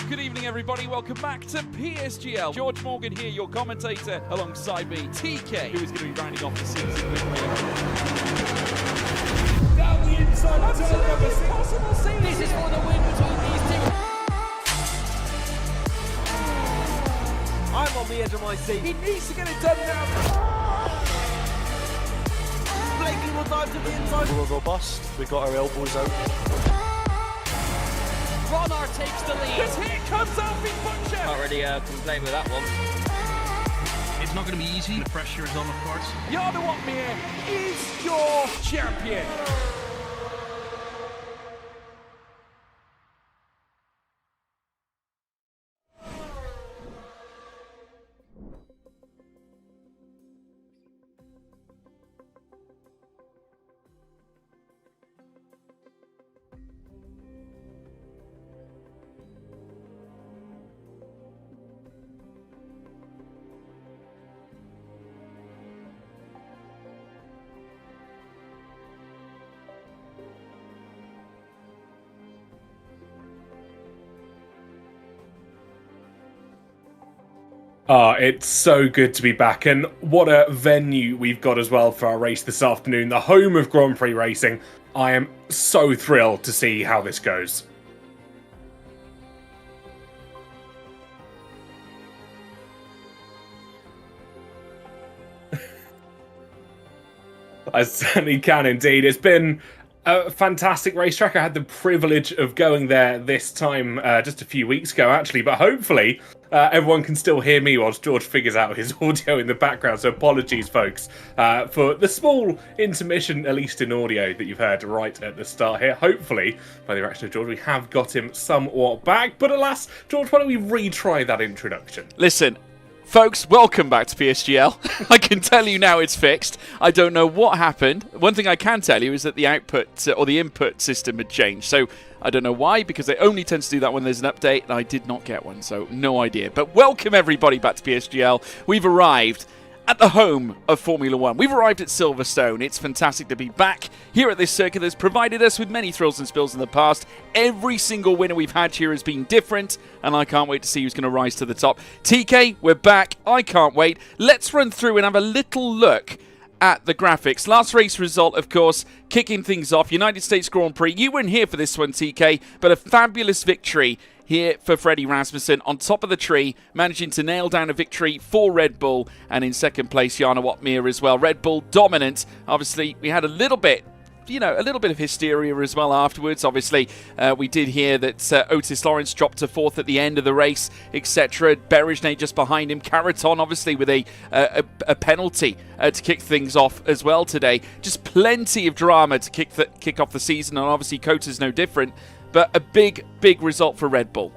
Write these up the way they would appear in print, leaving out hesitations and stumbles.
Good evening, everybody. Welcome back to PSGL. George Morgan here, your commentator, alongside me, TK, who is going to be rounding off the season with me. Down the inside, absolutely impossible scene. This is for the win between these two. I'm on the edge of my seat. He needs to get it done now. Blakey will dive to the inside. We're robust. We got our elbows out. Ronar takes the lead. Because here comes Alfie Butcher. Can't really complain with that one. It's not going to be easy. The pressure is on, of course. Jarno Opmeer is your champion. It's so good to be back, and what a venue we've got as well for our race this afternoon, the home of Grand Prix racing. I am so thrilled to see how this goes. I certainly can indeed. It's been a fantastic racetrack. I had the privilege of going there this time just a few weeks ago, actually, but hopefully everyone can still hear me whilst George figures out his audio in the background, so apologies, folks, for the small intermission, at least in audio, that you've heard right at the start here. Hopefully, by the direction of George, we have got him somewhat back, but alas, George, why don't we retry that introduction? Listen, folks, welcome back to PSGL. I can tell you now it's fixed. I don't know what happened. One thing I can tell you is that the output or the input system had changed. So I don't know why, because they only tend to do that when there's an update, and I did not get one, so no idea. But welcome everybody back to PSGL. We've arrived at the home of Formula One. We've arrived at Silverstone. It's fantastic to be back here at this circuit that's provided us with many thrills and spills in the past. Every single winner we've had here has been different, and I can't wait to see who's going to rise to the top. TK, we're back. I can't wait. Let's run through and have a little look at the graphics. Last race result, of course, kicking things off. United States Grand Prix. You weren't here for this one, TK, but a fabulous victory here for Freddie Rasmussen on top of the tree, managing to nail down a victory for Red Bull, and in second place, Jarno Opmeer as well. Red Bull dominant. Obviously, we had a little bit of hysteria as well afterwards. Obviously, we did hear that Otis Lawrence dropped to fourth at the end of the race, etc. Berejnay just behind him. Caraton, obviously, with a penalty to kick things off as well today. Just plenty of drama to kick off the season, and obviously Cota's no different. But a big, big result for Red Bull.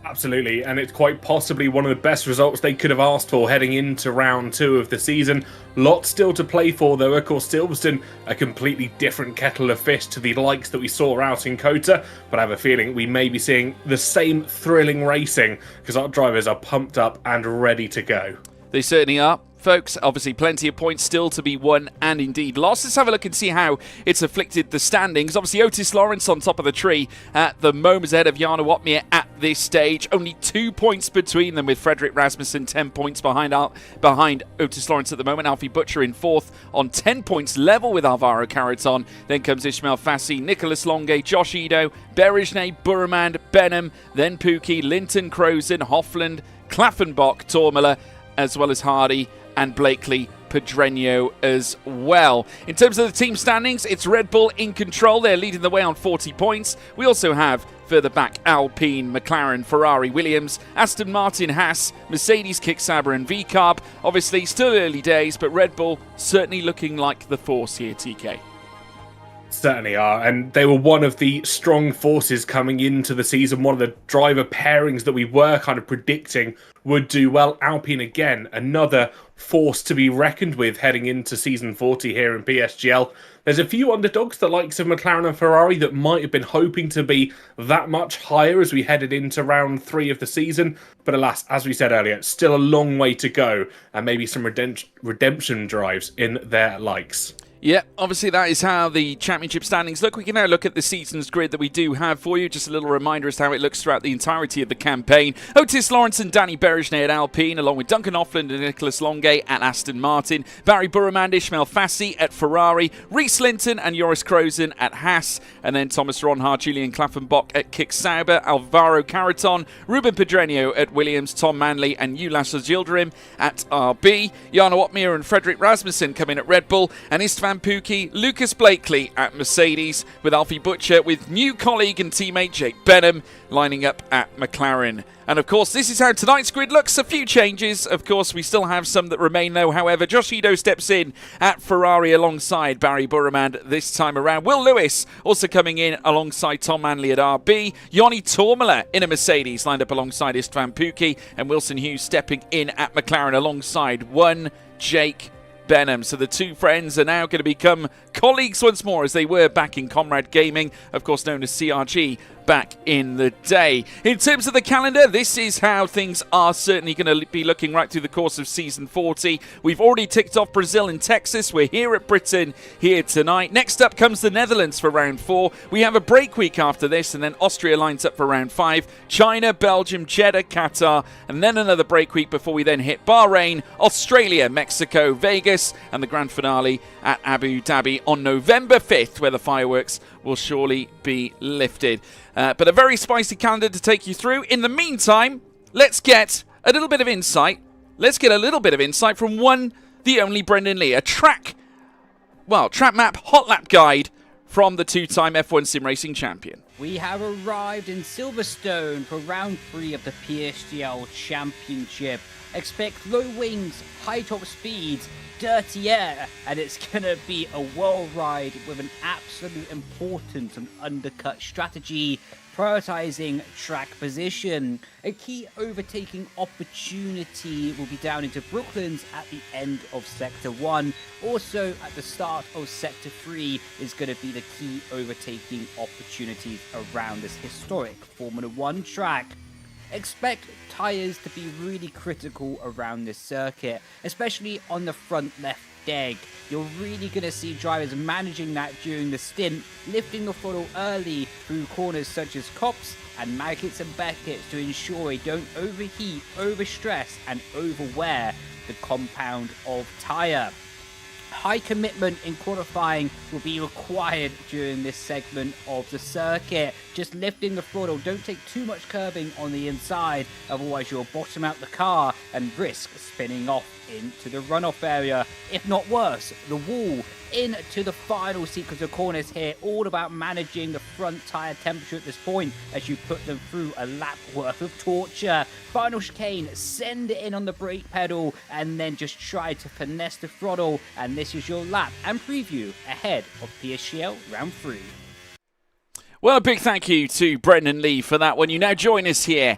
Absolutely, and it's quite possibly one of the best results they could have asked for heading into round 2 of the season. Lots still to play for, though. Of course, Silverstone, a completely different kettle of fish to the likes that we saw out in Cota, but I have a feeling we may be seeing the same thrilling racing because our drivers are pumped up and ready to go. They certainly are. Folks, obviously plenty of points still to be won and indeed lost. Let's have a look and see how it's afflicted the standings. Obviously, Otis Lawrence on top of the tree at the moment ahead of Jarno Opmeer at this stage. Only 2 points between them, with Frederick Rasmussen 10 points behind Otis Lawrence at the moment. Alfie Butcher in fourth on 10 points, level with Alvaro Caraton. Then comes Ismail Fassi, Nicholas Longe, Josh Edo, Berejnay, Burmand, Benham, then Pookie, Linton, Crozen, Hoffland, Klaffenbach, Tormela, as well as Hardy and Blakely Pedreño as well. In terms of the team standings, it's Red Bull in control. They're leading the way on 40 points. We also have further back Alpine, McLaren, Ferrari, Williams, Aston Martin, Haas, Mercedes, Kick Sauber and VCarb. Obviously still early days, but Red Bull certainly looking like the force here, TK. Certainly are, and they were one of the strong forces coming into the season, one of the driver pairings that we were kind of predicting would do well. Alpine again, another force to be reckoned with heading into season 40 here in PSGL. There's a few underdogs, the likes of McLaren and Ferrari, that might have been hoping to be that much higher as we headed into round 3 of the season, but alas, as we said earlier, still a long way to go, and maybe some redemption drives in their likes. Yeah, obviously that is how the championship standings look. We can now look at the season's grid that we do have for you. Just a little reminder as to how it looks throughout the entirety of the campaign. Otis Lawrence and Danny Berejnay at Alpine, along with Duncan Offland and Nicholas Longay at Aston Martin. Barry Burremand, Ishmael Fassi at Ferrari. Reece Linton and Joris Krozen at Haas. And then Thomas Ronhard, Julian Klaffenbach at Kick Sauber. Alvaro Caraton, Ruben Pedreño at Williams. Tom Manley and Ulas Yildirim at RB. Jana Watmir and Frederick Rasmussen come in at Red Bull. And Istvan Pookie, Lucas Blakely at Mercedes, with Alfie Butcher with new colleague and teammate Jake Benham lining up at McLaren. And of course, this is how tonight's grid looks. A few changes. Of course, we still have some that remain though. However, Josh Ito steps in at Ferrari alongside Barry Burremand this time around. Will Lewis also coming in alongside Tom Manley at RB. Yoni Tormala in a Mercedes lined up alongside Istvan Pookie. And Wilson Hughes stepping in at McLaren alongside one Jake Benham. So the two friends are now going to become colleagues once more, as they were back in Comrade Gaming, of course known as CRG back in the day. In terms of the calendar, this is how things are certainly going to be looking right through the course of Season 40. We've already ticked off Brazil and Texas. We're here at Britain here tonight. Next up comes the Netherlands for round 4. We have a break week after this, and then Austria lines up for round 5. China, Belgium, Jeddah, Qatar, and then another break week before we then hit Bahrain, Australia, Mexico, Vegas, and the grand finale at Abu Dhabi on November 5th, where the fireworks will surely be lifted. But a very spicy calendar to take you through. In the meantime, let's get a little bit of insight. Let's get a little bit of insight from the only Brendan Lee, a track map hot lap guide from the two-time F1 Sim Racing champion. We have arrived in Silverstone for round 3 of the PSGL Championship. Expect low wings, high top speeds, dirty air, and it's going to be a world ride with an absolute important and undercut strategy, prioritizing track position. A key overtaking opportunity will be down into Brooklands at the end of Sector 1. Also at the start of Sector 3 is going to be the key overtaking opportunities around this historic Formula 1 track. Expect tyres to be really critical around this circuit, especially on the front left deck. You're really going to see drivers managing that during the stint, lifting the throttle early through corners such as Copse and Maggots and Beckett's to ensure they don't overheat, overstress and overwear the compound of tyre. High commitment in qualifying will be required during this segment of the circuit. Just lifting the throttle, don't take too much curbing on the inside, otherwise you'll bottom out the car and risk spinning off into the runoff area. If not worse, the wall into the final sequence of corners here. All about managing the front tyre temperature at this point as you put them through a lap worth of torture. Final chicane, send it in on the brake pedal and then just try to finesse the throttle, and this is your lap and preview ahead of PSGL round 3. Well, a big thank you to Brendan Lee for that one. You now join us here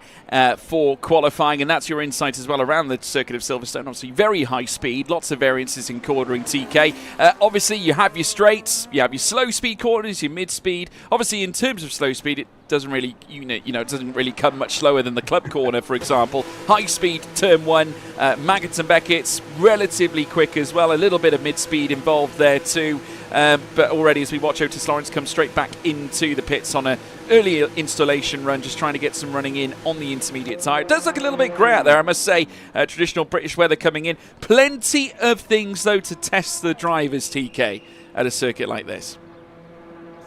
for qualifying, and that's your insight as well around the circuit of Silverstone. Obviously, very high speed, lots of variances in quartering TK. Obviously, you have your straights, you have your slow speed corners, your mid speed. Obviously, in terms of slow speed, it doesn't really, it doesn't really come much slower than the club corner, for example. High speed, turn 1, Maggots and Beckett's, relatively quick as well. A little bit of mid speed involved there too. But already as we watch Otis Lawrence come straight back into the pits on an early installation run, just trying to get some running in on the intermediate tyre. It does look a little bit grey out there, I must say. Traditional British weather coming in. Plenty of things, though, to test the drivers, TK, at a circuit like this.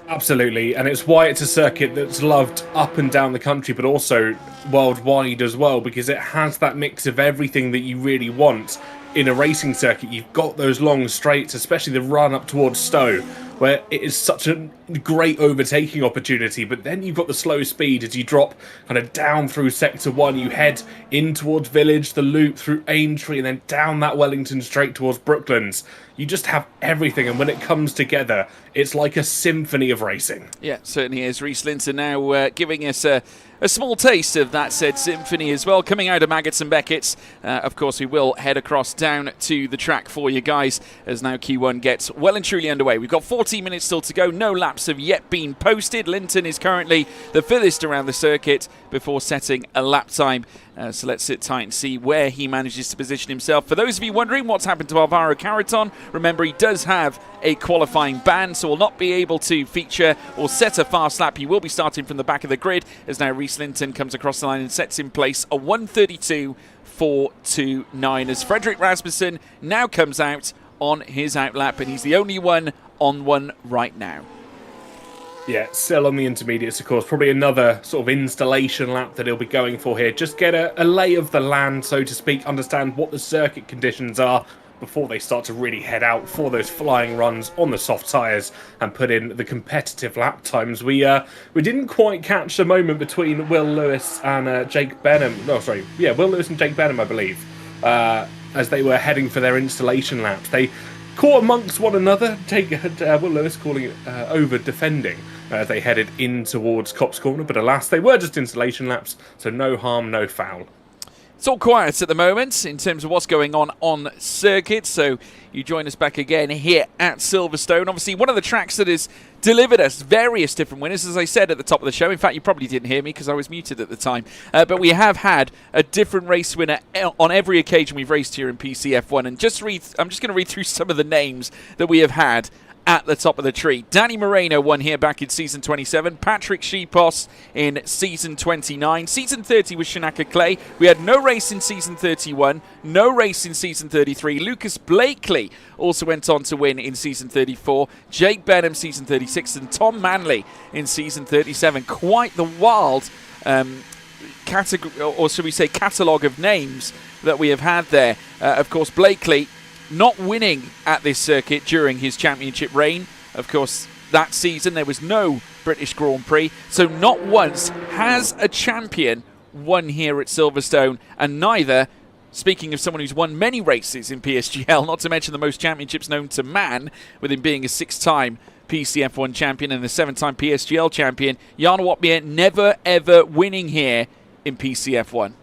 Absolutely, and it's why it's a circuit that's loved up and down the country, but also worldwide as well, because it has that mix of everything that you really want in a racing circuit. You've got those long straights, especially the run up towards Stowe, where it is such a great overtaking opportunity, but then you've got the slow speed as you drop kind of down through Sector 1, you head in towards Village, the loop through Aintree, and then down that Wellington straight towards Brooklands. You just have everything, and when it comes together, it's like a symphony of racing. Yeah, certainly is. Reece Linton now giving us a small taste of that said symphony as well. Coming out of Maggots and Beckett's, of course, we will head across down to the track for you guys as now Q1 gets well and truly underway. We've got 14 minutes still to go, no lap laps have yet been posted. Linton is currently the furthest around the circuit before setting a lap time. So let's sit tight and see where he manages to position himself. For those of you wondering what's happened to Alvaro Carreton, remember he does have a qualifying ban, so will not be able to feature or set a fast lap. He will be starting from the back of the grid as now Reece Linton comes across the line and sets in place a 1:32.429 as Frederick Rasmussen now comes out on his outlap, and he's the only one on one right now. Yeah, still on the intermediates, of course. Probably another sort of installation lap that he'll be going for here. Just get a lay of the land, so to speak, understand what the circuit conditions are before they start to really head out for those flying runs on the soft tyres and put in the competitive lap times. We didn't quite catch the moment between Will Lewis and Jake Benham. No, sorry. Yeah, Will Lewis and Jake Benham, I believe, as they were heading for their installation laps. They caught amongst one another, Will Lewis calling it over-defending as they headed in towards Copse Corner, but alas, they were just installation laps, so no harm, no foul. It's all quiet at the moment in terms of what's going on circuit, so you join us back again here at Silverstone. Obviously, one of the tracks that has delivered us various different winners, as I said at the top of the show. In fact, you probably didn't hear me because I was muted at the time. But we have had a different race winner on every occasion we've raced here in PCF1. And I'm just going to read through some of the names that we have had at the top of the tree. Danny Moreno won here back in Season 27. Patrick Shepos in Season 29. Season 30 was Shanaka Clay. We had no race in Season 31. No race in Season 33. Lucas Blakely also went on to win in Season 34. Jake Benham, Season 36. And Tom Manley in Season 37. Quite the wild category, or should we say catalogue of names that we have had there. Of course, Blakely not winning at this circuit during his championship reign. Of course, that season there was no British Grand Prix, so not once has a champion won here at Silverstone, and neither, speaking of someone who's won many races in PSGL, not to mention the most championships known to man, with him being a 6-time PCF1 champion and a 7-time PSGL champion, Jan Watmier never ever winning here in PCF1.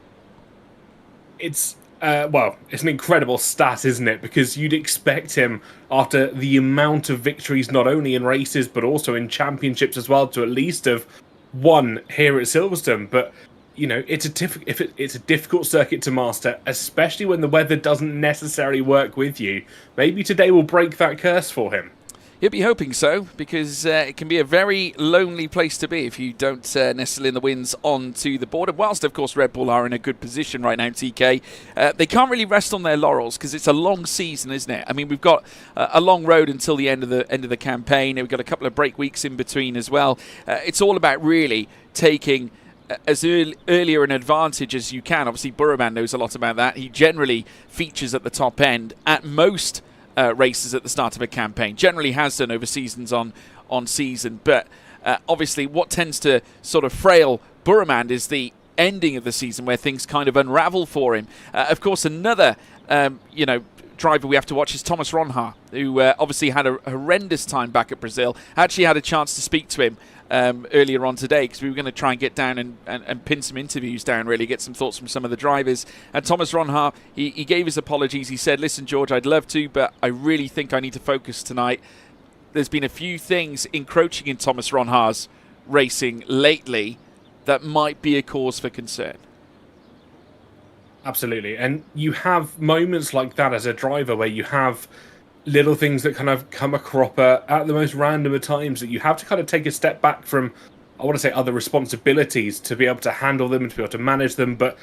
It's an incredible stat, isn't it? Because you'd expect him, after the amount of victories, not only in races, but also in championships as well, to at least have won here at Silverstone. But, you know, it's a difficult circuit to master, especially when the weather doesn't necessarily work with you. Maybe today will break that curse for him. You'll be hoping so, because it can be a very lonely place to be if you don't nestle in the wins onto the border. Whilst, of course, Red Bull are in a good position right now, TK, they can't really rest on their laurels because it's a long season, isn't it? I mean, we've got a long road until the end of the campaign. We've got a couple of break weeks in between as well. It's all about really taking as earlier an advantage as you can. Obviously, Burroman knows a lot about that. He generally features at the top end at most races at the start of a campaign, generally has done over seasons on season, but obviously what tends to sort of frail Burroman is the ending of the season where things kind of unravel for him. Of course, another driver we have to watch is Thomas Ronha, who obviously had a horrendous time back at Brazil. I actually had a chance to speak to him earlier on today because we were going to try and get down and pin some interviews down, really get some thoughts from some of the drivers. And Thomas Ronha, he gave his apologies. He said, listen, George, I'd love to, but I really think I need to focus tonight. There's been a few things encroaching in Thomas Ronha's racing lately that might be a cause for concern. Absolutely. And you have moments like that as a driver where you have little things that kind of come a cropper at the most random of times that you have to kind of take a step back from, I want to say, other responsibilities to be able to handle them and to be able to manage them, but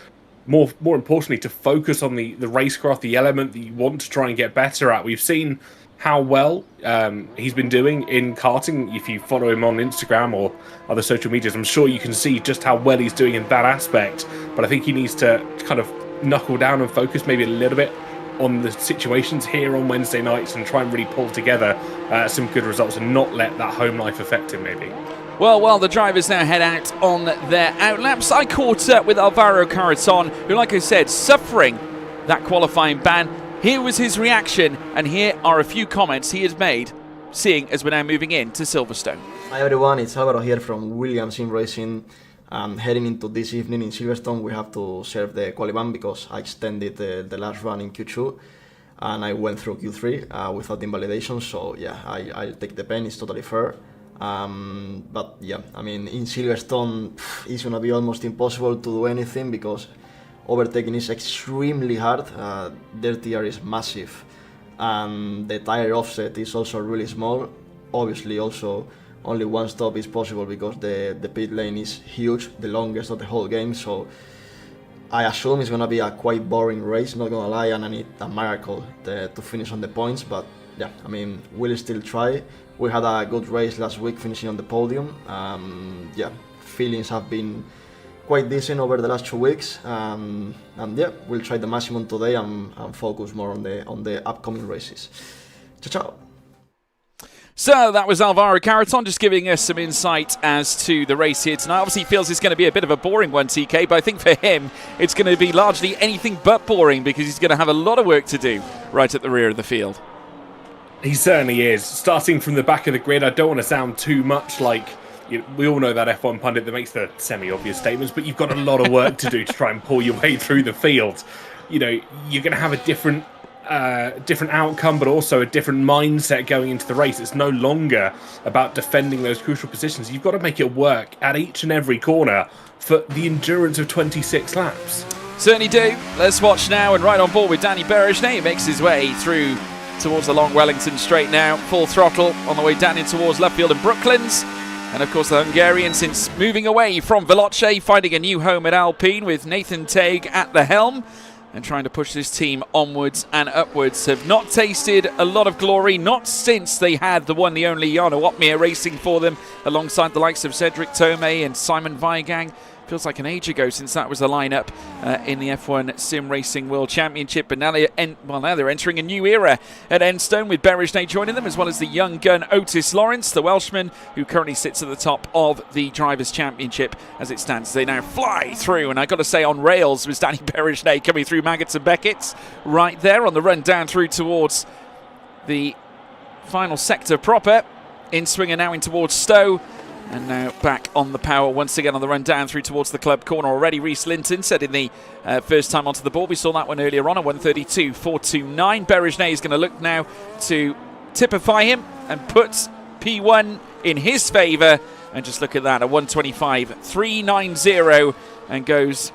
more importantly, to focus on the racecraft, the element that you want to try and get better at. We've seen how well he's been doing in karting. If you follow him on Instagram or other social medias, I'm sure you can see just how well he's doing in that aspect. But I think he needs to kind of knuckle down and focus maybe a little bit on the situations here on Wednesday nights and try and really pull together some good results and not let that home life affect him, maybe. Well, while the drivers now head out on their outlaps, I caught up with Alvaro Carreton, who, like I said, suffering that qualifying ban. Here was his reaction, and here are a few comments he has made, seeing as we're now moving into Silverstone. Hi everyone, it's Alvaro here from Williams in Racing. Heading into this evening in Silverstone, we have to serve the quali ban because I extended the last run in Q2 and I went through Q3 without invalidation. So yeah, I'll take the pen, it's totally fair. But yeah, I mean, in Silverstone, it's gonna be almost impossible to do anything because overtaking is extremely hard. Dirty air is massive, and the tire offset is also really small. Obviously, also only one stop is possible because the pit lane is huge, the longest of the whole game. So I assume it's gonna be a quite boring race, not gonna lie, and I need a miracle to finish on the points. But yeah, I mean, we'll still try. We had a good race last week, finishing on the podium. Yeah, feelings have been quite decent over the last 2 weeks, and yeah, we'll try the maximum today and focus more on the upcoming races. Ciao, ciao. So that was Alvaro Carreton just giving us some insight as to the race here tonight. Obviously he feels it's going to be a bit of a boring one, TK, but I think for him it's going to be largely anything but boring because he's going to have a lot of work to do right at the rear of the field. He certainly is. Starting from the back of the grid, I don't want to sound too much like... We all know that F1 pundit that makes the semi-obvious statements, but you've got a lot of work to do to try and pull your way through the field. You know, you're going to have a different outcome, but also a different mindset going into the race. It's no longer about defending those crucial positions. You've got to make it work at each and every corner for the endurance of 26 laps. Certainly do. Let's watch now, and right on board with Danny Berejné. He makes his way through towards the long Wellington straight now. Full throttle on the way down in towards Luffield and Brooklands. And of course the Hungarian, since moving away from Veloce, finding a new home at Alpine with Nathan Teig at the helm and trying to push this team onwards and upwards. Have not tasted a lot of glory, not since they had the one, the only Jarno Opmeer racing for them alongside the likes of Cedric Tomei and Simon Weigang. Feels like an age ago since that was the lineup in the F1 Sim Racing World Championship. But now they're entering a new era at Enstone with Berejné joining them, as well as the young gun Otis Lawrence, the Welshman, who currently sits at the top of the Drivers' Championship as it stands. They now fly through, and I got to say, on rails was Danny Berejné coming through Maggots and Beckett's right there on the run down through towards the final sector proper. In swinger now in towards Stowe. And now back on the power once again on the run down through towards the club corner already. Reece Linton said in the first time onto the board. We saw that one earlier on, a 1:32.429. Berejné is going to look now to typify him and put P1 in his favour. And just look at that, a 1:25.390, and goes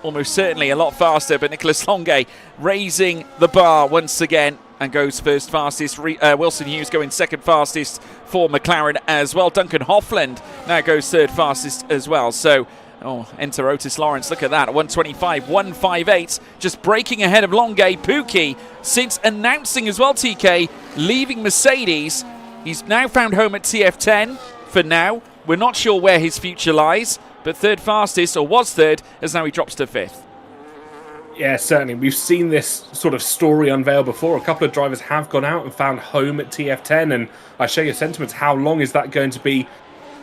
almost certainly a lot faster. But Nicolas Longuet raising the bar once again and goes first fastest. Wilson Hughes going second fastest for McLaren as well. Duncan Hoffland now goes third fastest as well. So, enter Otis Lawrence. Look at that, 1:25.158. Just breaking ahead of Longuet. Pookie, since announcing as well, TK, leaving Mercedes. He's now found home at TF10 for now. We're not sure where his future lies, but third fastest, or was third, as now he drops to fifth. Yeah, certainly. We've seen this sort of story unveiled before. A couple of drivers have gone out and found home at TF10, and I share your sentiments. How long is that going to be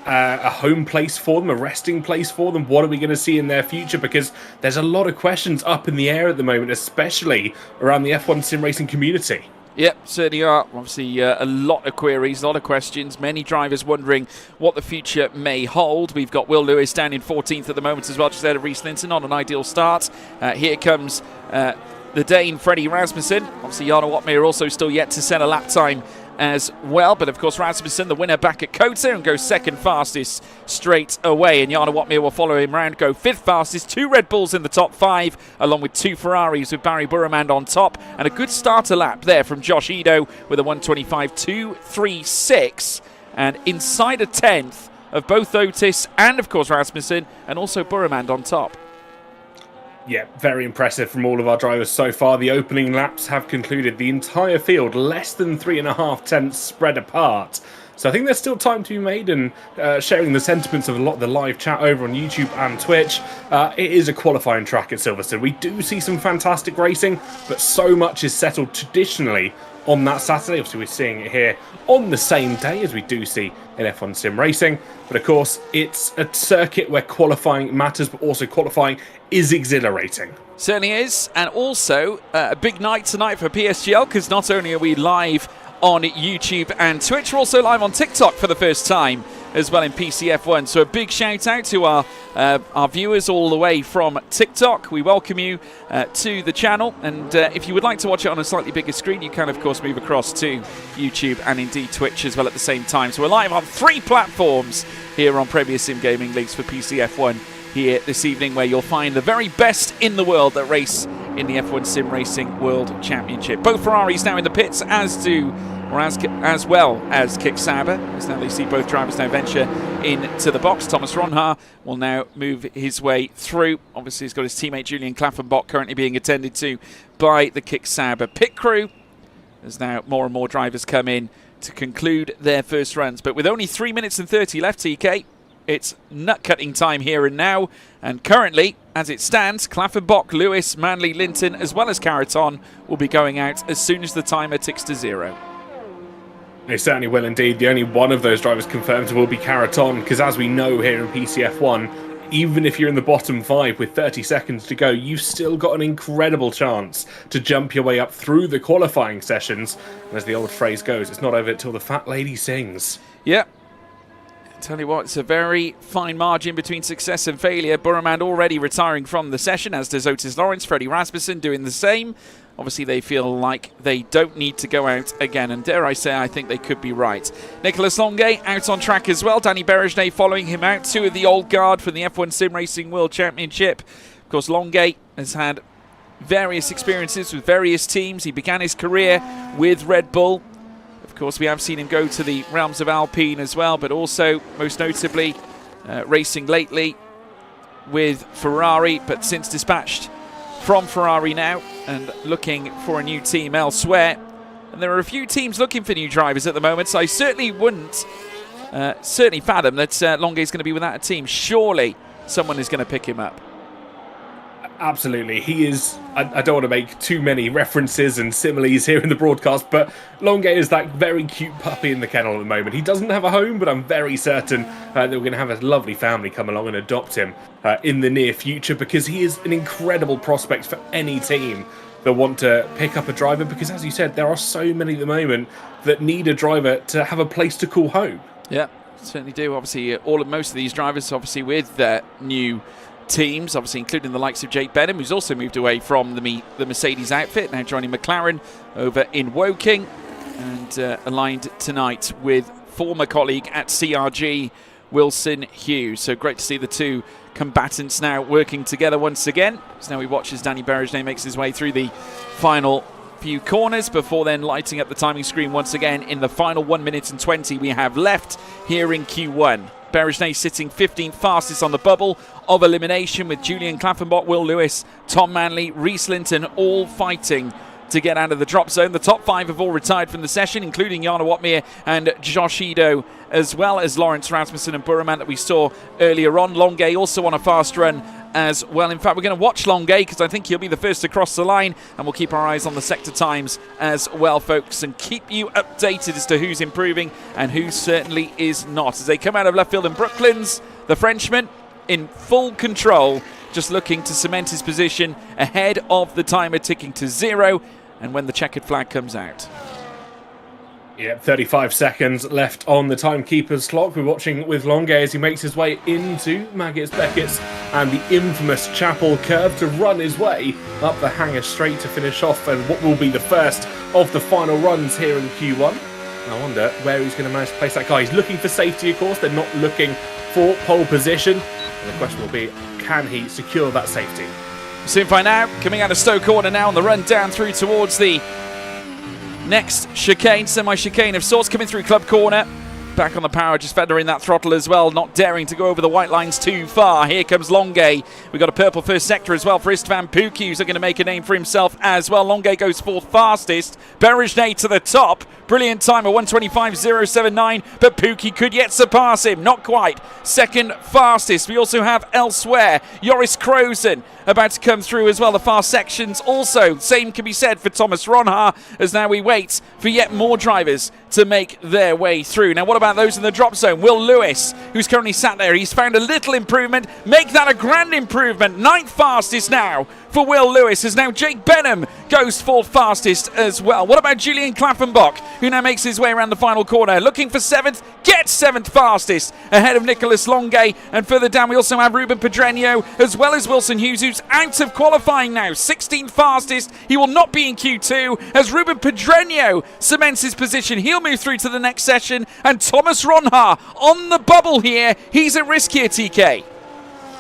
a home place for them, a resting place for them? What are we going to see in their future? Because there's a lot of questions up in the air at the moment, especially around the F1 sim racing community. Yep, certainly are. Obviously, a lot of queries, a lot of questions. Many drivers wondering what the future may hold. We've got Will Lewis down in 14th at the moment as well, just ahead of Reece Linton on an ideal start. Here comes the Dane, Freddie Rasmussen. Obviously, Jarno Opmeer also still yet to set a lap time as well. But of course, Rasmussen, the winner back at Kota, and goes second fastest straight away. And Jarno Opmeer will follow him round, go fifth fastest. 2 Red Bulls in the top 5, along with 2 Ferraris with Barry Burremand on top. And a good starter lap there from Josh Edo with a 1:25.236. And inside a 10th of both Otis and, of course, Rasmussen, and also Burremand on top. Yeah, very impressive from all of our drivers so far. The opening laps have concluded. The entire field less than 3.5 tenths spread apart. So I think there's still time to be made, and sharing the sentiments of a lot of the live chat over on YouTube and Twitch. It is a qualifying track at Silverstone. We do see some fantastic racing, but so much is settled traditionally on that Saturday. Obviously, we're seeing it here on the same day as we do see in F1 Sim Racing. But of course, it's a circuit where qualifying matters, but also qualifying is exhilarating. Certainly is. And also, a big night tonight for PSGL, because not only are we live on YouTube and Twitch, we're also live on TikTok for the first time as well in PCF1. So a big shout out to our viewers all the way from TikTok. We welcome you to the channel, and if you would like to watch it on a slightly bigger screen, you can of course move across to YouTube and indeed Twitch as well at the same time. So we're live on 3 platforms here on Premier Sim Gaming Leagues for PCF1 here this evening, where you'll find the very best in the world that race in the F1 Sim Racing World Championship. Both Ferraris now in the pits, as well as Kick Sauber, as now they see both drivers now venture into the box. Thomas Ronhaar will now move his way through. Obviously, he's got his teammate Julian Klaffenbach currently being attended to by the Kick Sauber pit crew, as now more and more drivers come in to conclude their first runs. But with only 3 minutes and 30 left, TK, it's nut-cutting time here and now, and currently, as it stands, Klaffenbach, Lewis, Manley, Linton, as well as Caraton will be going out as soon as the timer ticks to 0. They certainly will indeed. The only one of those drivers confirmed will be Caraton, because as we know here in PCF1, even if you're in the bottom 5 with 30 seconds to go, you've still got an incredible chance to jump your way up through the qualifying sessions. And as the old phrase goes, it's not over till the fat lady sings. Yep. Tell you what, it's a very fine margin between success and failure. Burremand already retiring from the session, as does Otis Lawrence. Freddie Rasmussen doing the same. Obviously, they feel like they don't need to go out again, and dare I say, I think they could be right. Nicolas Longuet out on track as well. Danny Berejnay following him out. 2 of the old guard from the F1 Sim Racing World Championship. Of course, Longuet has had various experiences with various teams. He began his career with Red Bull. Of course, we have seen him go to the realms of Alpine as well, but also, most notably, racing lately with Ferrari, but since dispatched from Ferrari now and looking for a new team elsewhere. And there are a few teams looking for new drivers at the moment, so I certainly wouldn't fathom that Longuet's going to be without a team. Surely someone is going to pick him up. Absolutely. He is, I don't want to make too many references and similes here in the broadcast, but Longuet is that very cute puppy in the kennel at the moment. He doesn't have a home, but I'm very certain that we're going to have a lovely family come along and adopt him in the near future, because he is an incredible prospect for any team that want to pick up a driver, because as you said, there are so many at the moment that need a driver to have a place to call home. Yeah, certainly do. Obviously, most of these drivers, obviously with their new teams, obviously including the likes of Jake Benham, who's also moved away from the Mercedes outfit, now joining McLaren over in Woking, and aligned tonight with former colleague at CRG, Wilson Hughes. So great to see the two combatants now working together once again. So now we watch as Danny Berejnay makes his way through the final few corners before then lighting up the timing screen once again in the final 1 minute and 20 we have left here in Q1. Berejnay sitting 15th fastest on the bubble of elimination, with Julian Klaffenbach, Will Lewis, Tom Manley, Rhys Linton all fighting to get out of the drop zone. The top 5 have all retired from the session, including Jana Watmere and Josh Ido, as well as Lawrence Rasmussen and Burremand that we saw earlier on. Longuet also on a fast run as well. In fact, we're going to watch Longuet because I think he'll be the first to cross the line, and we'll keep our eyes on the sector times as well, folks, and keep you updated as to who's improving and who certainly is not. As they come out of left field in Brooklands, the Frenchman in full control, just looking to cement his position ahead of the timer ticking to 0, and when the checkered flag comes out. Yeah, 35 seconds left on the timekeeper's clock. We're watching with Longuet as he makes his way into Maggots Beckett's and the infamous Chapel curve to run his way up the hanger straight to finish off, and what will be the first of the final runs here in Q1. I wonder where he's going to manage to place that car. He's looking for safety, of course. They're not looking for pole position. And the question will be, can he secure that safety? Soon find out. Coming out of Stowe Corner now on the run down through towards the next chicane, semi-chicane of sorts, coming through Club Corner. Back on the power, just feathering that throttle as well, not daring to go over the white lines too far. Here comes Longuet. We've got a purple first sector as well for Istvan Pukki, who's going to make a name for himself as well. Longuet goes fourth fastest. Berejnay to the top. Brilliant time at 1:25.079, but Pukki could yet surpass him. Not quite. Second fastest. We also have elsewhere Joris Krozen about to come through as well. The fast sections also. Same can be said for Thomas Ronhaar, as now we wait for yet more drivers to make their way through. Now, what about those in the drop zone? Will Lewis, who's currently sat there, he's found a little improvement. Make that a grand improvement. Ninth fastest now for Will Lewis, as now Jake Benham goes fourth fastest as well. What about Julian Klaffenbach, who now makes his way around the final corner, looking for 7th, gets 7th fastest, ahead of Nicholas Longue. And further down we also have Ruben Pedreño, as well as Wilson Hughes, who's out of qualifying now, 16th fastest. He will not be in Q2, as Ruben Pedreño cements his position. He'll move through to the next session, and Thomas Ronha on the bubble here. He's at risk here, TK.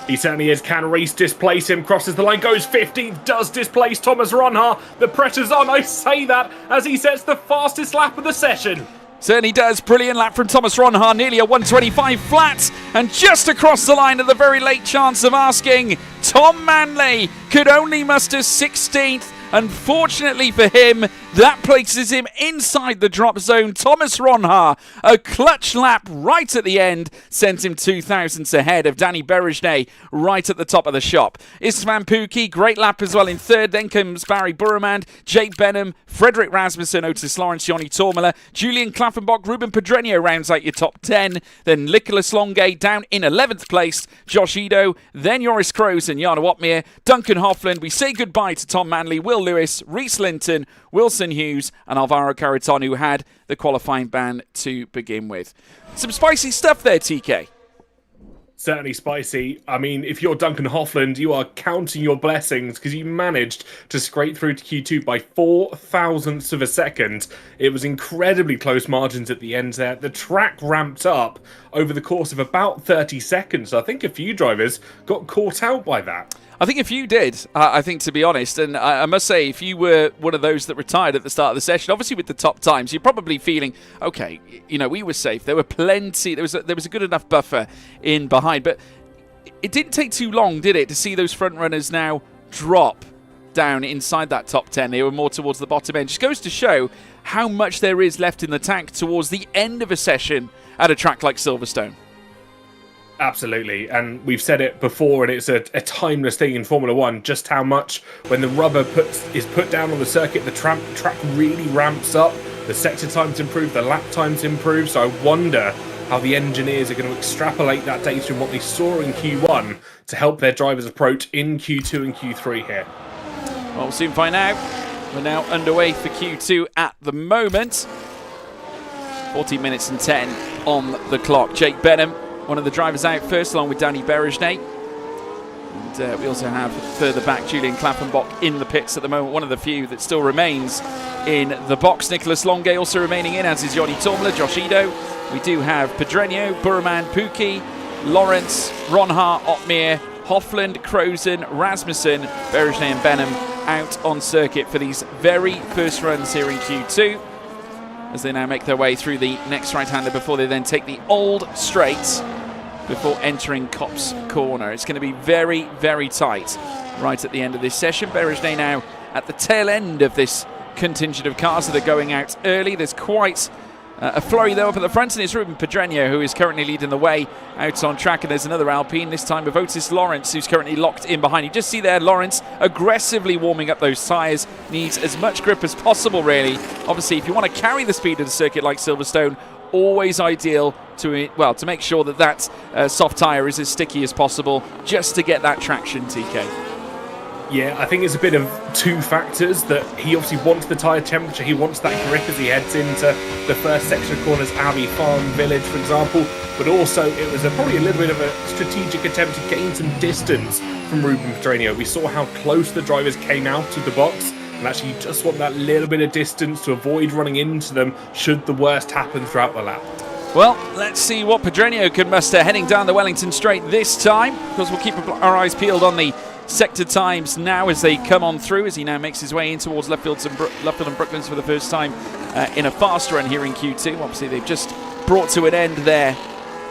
He certainly is. Can Reese displace him? Crosses the line, goes 15th, does displace Thomas Ronha. The pressure's on, I say that, as he sets the fastest lap of the session. Certainly does. Brilliant lap from Thomas Ronha, nearly a 125 flat, and just across the line at the very late chance of asking. Tom Manley could only muster 16th. Unfortunately for him, that places him inside the drop zone. Thomas Ronha, a clutch lap right at the end, sends him 2 thousandths ahead of Danny Berejné right at the top of the shop. Istvan Pukki, great lap as well in third. Then comes Barry Burremand, Jake Benham, Frederick Rasmussen, Otis Lawrence, Joni Tormela, Julian Klaffenbach, Ruben Pedreño rounds out your top 10. Then Nicholas Longue down in 11th place, Josh Edo, then Joris Kroes and Jarno Opmeer, Duncan Hofland. We say goodbye to Tom Manley, Will Lewis, Reese Linton, Wilson Hughes and Alvaro Carreton, who had the qualifying ban to begin with. Some spicy stuff there, TK. Certainly spicy. I mean, if you're Duncan Hofland, you are counting your blessings because you managed to scrape through to Q2 by 4 thousandths of a second. It was incredibly close margins at the end there. The track ramped up over the course of about 30 seconds. I think a few drivers got caught out by that. I think if you did, I think, to be honest, and I must say, if you were one of those that retired at the start of the session, obviously with the top times, you're probably feeling, okay, you know, we were safe. There were plenty, there was a good enough buffer in behind, but it didn't take too long, did it, to see those front runners now drop down inside that top 10. They were more towards the bottom end. Just goes to show how much there is left in the tank towards the end of a session at a track like Silverstone. Absolutely, and we've said it before, and it's a timeless thing in Formula One, just how much when the rubber is put down on the circuit, the track really ramps up, the sector times improve, the lap times improve, so I wonder how the engineers are going to extrapolate that data and what they saw in Q1 to help their drivers approach in Q2 and Q3 here. Well, we'll soon find out. We're now underway for Q2 at the moment. 14 minutes and 10 on the clock. Jake Benham, one of the drivers out first, along with Danny Berejné. And we also have further back Julian Klaffenbach in the pits at the moment, one of the few that still remains in the box. Nicholas Longue also remaining in, as is Joni Tormela, Josh Edo. We do have Pedreño, Burremand, Pukki, Lawrence, Ronha, Opmeer, Hofland, Krozen, Rasmussen, Berejné and Benham out on circuit for these very first runs here in Q2, as they now make their way through the next right-hander before they then take the old straight before entering Copse Corner. It's going to be very, very tight right at the end of this session. Berejné now at the tail end of this contingent of cars that are going out early. There's quite a flurry though up at the front, and it's Ruben Pedreño who is currently leading the way out on track, and there's another Alpine, this time with Otis Lawrence, who's currently locked in behind. You just see there Lawrence aggressively warming up those tyres, needs as much grip as possible really. Obviously if you want to carry the speed of the circuit like Silverstone, always ideal to make sure that soft tyre is as sticky as possible, just to get that traction, TK. Yeah, I think it's a bit of two factors, that he obviously wants the tyre temperature, he wants that grip as he heads into the first section of corners, Abbey Farm Village, for example, but also it was probably a little bit of a strategic attempt to gain some distance from Ruben Pedreño. We saw how close the drivers came out of the box, and actually you just want that little bit of distance to avoid running into them should the worst happen throughout the lap. Well, let's see what Pedreño can muster heading down the Wellington Straight this time, because we'll keep our eyes peeled on the sector times now as they come on through, as he now makes his way in towards Luffield and Brooklands for the first time in a fast run here in Q2. Obviously they've just brought to an end their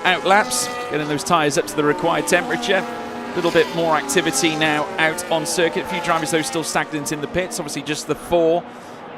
out laps, getting those tyres up to the required temperature. A little bit more activity now out on circuit. A few drivers though still stagnant in the pits, obviously just the four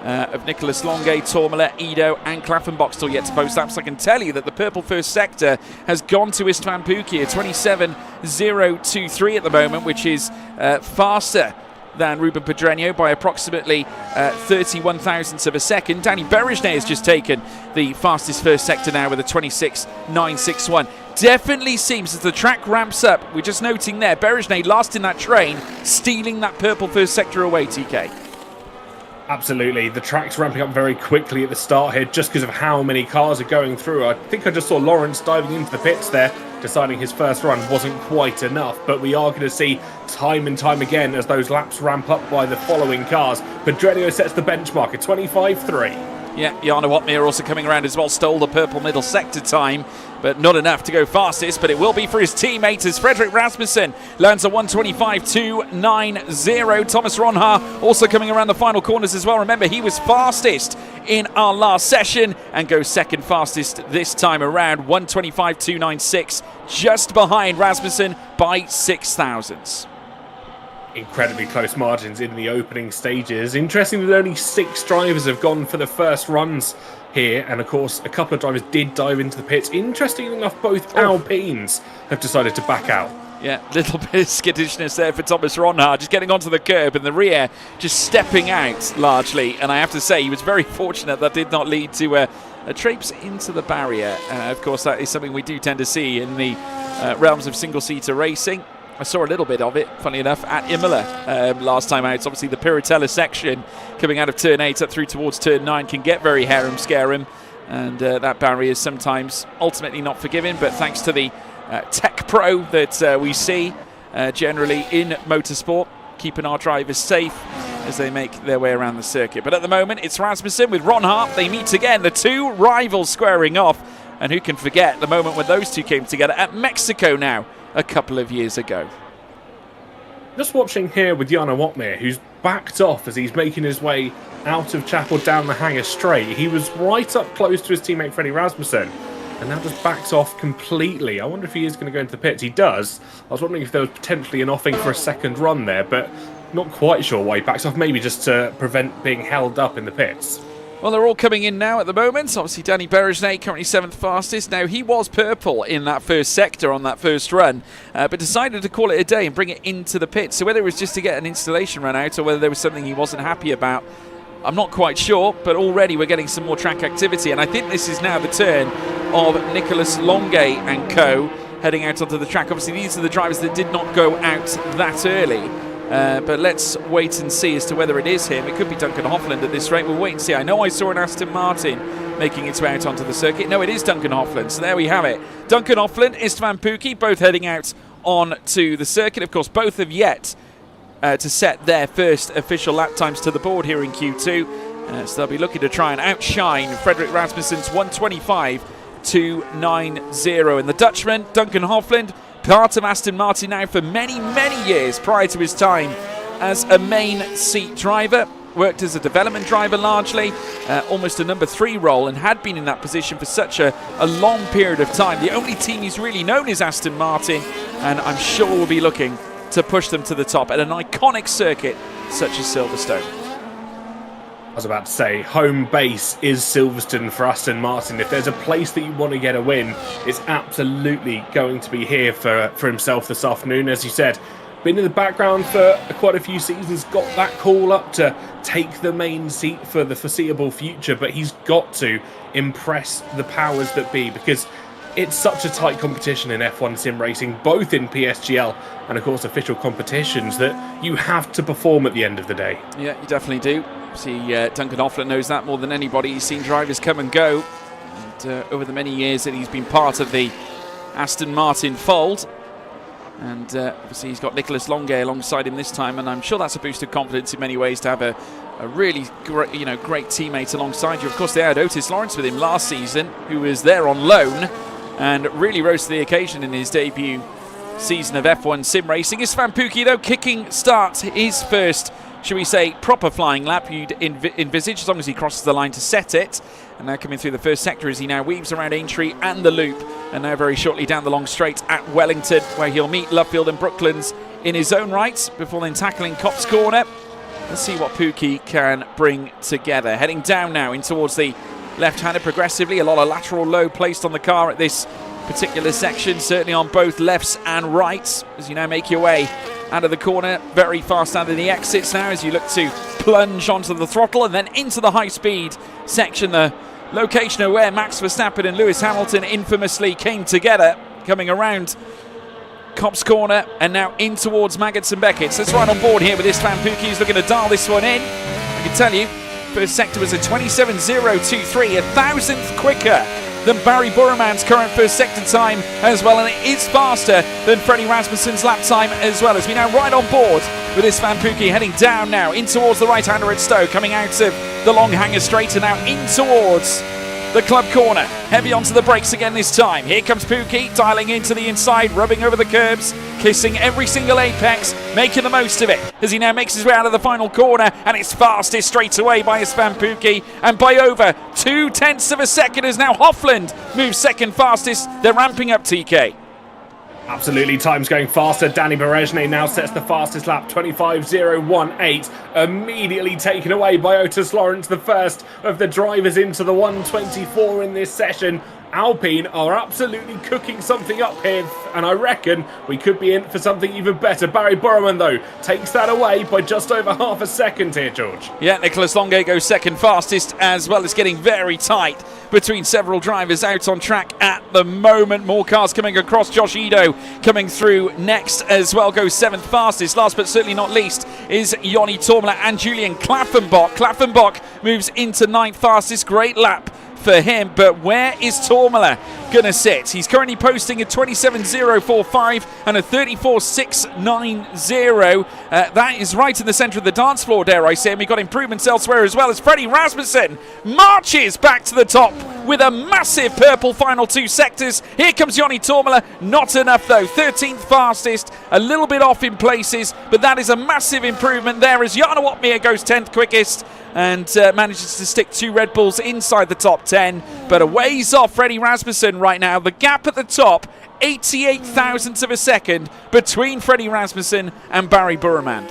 of Nicholas Longue, Tormela, Edo and Klaffenbach still yet to post laps. I can tell you that the purple first sector has gone to Istvan Pukki, 27.023 at the moment, which is faster than Ruben Pedreño by approximately 31 thousandths of a second. Danny Berejné has just taken the fastest first sector now with a 26.961. definitely seems as the track ramps up. We're just noting there, Berejnay last in that train, stealing that purple first sector away, TK. Absolutely. The track's ramping up very quickly at the start here just because of how many cars are going through. I think I just saw Lawrence diving into the pits there, deciding his first run wasn't quite enough. But we are going to see time and time again as those laps ramp up by the following cars. Pedreño sets the benchmark at 25.3. Yeah, Jarno Watmere also coming around as well, stole the purple middle sector time, but not enough to go fastest, but it will be for his teammate as Fredrik Rasmussen lands a 1:25.290. Thomas Ronha also coming around the final corners as well. Remember, he was fastest in our last session and goes second fastest this time around, 1:25.296, just behind Rasmussen by 6 thousandths. Incredibly close margins in the opening stages. Interesting that only 6 drivers have gone for the first runs here, and of course a couple of drivers did dive into the pits. Interestingly enough, both Alpines have decided to back out. Yeah, little bit of skittishness there for Thomas Ronha, just getting onto the curb and the rear just stepping out largely, and I have to say he was very fortunate that did not lead to a traipse into the barrier. Of course, that is something we do tend to see in the realms of single-seater racing. I saw a little bit of it, funny enough, at Imola last time out. It's obviously the Piratella section coming out of turn 8 up through towards turn 9 can get very harem-scarum, and that barrier is sometimes ultimately not forgiven, but thanks to the tech pro that we see generally in motorsport, keeping our drivers safe as they make their way around the circuit. But at the moment, it's Rasmussen with Ronha. They meet again, the two rivals squaring off, and who can forget the moment when those two came together at Mexico now, a couple of years ago. Just watching here with Jarno Watmere, who's backed off as he's making his way out of Chapel down the hangar straight. He was right up close to his teammate Freddie Rasmussen, and now just backs off completely. I wonder if he is going to go into the pits. He does. I was wondering if there was potentially an offing for a second run there, but not quite sure why he backs off. Maybe just to prevent being held up in the pits. Well, they're all coming in now at the moment. Obviously, Danny Berejnay currently 7th fastest. Now, he was purple in that first sector on that first run, but decided to call it a day and bring it into the pit. So whether it was just to get an installation run out or whether there was something he wasn't happy about, I'm not quite sure, but already we're getting some more track activity. And I think this is now the turn of Nicolas Longuet and co. heading out onto the track. Obviously, these are the drivers that did not go out that early. But let's wait and see as to whether it is him. It could be Duncan Hoffland at this rate. We'll wait and see. I know I saw an Aston Martin making its way out onto the circuit. No, it is Duncan Hoffland. So there we have it. Duncan Hoffland, Istvan Pukki, both heading out onto the circuit. Of course, both have yet to set their first official lap times to the board here in Q2. So they'll be looking to try and outshine Fredrik Rasmussen's 1:25.290. And the Dutchman, Duncan Hoffland, part of Aston Martin now for many, many years prior to his time as a main seat driver. Worked as a development driver largely, almost a number 3 role, and had been in that position for such a long period of time. The only team he's really known is Aston Martin, and I'm sure we'll be looking to push them to the top at an iconic circuit such as Silverstone. I was about to say, home base is Silverstone for Aston Martin. If there's a place that you want to get a win, it's absolutely going to be here for himself this afternoon. As you said, been in the background for quite a few seasons, got that call up to take the main seat for the foreseeable future, but he's got to impress the powers that be, because it's such a tight competition in F1 sim racing, both in PSGL and of course official competitions, that you have to perform at the end of the day. Yeah, you definitely do. See, Duncan Hoffland knows that more than anybody. He's seen drivers come and go, and over the many years that he's been part of the Aston Martin fold. And obviously he's got Nicolas Longuet alongside him this time, and I'm sure that's a boost of confidence in many ways to have a really great, great teammate alongside you. Of course, they had Otis Lawrence with him last season, who was there on loan and really rose to the occasion in his debut season of F1 sim racing. Istvan Pukki, though, kicking start his first, should we say, proper flying lap you'd envisage, as long as he crosses the line to set it. And now coming through the first sector as he now weaves around Aintree and the loop, and now very shortly down the long straight at Wellington, where he'll meet Lovefield and Brooklands in his own right, before then tackling Cops Corner. Let's see what Pukki can bring together. Heading down now in towards the left-hander progressively. A lot of lateral load placed on the car at this particular section, certainly on both lefts and rights, as you now make your way out of the corner. Very fast out of the exits now as you look to plunge onto the throttle and then into the high-speed section, the location of where Max Verstappen and Lewis Hamilton infamously came together coming around Copse Corner and now in towards Maggots and Beckett. So it's right on board here with Istvan Pukki, who's looking to dial this one in. I can tell you, first sector was a 27.023, a thousandth quicker than Barry Burman's current first sector time as well, and it is faster than Freddie Rasmussen's lap time as well. As we now right on board with Istvan Pukki heading down now in towards the right-hander at Stowe, coming out of the long hanger straight and now in towards the club corner. Heavy onto the brakes again this time. Here comes Pukki, dialing into the inside, rubbing over the curbs, kissing every single apex, making the most of it as he now makes his way out of the final corner, and it's fastest straight away by Istvan Pukki, and by over 0.2 of a second as now Hofland moves second fastest. They're ramping up, TK. Absolutely, time's going faster. Danny Berejne now sets the fastest lap, 25.018. Immediately taken away by Otis Lawrence, the first of the drivers into the 124 in this session. Alpine are absolutely cooking something up here, and I reckon we could be in for something even better. Barry Burman, though, takes that away by just over half a second here, George. Yeah, Nicholas Longe goes second fastest, as well as getting very tight between several drivers out on track at the moment. More cars coming across. Josh Edo coming through next as well, goes seventh fastest. Last but certainly not least is Joni Tormela and Julian Klaffenbach. Klaffenbach moves into ninth fastest. Great lap for him, but where is Tormela going to sit? He's currently posting a 27.045 and a 34.690. That is right in the centre of the dance floor, dare I say, and we've got improvements elsewhere as well, as Freddie Rasmussen marches back to the top with a massive purple final two sectors. Here comes Joni Tormela, not enough though, 13th fastest, a little bit off in places, but that is a massive improvement there as Jana Watmir goes 10th quickest and manages to stick two Red Bulls inside the top 10, but a ways off Freddie Rasmussen right now. The gap at the top, 88 thousandths of a second between Freddie Rasmussen and Barry Burman.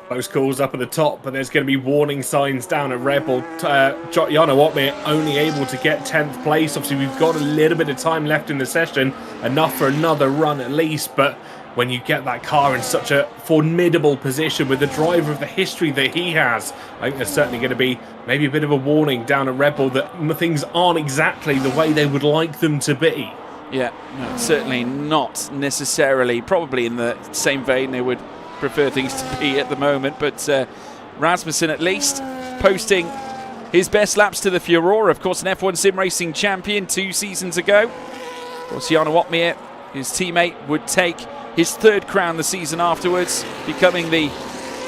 Close calls up at the top, but there's going to be warning signs down at Red Bull. Jana Watmir only able to get 10th place. Obviously, we've got a little bit of time left in the session, enough for another run at least, but when you get that car in such a formidable position with the driver of the history that he has, I think there's certainly going to be maybe a bit of a warning down at Red Bull that things aren't exactly the way they would like them to be. Yeah, no, certainly not necessarily. Probably in the same vein they would prefer things to be at the moment, but Rasmussen at least posting his best laps to the Furore. Of course, an F1 sim racing champion 2 seasons ago. Of course, Jana Watmir, his teammate, would take his third crown the season afterwards, becoming the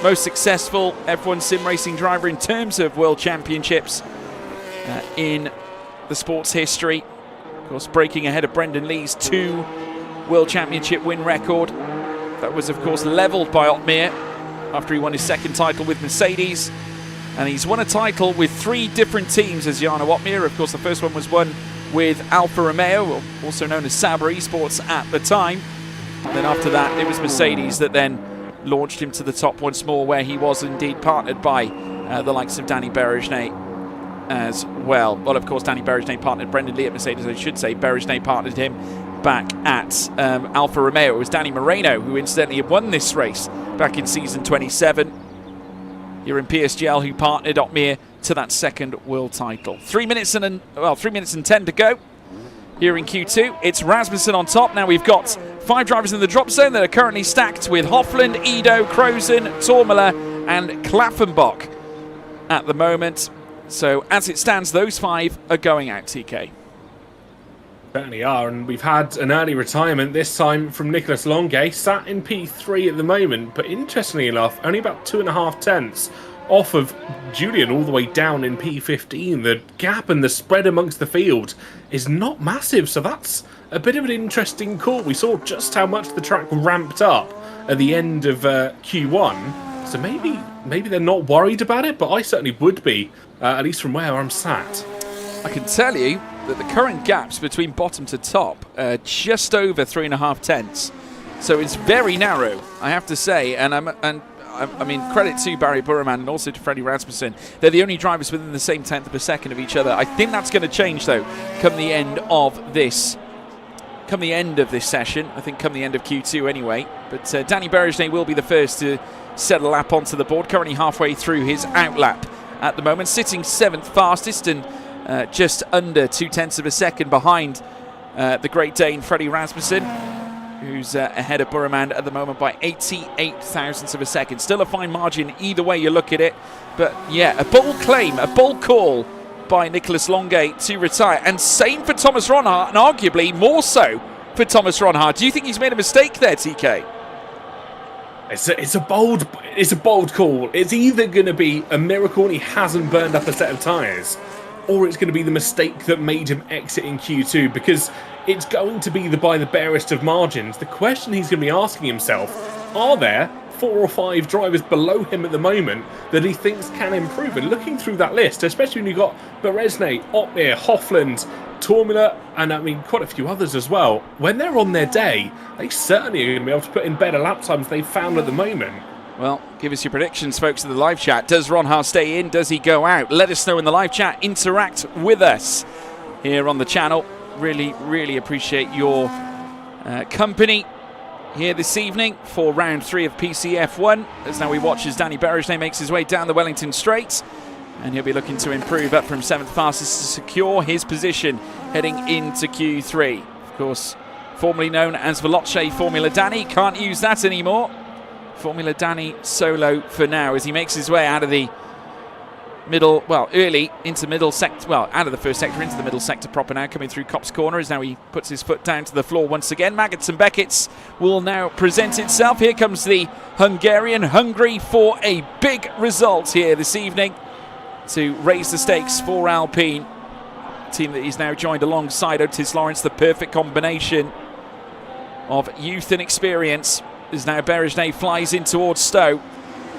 most successful F1 sim racing driver in terms of world championships in the sport's history. Of course, breaking ahead of Brendan Lee's 2 world championship win record. That was, of course, levelled by Otmir after he won his second title with Mercedes. And he's won a title with 3 different teams as Jana Watmir. Of course, the first one was won with Alfa Romeo, also known as Sauber Esports at the time. And then after that, it was Mercedes that then launched him to the top once more, where he was indeed partnered by the likes of Danny Berejne as well. Well, of course, Danny Berejne partnered Brendan Lee at Mercedes, I should say. Berejne partnered him back at Alfa Romeo. It was Danny Moreno who incidentally had won this race back in season 27. Here in PSGL, who partnered Otmir to that second world title. 3 minutes and 10 to go. Here in Q2, it's Rasmussen on top. Now we've got 5 drivers in the drop zone that are currently stacked with Hofland, Edo, Crozen, Tormela and Klaffenbach at the moment. So as it stands, those 5 are going out, TK. Certainly are, and we've had an early retirement this time from Nicholas Longe, sat in P3 at the moment, but interestingly enough, only about 2.5 tenths off of Julian all the way down in P15. The gap and the spread amongst the field is not massive, so that's a bit of an interesting call. We saw just how much the track ramped up at the end of Q1, so maybe they're not worried about it, but I certainly would be, at least from where I'm sat. I can tell you that the current gaps between bottom to top are just over 3.5 tenths, so it's very narrow, I have to say, and I mean, credit to Barry Burman and also to Freddie Rasmussen. They're the only drivers within the same tenth of a second of each other. I think that's going to change, though, come the end of this session. I think come the end of Q2 anyway. But Danny Berejne will be the first to set a lap onto the board, currently halfway through his outlap at the moment, sitting 7th fastest and just under 0.2 of a second behind the Great Dane, Freddie Rasmussen, who's ahead of Burman at the moment by 88 thousandths of a second. Still a fine margin either way you look at it. But yeah, a bold claim, a bold call by Nicholas Longuet to retire. And same for Thomas Ronhart, and arguably more so for Thomas Ronhart. Do you think he's made a mistake there, TK? It's a bold call. It's either going to be a miracle and he hasn't burned up a set of tyres, or it's going to be the mistake that made him exit in Q2, because it's going to be by the barest of margins. The question he's going to be asking himself, are there 4 or 5 drivers below him at the moment that he thinks can improve? And looking through that list, especially when you've got Beresne, Otmir, Hofland, Tormula, and I mean quite a few others as well, when they're on their day, they certainly are going to be able to put in better lap times they've found at the moment. Well, give us your predictions, folks, in the live chat. Does Ronhart stay in? Does he go out? Let us know in the live chat. Interact with us here on the channel. Really, really appreciate your company here this evening for round 3 of PCF1. As now we watch as Danny Beresne makes his way down the Wellington Straight. And he'll be looking to improve up from 7th fastest to secure his position heading into Q3. Of course, formerly known as Veloce Formula Danny. Can't use that anymore. Formula Danny solo for now as he makes his way out of the middle, well, early into middle sector, well, out of the first sector into the middle sector proper now, coming through Copse Corner as now he puts his foot down to the floor once again. Maggots and Beckett's will now present itself. Here comes the Hungarian, hungry for a big result here this evening to raise the stakes for Alpine. Team that he's now joined alongside Otis Lawrence, the perfect combination of youth and experience. As now Beresne flies in towards Stowe.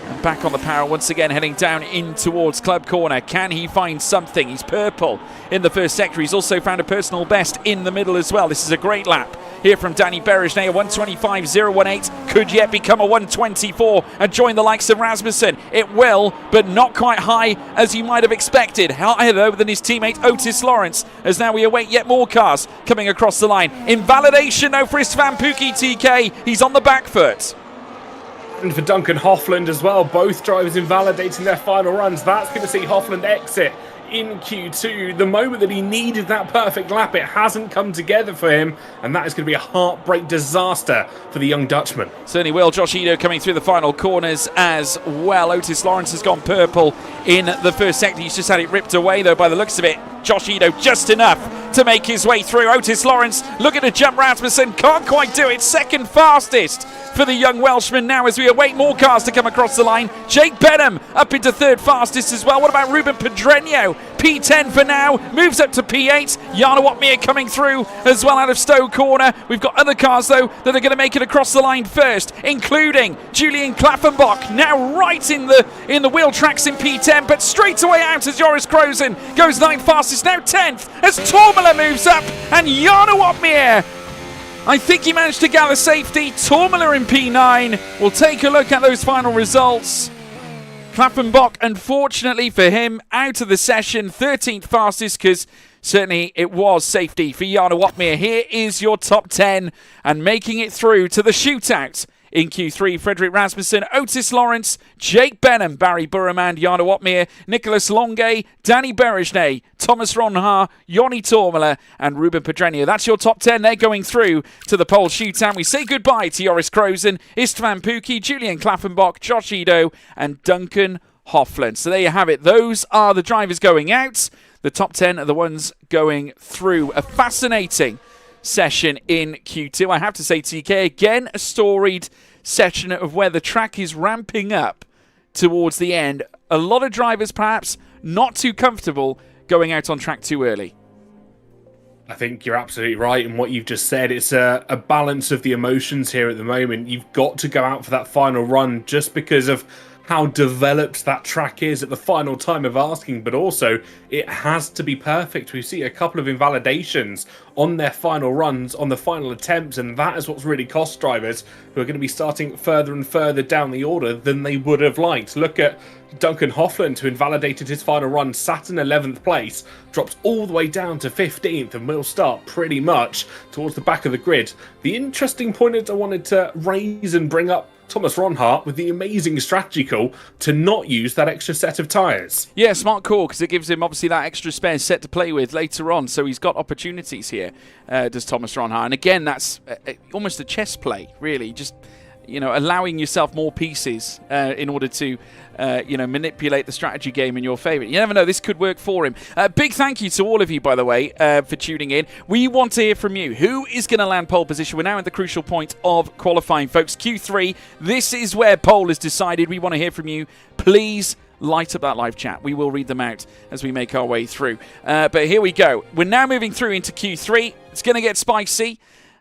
And back on the power once again, heading down in towards Club Corner. Can he find something? He's purple in the first sector. He's also found a personal best in the middle as well. This is a great lap here from Danny Beresne. A 125.018 could yet become a 124 and join the likes of Rasmussen. It will, but not quite high as you might have expected. Higher though than his teammate Otis Lawrence, as now we await yet more cars coming across the line. Invalidation though for Istvan Pukki, TK. He's on the back foot. And for Duncan Hofland as well, both drivers invalidating their final runs. That's going to see Hofland exit in Q2. The moment that he needed that perfect lap, it hasn't come together for him, and that is going to be a heartbreak disaster for the young Dutchman. Certainly will. Josh Edo coming through the final corners as well. Otis Lawrence has gone purple in the first sector. He's just had it ripped away though by the looks of it. Josh Edo just enough to make his way through. Otis Lawrence looking to jump Rasmussen, can't quite do it. Second fastest for the young Welshman now as we await more cars to come across the line. Jake Benham up into third fastest as well. What about Ruben Pedreño? P10 for now, moves up to P8. Jana Watmir coming through as well out of Stowe Corner. We've got other cars though that are going to make it across the line first, including Julian Klaffenbach, now right in the wheel tracks in P10, but straight away out as Joris Krozen goes 9th fastest, now 10th as Tormula moves up, and Jana Watmir, I think he managed to gather safety. Tormula in P9. We'll take a look at those final results. Klaffenbach, unfortunately for him, out of the session, 13th fastest, because certainly it was safety for Jana Watmir. Here is your top 10, and making it through to the shootout in Q3, Frederick Rasmussen, Otis Lawrence, Jake Benham, Barry Burman, Jana Watmir, Nicholas Longuet, Danny Beresne, Thomas Ronhart, Joni Tormula, and Ruben Pedreño. That's your top 10. They're going through to the pole shootout. We say goodbye to Joris Krozen, Istvan Pukki, Julian Klaffenbach, Josh Edo, and Duncan Hofland. So there you have it. Those are the drivers going out. The top 10 are the ones going through. A fascinating session in Q2. I have to say, TK, again, a storied session of where the track is ramping up towards the end. A lot of drivers perhaps not too comfortable going out on track too early. I think you're absolutely right in what you've just said. It's a balance of the emotions here at the moment. You've got to go out for that final run just because of how developed that track is at the final time of asking, but also it has to be perfect. We see a couple of invalidations on their final runs, on the final attempts, and that is what's really cost drivers who are going to be starting further and further down the order than they would have liked. Look at Duncan Hofland, who invalidated his final run, sat in 11th place, drops all the way down to 15th, and will start pretty much towards the back of the grid. The interesting point that I wanted to raise and bring up Thomas Ronhart with the amazing strategy call to not use that extra set of tyres. Yeah, smart call, because it gives him obviously that extra spare set to play with later on, so he's got opportunities here, does Thomas Ronhart. And again, that's almost a chess play, really, just allowing yourself more pieces in order to manipulate the strategy game in your favour. You never know, this could work for him. Big thank you to all of you, by the way, for tuning in. We want to hear from you. Who is going to land pole position? We're now at the crucial point of qualifying, folks. Q3, this is where pole is decided. We want to hear from you. Please light up that live chat. We will read them out as we make our way through. But here we go. We're now moving through into Q3. It's going to get spicy.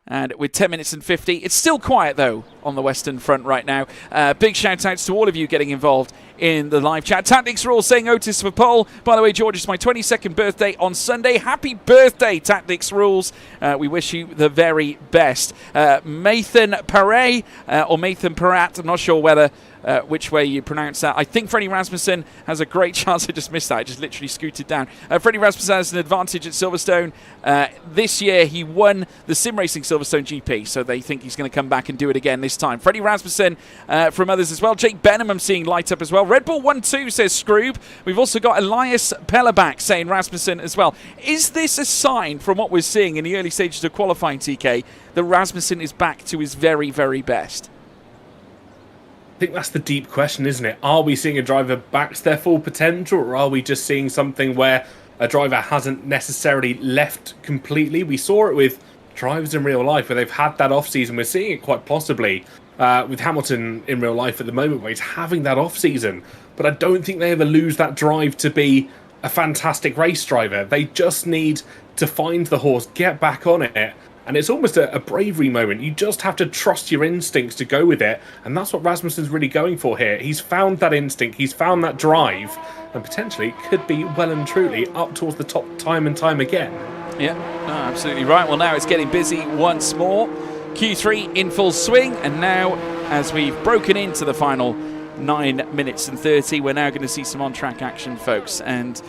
And with 10 minutes and 50, it's still quiet, though, on the Western Front right now. Big shout-outs to all of you getting involved in the live chat. Tactics Rules saying Otis for pole. By the way, George, it's my 22nd birthday on Sunday. Happy birthday, Tactics Rules. We wish you the very best. Mathan Paray, or Mathan Parat, I'm not sure whether which way you pronounce that. I think Freddie Rasmussen has a great chance. I just missed that. I just literally scooted down. Freddie Rasmussen has an advantage at Silverstone. This year, he won the Sim Racing Silverstone GP, so they think he's going to come back and do it again this time. Freddie Rasmussen from others as well. Jake Benham, I'm seeing light up as well. Red Bull 1-2 says Scroob. We've also got Elias Pellerbach saying Rasmussen as well. Is this a sign from what we're seeing in the early stages of qualifying, TK, that Rasmussen is back to his very, very best? I think that's the deep question, isn't it? Are we seeing a driver back to their full potential, or are we just seeing something where a driver hasn't necessarily left completely? We saw it with drivers in real life where they've had that off-season. We're seeing it quite possibly with Hamilton in real life at the moment, where he's having that off-season. But I don't think they ever lose that drive to be a fantastic race driver. They just need to find the horse, get back on it. And it's almost a bravery moment. You just have to trust your instincts to go with it. And that's what Rasmussen's really going for here. He's found that instinct. He's found that drive. And potentially could be well and truly up towards the top time and time again. Yeah, absolutely right. Well, now it's getting busy once more. Q3 in full swing. And now, as we've broken into the final 9 minutes and 30, we're now going to see some on-track action, folks. And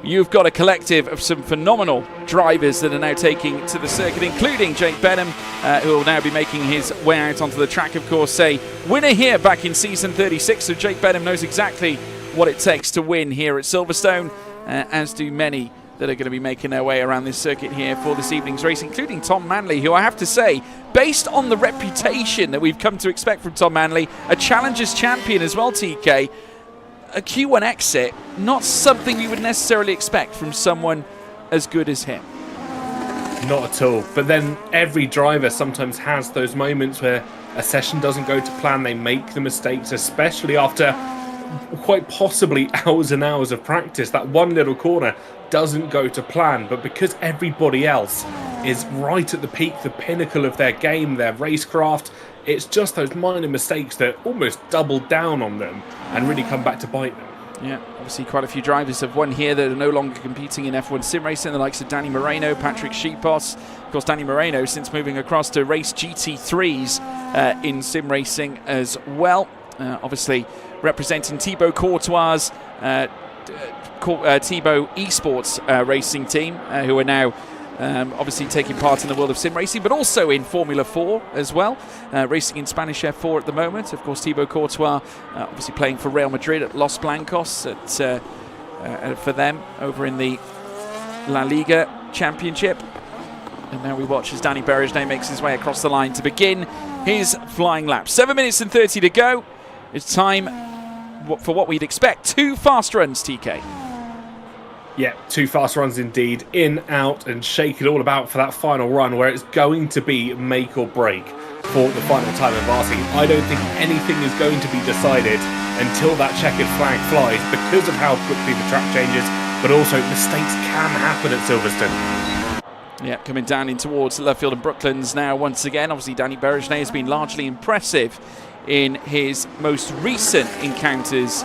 you've got a collective of some phenomenal drivers that are now taking to the circuit, including Jake Benham, who will now be making his way out onto the track, of course. A winner here back in season 36, so Jake Benham knows exactly what it takes to win here at Silverstone, as do many that are going to be making their way around this circuit here for this evening's race, including Tom Manley, who I have to say, based on the reputation that we've come to expect from Tom Manley, a Challengers champion as well, TK, a Q1 exit, not something you would necessarily expect from someone as good as him. Not at all. But then every driver sometimes has those moments where a session doesn't go to plan. They make the mistakes, especially after quite possibly hours and hours of practice. That one little corner doesn't go to plan. But because everybody else is right at the peak, the pinnacle of their game, their racecraft, it's just those minor mistakes that almost double down on them and really come back to bite them. Yeah, obviously quite a few drivers have won here that are no longer competing in F1 sim racing, the likes of Danny Moreno, Patrick Sheepos. Of course, Danny Moreno, since moving across to race GT3s in sim racing as well. Obviously representing Thibaut Courtois' Thibaut Esports racing team, who are now obviously taking part in the world of sim racing, but also in Formula 4 as well, racing in Spanish F4 at the moment. Of course, Thibaut Courtois obviously playing for Real Madrid at Los Blancos for them over in the La Liga Championship. And now we watch as Danny Berejnay makes his way across the line to begin his flying lap. 7 minutes and 30 to go. It's time for what we'd expect. 2 fast runs, TK. Yeah, 2 fast runs indeed. In, out, and shake it all about for that final run where it's going to be make or break for the final time of Varsi. I don't think anything is going to be decided until that checkered flag flies because of how quickly the track changes, but also mistakes can happen at Silverstone. Yeah, coming down in towards Lovefield and Brooklands now once again. Obviously, Danny Berejnay has been largely impressive in his most recent encounters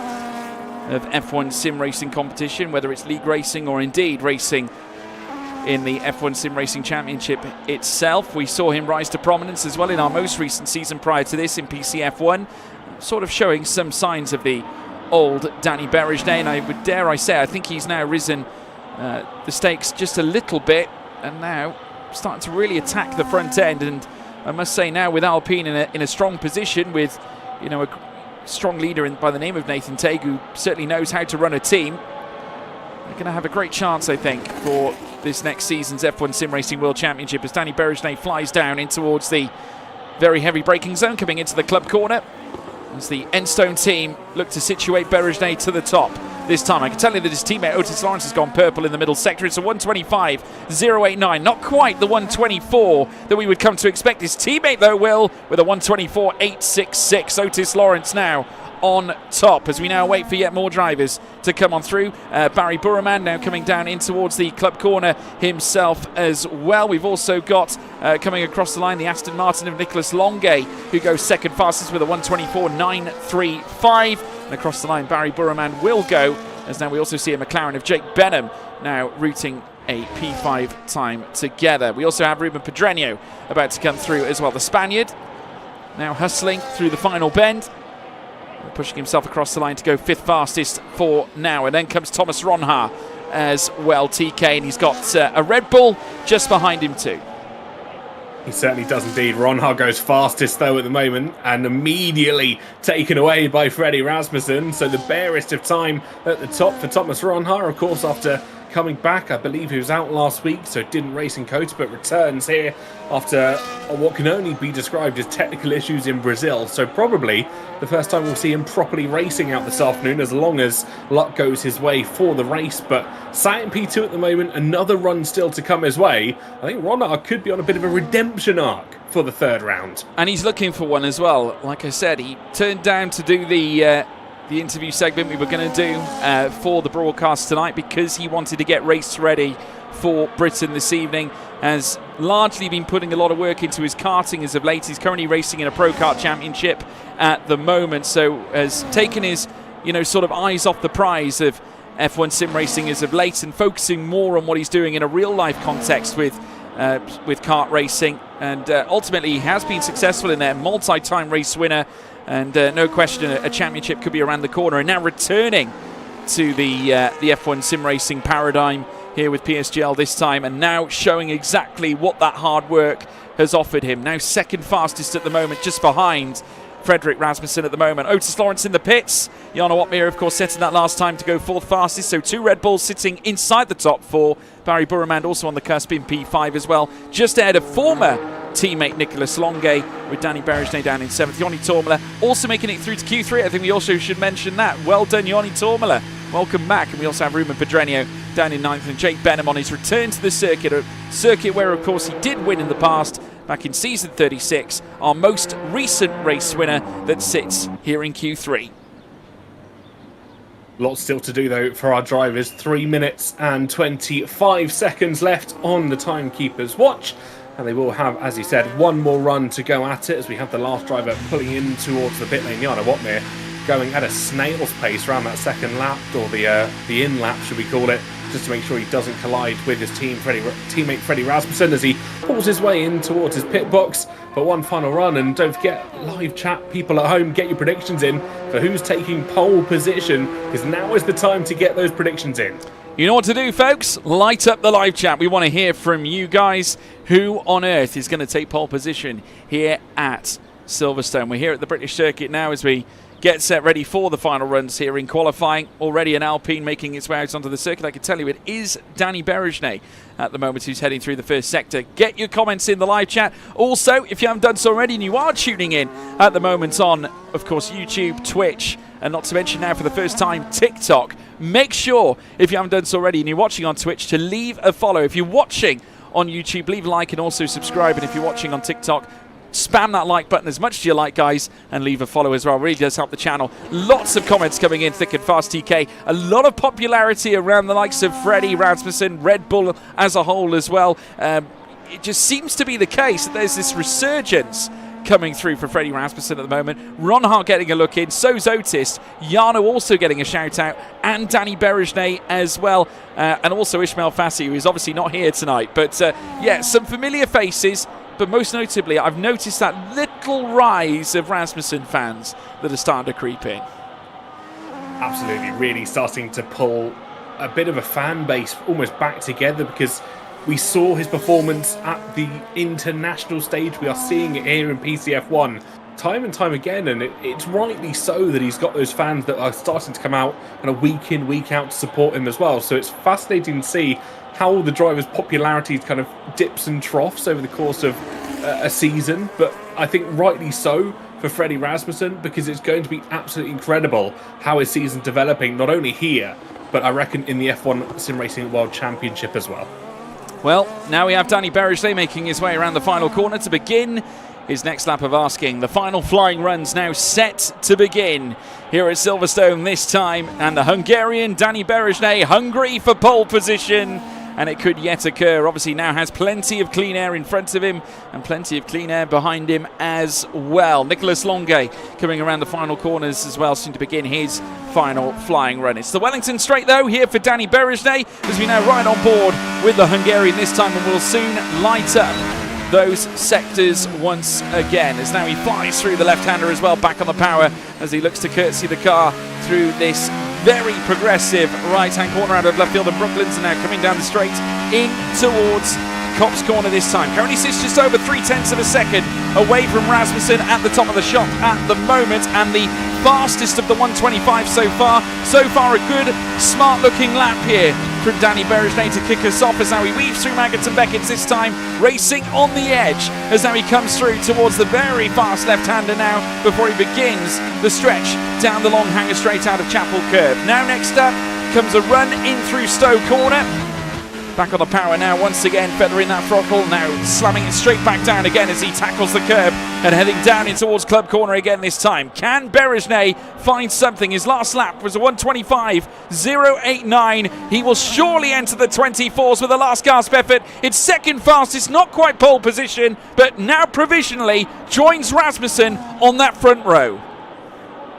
of F1 sim racing competition, whether it's league racing or indeed racing in the F1 Sim Racing Championship itself. We saw him rise to prominence as well in our most recent season prior to this in PCF1, sort of showing some signs of the old Danny Berejnay, and I would dare I say I think he's now risen the stakes just a little bit and now starting to really attack the front end. And I must say now with Alpine in a strong position with you know, a strong leader by the name of Nathan Teague, who certainly knows how to run a team. They're going to have a great chance, I think, for this next season's F1 Sim Racing World Championship as Danny Berejnay flies down in towards the very heavy braking zone, coming into the club corner as the Enstone team look to situate Berejnay to the top this time. I can tell you that his teammate Otis Lawrence has gone purple in the middle sector. It's a 125.089, not quite the 124 that we would come to expect. His teammate, though, will, with a 124.866. Otis Lawrence now on top as we now wait for yet more drivers to come on through. Barry Burraman now coming down in towards the club corner himself as well. We've also got coming across the line the Aston Martin of Nicholas Longay, who goes second fastest with a 124.935. And across the line Barry Burraman will go, as now we also see a McLaren of Jake Benham now routing a P5 time together. We also have Ruben Pedreño about to come through as well. The Spaniard now hustling through the final bend, pushing himself across the line to go fifth fastest for now. And then comes Thomas Ronha as well, TK, and he's got a Red Bull just behind him too. He certainly does indeed. Ronha goes fastest though at the moment and immediately taken away by Freddie Rasmussen. So the barest of time at the top for Thomas Ronha, of course, after coming back. I believe he was out last week, so didn't race in Kota, but returns here after what can only be described as technical issues in Brazil. So probably the first time we'll see him properly racing out this afternoon, as long as luck goes his way for the race. But sat in P2 at the moment, another run still to come his way. I think Ronha could be on a bit of a redemption arc for the third round. And he's looking for one as well. Like I said, he turned down to do the interview segment we were going to do for the broadcast tonight because he wanted to get race ready for Britain this evening. Has largely been putting a lot of work into his karting as of late. He's currently racing in a Pro Kart Championship at the moment, so has taken his, you know, sort of eyes off the prize of F1 sim racing as of late and focusing more on what he's doing in a real life context with kart racing. And ultimately he has been successful in there, multi-time race winner. And no question, a championship could be around the corner. And now returning to the F1 sim racing paradigm here with PSGL this time, and now showing exactly what that hard work has offered him. Now second fastest at the moment, just behind Frederick Rasmussen at the moment. Otis Lawrence in the pits. Jarno Opmeer, of course, setting that last time to go fourth fastest. So two Red Bulls sitting inside the top four. Barry Burraman also on the cusp in P5 as well. Just ahead of former teammate Nicholas Longay, with Danny Berejnay down in seventh. Joni Tormela also making it through to Q3. I think we also should mention that. Well done, Joni Tormela. Welcome back. And we also have Ruben Pedreño down in ninth, and Jake Benham on his return to the circuit. A circuit where, of course, he did win in the past back in season 36. Our most recent race winner that sits here in Q3. Lots still to do though for our drivers. 3 minutes and 25 seconds left on the timekeeper's watch. And they will have, as he said, one more run to go at it as we have the last driver pulling in towards the pit lane. Jarno Opmeer going at a snail's pace around that second lap, or the in lap should we call it, just to make sure he doesn't collide with his teammate Freddie Rasmussen as he pulls his way in towards his pit box for one final run. And don't forget, live chat, people at home, get your predictions in for who's taking pole position, because now is the time to get those predictions in. You know what to do, folks. Light up the live chat. We want to hear from you guys. Who on earth is going to take pole position here at Silverstone? We're here at the British circuit now as we get set ready for the final runs here in qualifying. Already an Alpine making its way out onto the circuit. I can tell you it is Danny Berejnay at the moment who's heading through the first sector. Get your comments in the live chat. Also, if you haven't done so already and you are tuning in at the moment on, of course, YouTube, Twitch, and not to mention now for the first time TikTok, make sure, if you haven't done so already and you're watching on Twitch, to leave a follow. If you're watching on YouTube, leave a like and also subscribe. And if you're watching on TikTok, spam that like button as much as you like, guys, and leave a follow as well. It really does help the channel. Lots of comments coming in thick and fast, TK. A lot of popularity around the likes of Freddie Rasmussen, Red Bull as a whole as well. It just seems to be the case that there's this resurgence coming through for Freddie Rasmussen at the moment. Ronha getting a look in, so's Otis. Jarno also getting a shout out, and Danny Berejnay as well, and also Ismail Fassi, who is obviously not here tonight. But yeah, some familiar faces. But most notably, I've noticed that little rise of Rasmussen fans that are starting to creep in. Absolutely, really starting to pull a bit of a fan base almost back together, because we saw his performance at the international stage. We are seeing it here in PCF1 time and time again, and it's rightly so that he's got those fans that are starting to come out kind of week in, week out to support him as well. So it's fascinating to see how the driver's popularity kind of dips and troughs over the course of a season. But I think rightly so for Freddie Rasmussen, because it's going to be absolutely incredible how his season's developing, not only here, but I reckon in the F1 Sim Racing World Championship as well. Well, now we have Danny Berejnay making his way around the final corner to begin his next lap of asking. The final flying run's now set to begin here at Silverstone this time, and the Hungarian Danny Berejnay hungry for pole position, and it could yet occur. Obviously now has plenty of clean air in front of him and plenty of clean air behind him as well. Nicolas Longuet coming around the final corners as well, soon to begin his final flying run. It's the Wellington Straight though here for Danny Berejnay, as we now ride on board with the Hungarian this time, and will soon light up those sectors once again, as now he flies through the left-hander as well, back on the power as he looks to curtsy the car through this very progressive right-hand corner out of left field, and Brooklands are now coming down the straight in towards Copse Corner this time. Currently sits just over 0.3 of a second away from Rasmussen at the top of the shot at the moment, and the fastest of the 125 so far. So far a good, smart-looking lap here from Danny Berejnay to kick us off, as now he weaves through Maggots and Beckett's this time, racing on the edge as now he comes through towards the very fast left-hander now before he begins the stretch down the long hanger straight out of Chapel Curve. Now next up comes a run in through Stowe Corner. Back on the power now, once again feathering that throttle, now slamming it straight back down again as he tackles the curb and heading down in towards Club Corner again this time. Can Berejnay find something? His last lap was a 1:25.089. He will surely enter the 24s with a last gasp effort. It's second fastest, not quite pole position, but now provisionally joins Rasmussen on that front row.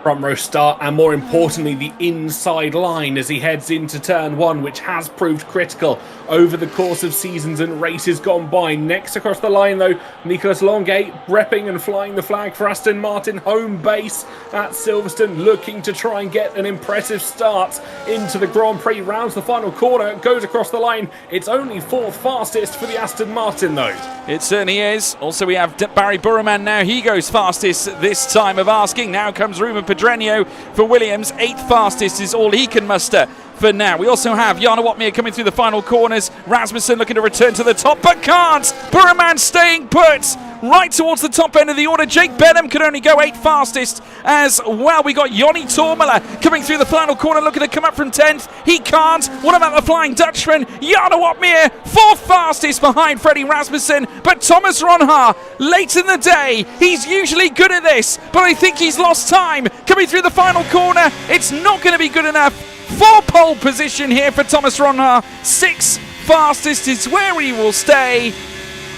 Front row start, and more importantly the inside line as he heads into turn one, which has proved critical over the course of seasons and races gone by. Next across the line though, Nicolas Longuet repping and flying the flag for Aston Martin, home base at Silverstone, looking to try and get an impressive start into the Grand Prix. Rounds the final corner, goes across the line. It's only fourth fastest for the Aston Martin though. It certainly is. Also we have Barry Burman now, he goes fastest this time of asking. Now comes Ruben Pedreño for Williams, 8th fastest is all he can muster for now. We also have Jarno Watmere coming through the final corners. Rasmussen looking to return to the top, but can't. Burman staying put right towards the top end of the order. Jake Benham can only go 8th fastest as well. We got Joni Tormela coming through the final corner, looking to come up from 10th. He can't. What about the Flying Dutchman? Jarno Watmere, 4th fastest behind Freddie Rasmussen, but Thomas Ronhaar, late in the day, he's usually good at this, but I think he's lost time. Coming through the final corner, it's not going to be good enough for pole position here for Thomas Ronhaar. 6th fastest is where he will stay.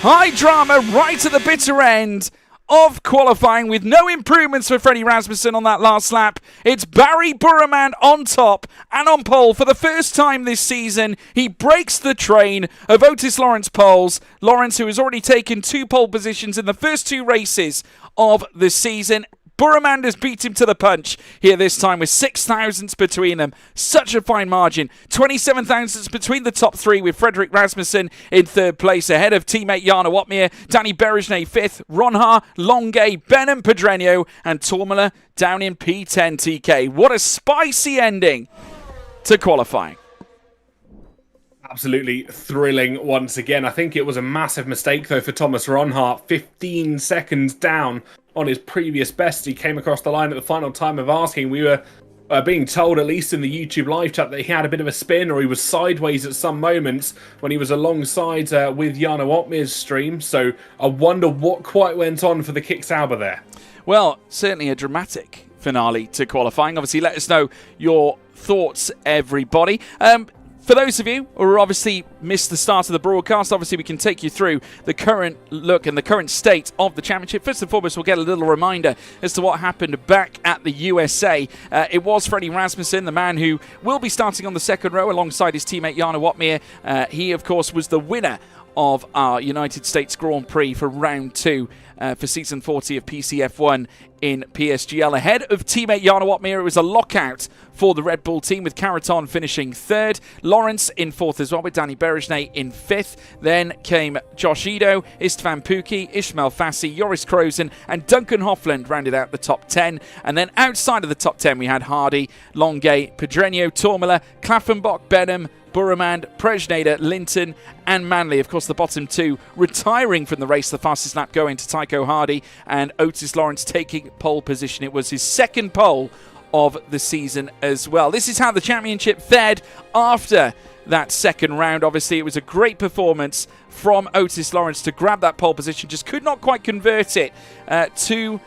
High drama right at the bitter end of qualifying with no improvements for Freddie Rasmussen on that last lap. It's Barry Burman on top and on pole for the first time this season. He breaks the train of Otis Lawrence poles. Lawrence, who has already taken 2 pole positions in the first 2 races of the season. Burman has beat him to the punch here this time with 6 thousandths between them. Such a fine margin. 27 thousandths between the top 3, with Frederick Rasmussen in 3rd place ahead of teammate Jarno Watmere. Danny Berejnay 5th. Ronhaar, Longuet, Benham, Pedreño and Tormela down in P10 TK. What a spicy ending to qualifying. Absolutely thrilling once again. I think it was a massive mistake though for Thomas Ronhaar. 15 seconds down on his previous best. He came across the line at the final time of asking. We were being told, at least in the YouTube live chat, that he had a bit of a spin, or he was sideways at some moments when he was alongside with Jarno Watmere's stream. So I wonder what quite went on for the Kick Sauber there. Well, certainly a dramatic finale to qualifying. Obviously, let us know your thoughts, everybody. For those of you who obviously missed the start of the broadcast, obviously we can take you through the current look and the current state of the championship. First and foremost, we'll get a little reminder as to what happened back at the USA. It was Freddie Rasmussen, the man who will be starting on the second row alongside his teammate Jarno Watmere. He, of course, was the winner of our United States Grand Prix for round 2 for season 40 of PCF1 in PSGL. Ahead of teammate Jarno Opmeer, it was a lockout for the Red Bull team, with Caraton finishing 3rd, Lawrence in 4th as well, with Danny Berejnay in 5th. Then came Josh Ido, Istvan Pukki, Ismail Fassi, Joris Krozen and Duncan Hofland rounded out the top 10. And then outside of the top 10 we had Hardy, Longay, Pedreño, Tormala, Klaffenbach, Benham, Burremand, Prejnader, Linton and Manley. Of course, the bottom 2 retiring from the race, the fastest lap going to Tycho Hardy and Otis Lawrence taking pole position. It was his 2nd pole of the season as well. This is how the championship fared after that 2nd round. Obviously, it was a great performance from Otis Lawrence to grab that pole position. Just could not quite convert it to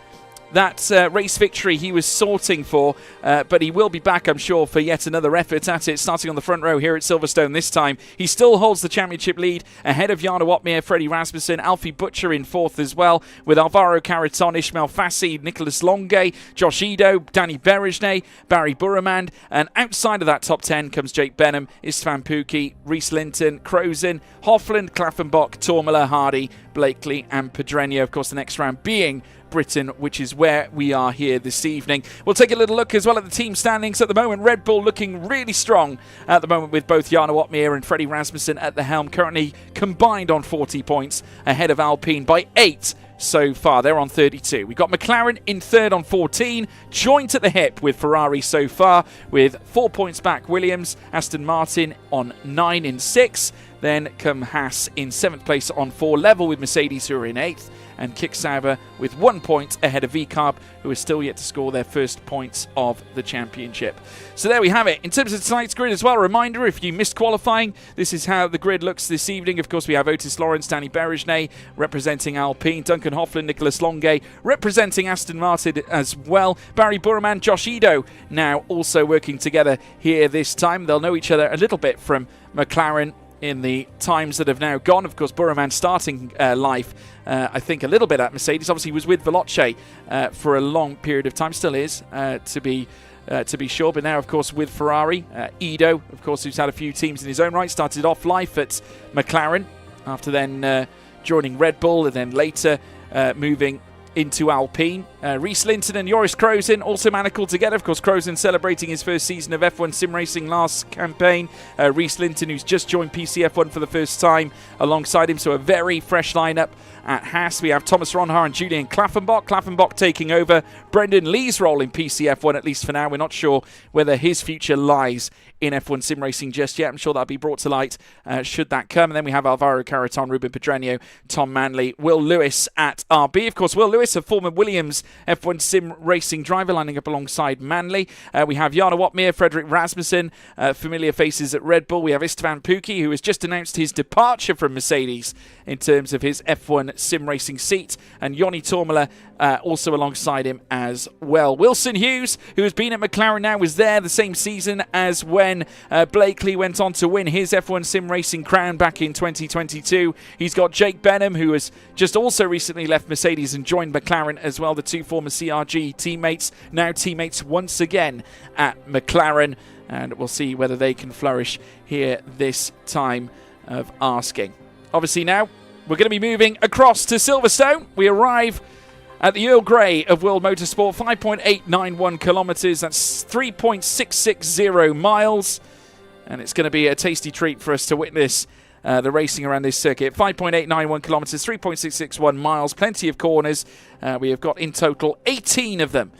that race victory he was sorting for, but he will be back, I'm sure, for yet another effort at it, starting on the front row here at Silverstone this time. He still holds the championship lead ahead of Jarno Opmeer, Freddie Rasmussen, Alfie Butcher in 4th as well, with Alvaro Caraton, Ismail Fassi, Nicholas Longay, Josh Ido, Danny Berejnay, Barry Burremand, and outside of that top 10 comes Jake Benham, Istvan Pukki, Reese Linton, Krozen, Hofland, Klaffenbach, Tormala, Hardy, Blakely and Pedreño. Of course, the next round being Britain, which is where we are here this evening. We'll take a little look as well at the team standings at the moment. Red Bull looking really strong at the moment, with both Jarno Opmeer and Freddie Rasmussen at the helm, currently combined on 40 points, ahead of Alpine by 8 so far. They're on 32. We've got McLaren in 3rd on 14, joint at the hip with Ferrari so far, with 4 points back Williams, Aston Martin on 9 in 6, then come Haas in 7th place on 4, level with Mercedes, who are in 8th, and Kick Sauber with 1 point ahead of VCarb, who are still yet to score their first points of the championship. So there we have it. In terms of tonight's grid as well, a reminder, if you missed qualifying, this is how the grid looks this evening. Of course, we have Otis Lawrence, Danny Berejnay representing Alpine, Duncan Hofland, Nicholas Longay representing Aston Martin as well, Barry Burremand, Josh Ido now also working together here this time. They'll know each other a little bit from McLaren in the times that have now gone. Of course, Burremand starting life, I think, a little bit at Mercedes. Obviously, was with Veloce for a long period of time, still is, to be sure. But now, of course, with Ferrari. Ido, of course, who's had a few teams in his own right, started off life at McLaren after then joining Red Bull and then later moving into Alpine. Reese Linton and Joris Krozen also manacled together. Of course, Krozen celebrating his first season of F1 sim racing last campaign. Reese Linton, who's just joined PCF1 for the first time, alongside him. So a very fresh lineup at Haas. We have Thomas Ronhaar and Julian Klaffenbach. Klaffenbach taking over Brendan Lee's role in PCF1, at least for now. We're not sure whether his future lies in F1 sim racing just yet. I'm sure that'll be brought to light should that come. And then we have Alvaro Caraton, Ruben Pedreño, Tom Manley, Will Lewis at RB. Of course, Will Lewis, a former Williams F1 sim racing driver, lining up alongside Manley. We have Jarno Opmeer, Frederick Rasmussen, familiar faces at Red Bull. We have Istvan Pukki, who has just announced his departure from Mercedes in terms of his F1 sim racing seat, and Joni Tormala also alongside him as well. Wilson Hughes, who has been at McLaren now, was there the same season as when Blakely went on to win his F1 sim racing crown back in 2022. He's got Jake Benham, who has just also recently left Mercedes and joined McLaren as well. The two former CRG teammates, now teammates once again at McLaren, and we'll see whether they can flourish here this time of asking. Obviously now we're going to be moving across to Silverstone. We arrive at the Earl Grey of World Motorsport, 5.891 kilometres, that's 3.660 miles, and it's going to be a tasty treat for us to witness the racing around this circuit. 5.891 kilometres, 3.661 miles, plenty of corners. We have got in total 18 of them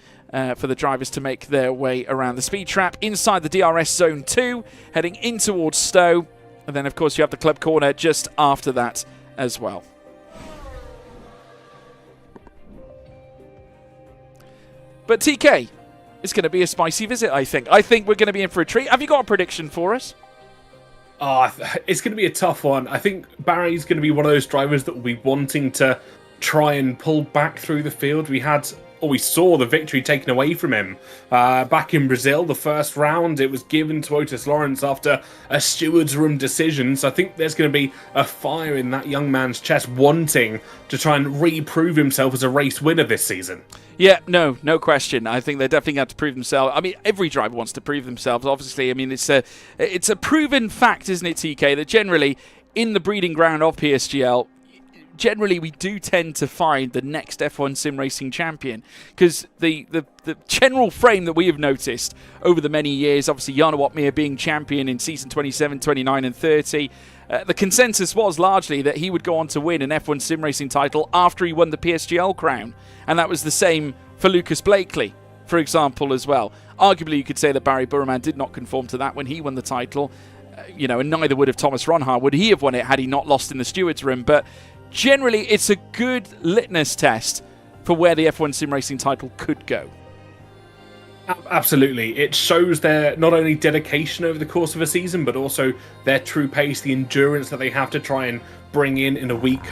for the drivers to make their way around the speed trap inside the DRS Zone 2, heading in towards Stowe, and then of course you have the club corner just after that as well. But TK, it's going to be a spicy visit, I think. I think we're going to be in for a treat. Have you got a prediction for us? It's going to be a tough one. I think Barry's going to be one of those drivers that will be wanting to try and pull back through the field. We saw the victory taken away from him back in Brazil. The first round, it was given to Otis Lawrence after a steward's room decision. So I think there's going to be a fire in that young man's chest, wanting to try and reprove himself as a race winner this season. Yeah, no question. I think they're definitely going to prove themselves. I mean, every driver wants to prove themselves, obviously. I mean, it's a proven fact, isn't it, TK, that generally in the breeding ground of PSGL, generally we do tend to find the next F1 sim racing champion, because the general frame that we have noticed over the many years, obviously Jarno Opmeer being champion in season 27, 29 and 30, the consensus was largely that he would go on to win an F1 sim racing title after he won the PSGL crown, and that was the same for Lucas Blakely, for example, as well. Arguably you could say that Barry Burman did not conform to that when he won the title, and neither would have Thomas Ronhaar. Would he have won it had he not lost in the stewards room? But generally, it's a good litmus test for where the F1 sim racing title could go. Absolutely. It shows their not only dedication over the course of a season, but also their true pace, the endurance that they have to try and bring in a week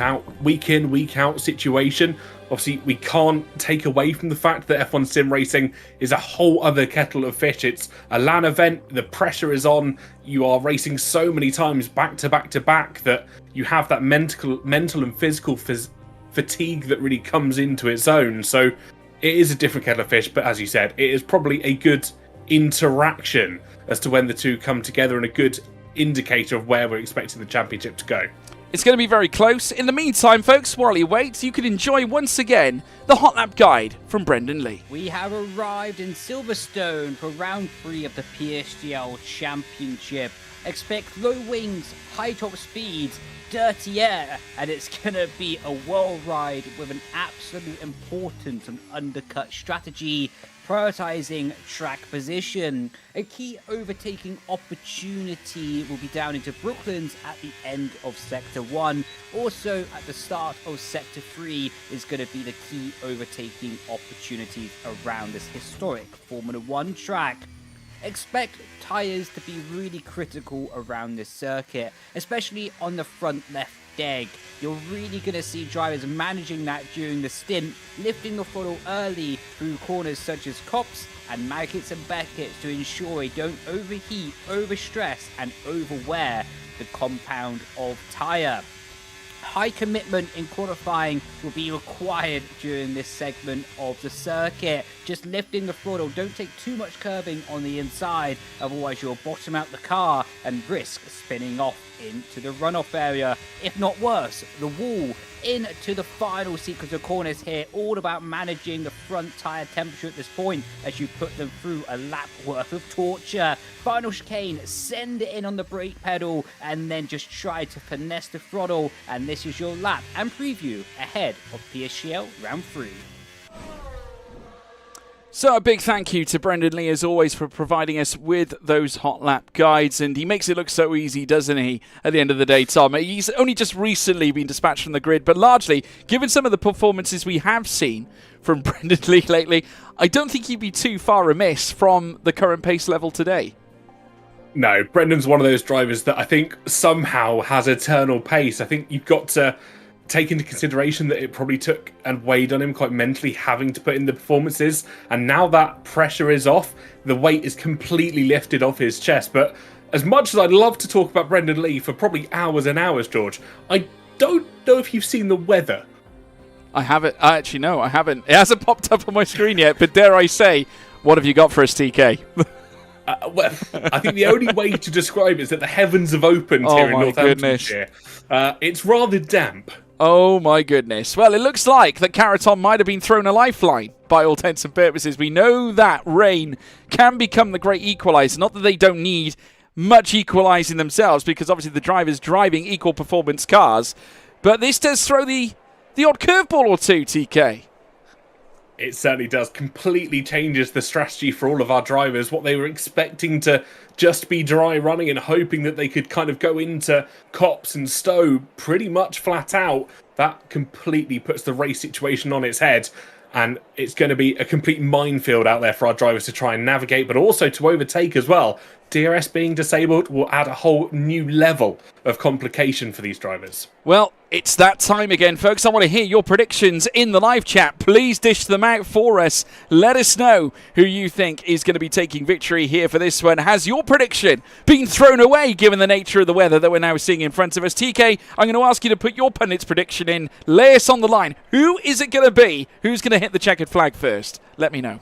in, week out situation. Obviously, we can't take away from the fact that F1 sim racing is a whole other kettle of fish. It's a LAN event, the pressure is on, you are racing so many times back to back to back that you have that mental and physical fatigue that really comes into its own. So it is a different kettle of fish, but as you said, it is probably a good interaction as to when the two come together and a good indicator of where we're expecting the championship to go. It's going to be very close. In the meantime, folks, while you wait, you can enjoy once again the Hot Lap Guide from Brendan Lee. We have arrived in Silverstone for round 3 of the PSGL Championship. Expect low wings, high top speeds, dirty air, and it's going to be a world ride with an absolute important and undercut strategy, prioritizing track position. A key overtaking opportunity will be down into Brooklands at the end of Sector 1. Also, at the start of Sector 3 is going to be the key overtaking opportunities around this historic Formula 1 track. Expect tyres to be really critical around this circuit, especially on the front left deck. You're really going to see drivers managing that during the stint, lifting the throttle early through corners such as Copse and Maggots and Beckett's to ensure they don't overheat, overstress and overwear the compound of tyre. High commitment in qualifying will be required during this segment of the circuit. Just lifting the throttle, don't take too much curbing on the inside, otherwise you'll bottom out the car and risk spinning off into the runoff area. If not worse, the wall. Into the final sequence of corners here, all about managing the front tyre temperature at this point as you put them through a lap worth of torture. Final chicane, send it in on the brake pedal and then just try to finesse the throttle, and this is your lap and preview ahead of PSGL round 3. So a big thank you to Brendan Lee, as always, for providing us with those hot lap guides. And he makes it look so easy, doesn't he, at the end of the day, Tom? He's only just recently been dispatched from the grid, but largely, given some of the performances we have seen from Brendan Lee lately, I don't think he'd be too far amiss from the current pace level today. No, Brendan's one of those drivers that I think somehow has eternal pace. I think you've got to take into consideration that it probably took and weighed on him quite mentally having to put in the performances, and now that pressure is off, the weight is completely lifted off his chest. But as much as I'd love to talk about Brendan Lee for probably hours and hours, George, I don't know if you've seen the weather. I haven't. Actually, no, I haven't. It hasn't popped up on my screen yet, but dare I say, what have you got for us, TK? Well, I think the only way to describe it is that the heavens have opened here in Northamptonshire. It's rather damp. Oh my goodness. Well, it looks like that Caraton might have been thrown a lifeline by all intents and purposes. We know that rain can become the great equaliser. Not that they don't need much equalising themselves, because obviously the drivers driving equal performance cars. But this does throw the odd curveball or two, TK. It certainly does. Completely changes the strategy for all of our drivers. What they were expecting to just be dry running and hoping that they could kind of go into Copse and Stowe pretty much flat out, that completely puts the race situation on its head. And it's going to be a complete minefield out there for our drivers to try and navigate, but also to overtake as well. DRS being disabled will add a whole new level of complication for these drivers. Well, it's that time again, folks. I want to hear your predictions in the live chat. Please dish them out for us. Let us know who you think is going to be taking victory here for this one. Has your prediction been thrown away, given the nature of the weather that we're now seeing in front of us? TK, I'm going to ask you to put your pundit's prediction in. Lay us on the line. Who is it going to be? Who's going to hit the checkered flag first? Let me know.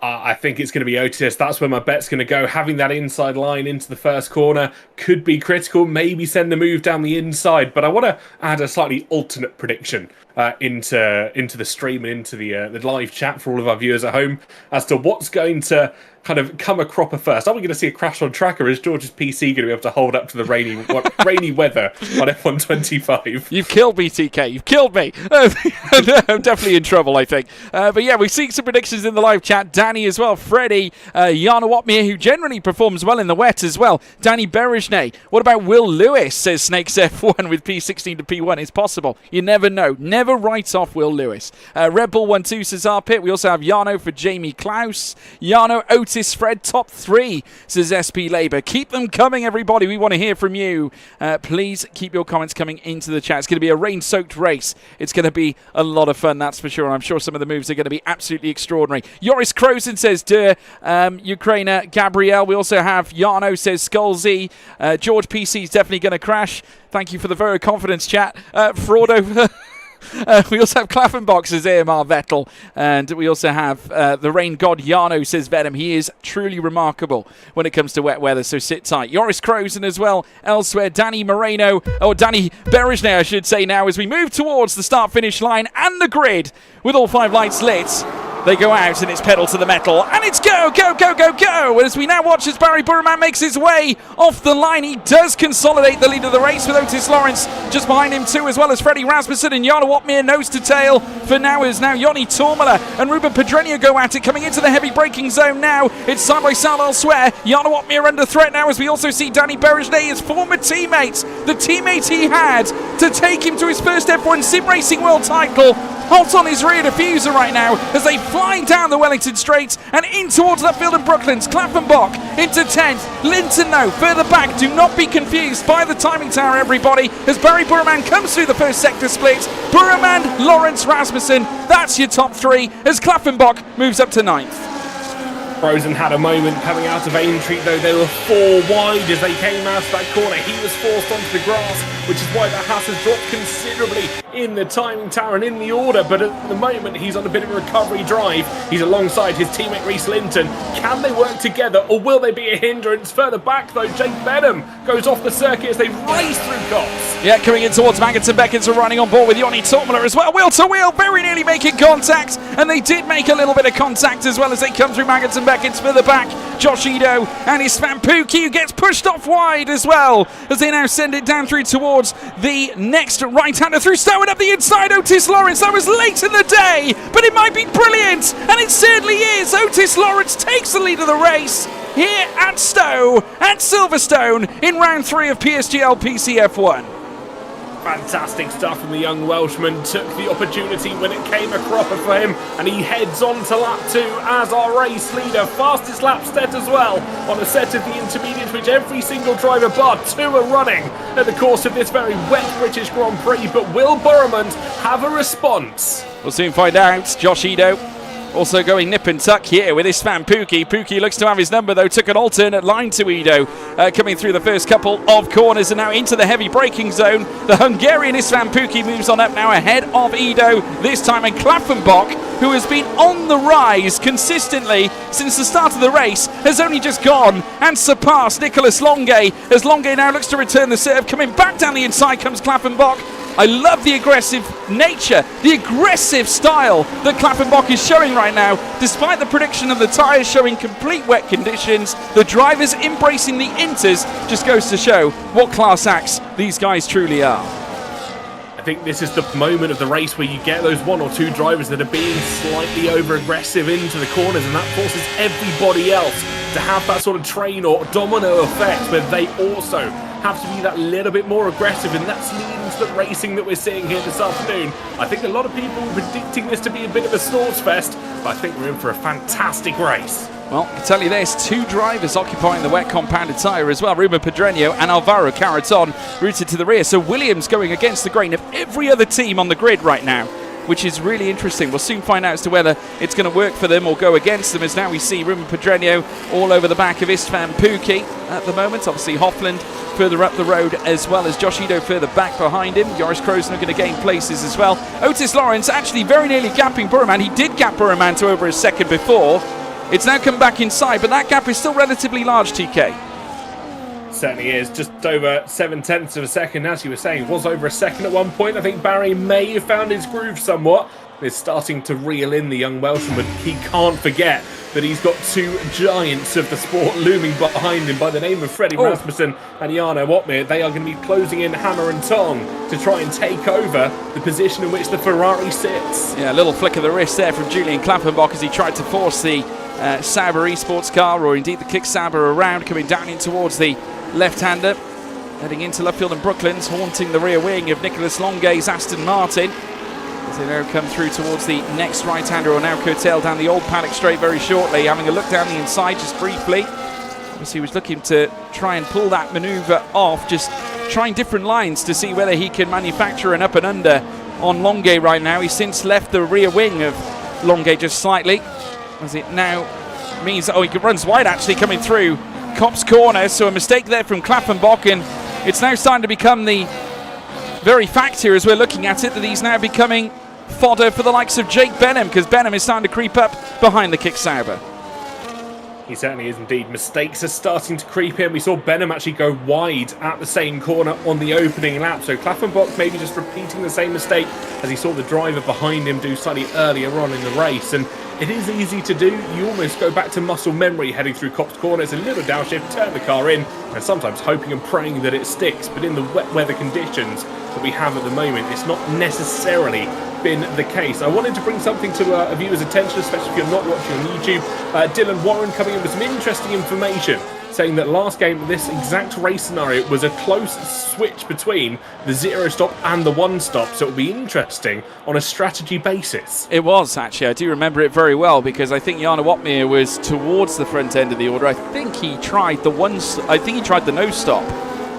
I think it's going to be Otis. That's where my bet's going to go. Having that inside line into the first corner could be critical. Maybe send the move down the inside. But I want to add a slightly alternate prediction into the stream and into the live chat for all of our viewers at home as to what's going to kind of come a cropper first. Are we going to see a crash on track, or is George's PC going to be able to hold up to the rainy weather on F125? You've killed me, TK. You've killed me. I'm definitely in trouble, I think. But yeah, we see some predictions in the live chat. Danny as well. Freddie. Jana Watmir, who generally performs well in the wet as well. Danny Berejne. What about Will Lewis, says Snakes F1 with P16 to P1. It's possible. You never know. Never write off Will Lewis. Red Bull 1-2 says our pit. We also have Jano for Jamie Klaus. Jano, Otis, Fred, top 3, says SP Labour. Keep them coming, everybody. We want to hear from you. Please keep your comments coming into the chat. It's going to be a rain-soaked race. It's going to be a lot of fun, that's for sure. I'm sure some of the moves are going to be absolutely extraordinary. Joris Krozen says Ukrainer Gabrielle. We also have Jarno says Skullsy. George PC is definitely going to crash. Thank you for the very confidence chat. Frodo. We also have Klaffenbach, says AMR Vettel, and we also have the rain god Jarno, says Venom. He is truly remarkable when it comes to wet weather, so sit tight. Joris Krozen as well. Elsewhere, Danny Berejne, I should say now, as we move towards the start-finish line and the grid with all 5 lights lit. They go out and it's pedal to the metal and it's go, go, go, go, go. As we now watch as Barry Burman makes his way off the line. He does consolidate the lead of the race with Otis Lawrence just behind him too, as well as Freddie Rasmussen and Jana Watmir nose to tail for now. As now Yoni Tormala and Ruben Pedreño go at it, coming into the heavy braking zone now. It's side by side elsewhere. Jana Watmir under threat now, as we also see Danny Berejne, his former teammate, the teammate he had to take him to his first F1 Sim Racing World title, hot on his rear diffuser right now as they fly down the Wellington Straight and in towards that field in Brooklands. Klappenbach into 10th. Linton, though, further back. Do not be confused by the timing tower, everybody, as Barry Burman comes through the first sector split. Burman, Lawrence, Rasmussen, that's your top 3 as Klappenbach moves up to 9th. Frozen had a moment coming out of Aintree, though. They were 4 wide as they came out of that corner. He was forced onto the grass, which is why the Haas has dropped considerably in the timing tower and in the order. But at the moment, he's on a bit of a recovery drive. He's alongside his teammate Reece Linton. Can they work together, or will they be a hindrance? Further back, though, Jake Benham goes off the circuit as they race through Cops. Yeah, coming in towards Maggots and Beckett, are running on board with Yoni Tormala as well. Wheel to wheel, very nearly making contact. And they did make a little bit of contact as well as they come through Maggots and Beckett's further back. Josh Edo and his Svampuki, who gets pushed off wide as well as they now send it down through towards the next right-hander through Stowe and up the inside. Otis Lawrence, that was late in the day, but it might be brilliant, and it certainly is. Otis Lawrence takes the lead of the race here at Stowe, at Silverstone, in round 3 of PSGL PCF1. Fantastic stuff from the young Welshman. Took the opportunity when it came a cropper for him, and he heads on to lap 2 as our race leader. Fastest lap set as well on a set of the intermediates, which every single driver bar 2 are running at the course of this very wet British Grand Prix. But will Boromond have a response? We'll soon find out. Josh Edo also going nip and tuck here with his fan Pookie. Pookie looks to have his number, though. Took an alternate line to Edo, coming through the first couple of corners and now into the heavy braking zone. The Hungarian Isvan Pookie moves on up now ahead of Edo this time, and Klaffenbach, who has been on the rise consistently since the start of the race, has only just gone and surpassed Nicholas Longue, as Longue now looks to return the serve. Coming back down the inside comes Klaffenbach. I love the aggressive nature, the aggressive style that Klaffenbach is showing right now. Despite the prediction of the tyres showing complete wet conditions, the drivers embracing the inters just goes to show what class acts these guys truly are. I think this is the moment of the race where you get those 1 or 2 drivers that are being slightly over-aggressive into the corners, and that forces everybody else to have that sort of train or domino effect where they also have to be that little bit more aggressive, and that's leading to the racing that we're seeing here this afternoon. I think a lot of people are predicting this to be a bit of a snorts fest, but I think we're in for a fantastic race. Well, I can tell you this, 2 drivers occupying the wet compounded tyre as well. Ruben Pedreño and Alvaro Caraton rooted to the rear. So Williams going against the grain of every other team on the grid right now, which is really interesting. We'll soon find out as to whether it's going to work for them or go against them, as now we see Ruben Pedreño all over the back of Istvan Pookie at the moment. Obviously Hoffland further up the road, as well as Josh Edo further back behind him. Joris Krozen are going to gain places as well. Otis Lawrence actually very nearly gapping Burman. He did gap Burman to over a second before. It's now come back inside, but that gap is still relatively large, TK. Certainly is. Just over 0.7 of a second, as you were saying. Was over a second at one point. I think Barry may have found his groove somewhat. Is starting to reel in the young Welshman, but he can't forget that he's got two giants of the sport looming behind him by the name of Freddie Rasmussen and Jarno Opmeer. They are going to be closing in hammer and tong to try and take over the position in which the Ferrari sits. Yeah, a little flick of the wrist there from Julian Klappenbach as he tried to force the Sauber Esports car, or indeed the Kick Sauber, around, coming down in towards the left-hander, heading into Luffield and Brooklands, haunting the rear wing of Nicholas Longay's Aston Martin. As they now come through towards the next right-hander, or now curtail down the old paddock straight very shortly, having a look down the inside just briefly. Obviously he was looking to try and pull that manoeuvre off, just trying different lines to see whether he can manufacture an up and under on Longay right now. He's since left the rear wing of Longay just slightly, as it now means that, he runs wide actually coming through Copse corner, so a mistake there from Klappenbach, and it's now starting to become the very fact here as we're looking at it that he's now becoming fodder for the likes of Jake Benham, because Benham is starting to creep up behind the Kick Sauber. He certainly is indeed. Mistakes are starting to creep in. We saw Benham actually go wide at the same corner on the opening lap, so Klappenbach maybe just repeating the same mistake as he saw the driver behind him do slightly earlier on in the race. And it is easy to do. You almost go back to muscle memory heading through Copse corner. It's a little downshift, turn the car in, and sometimes hoping and praying that it sticks. But in the wet weather conditions that we have at the moment, it's not necessarily been the case. I wanted to bring something to a viewer's attention, especially if you're not watching on YouTube. Dylan Warren coming in with some interesting information, saying that last game, this exact race scenario was a close switch between the 0 stop and the 1 stop, so it'll be interesting on a strategy basis. It was, actually. I do remember it very well, because I think Jarno Opmeer was towards the front end of the order. I think he tried the no stop,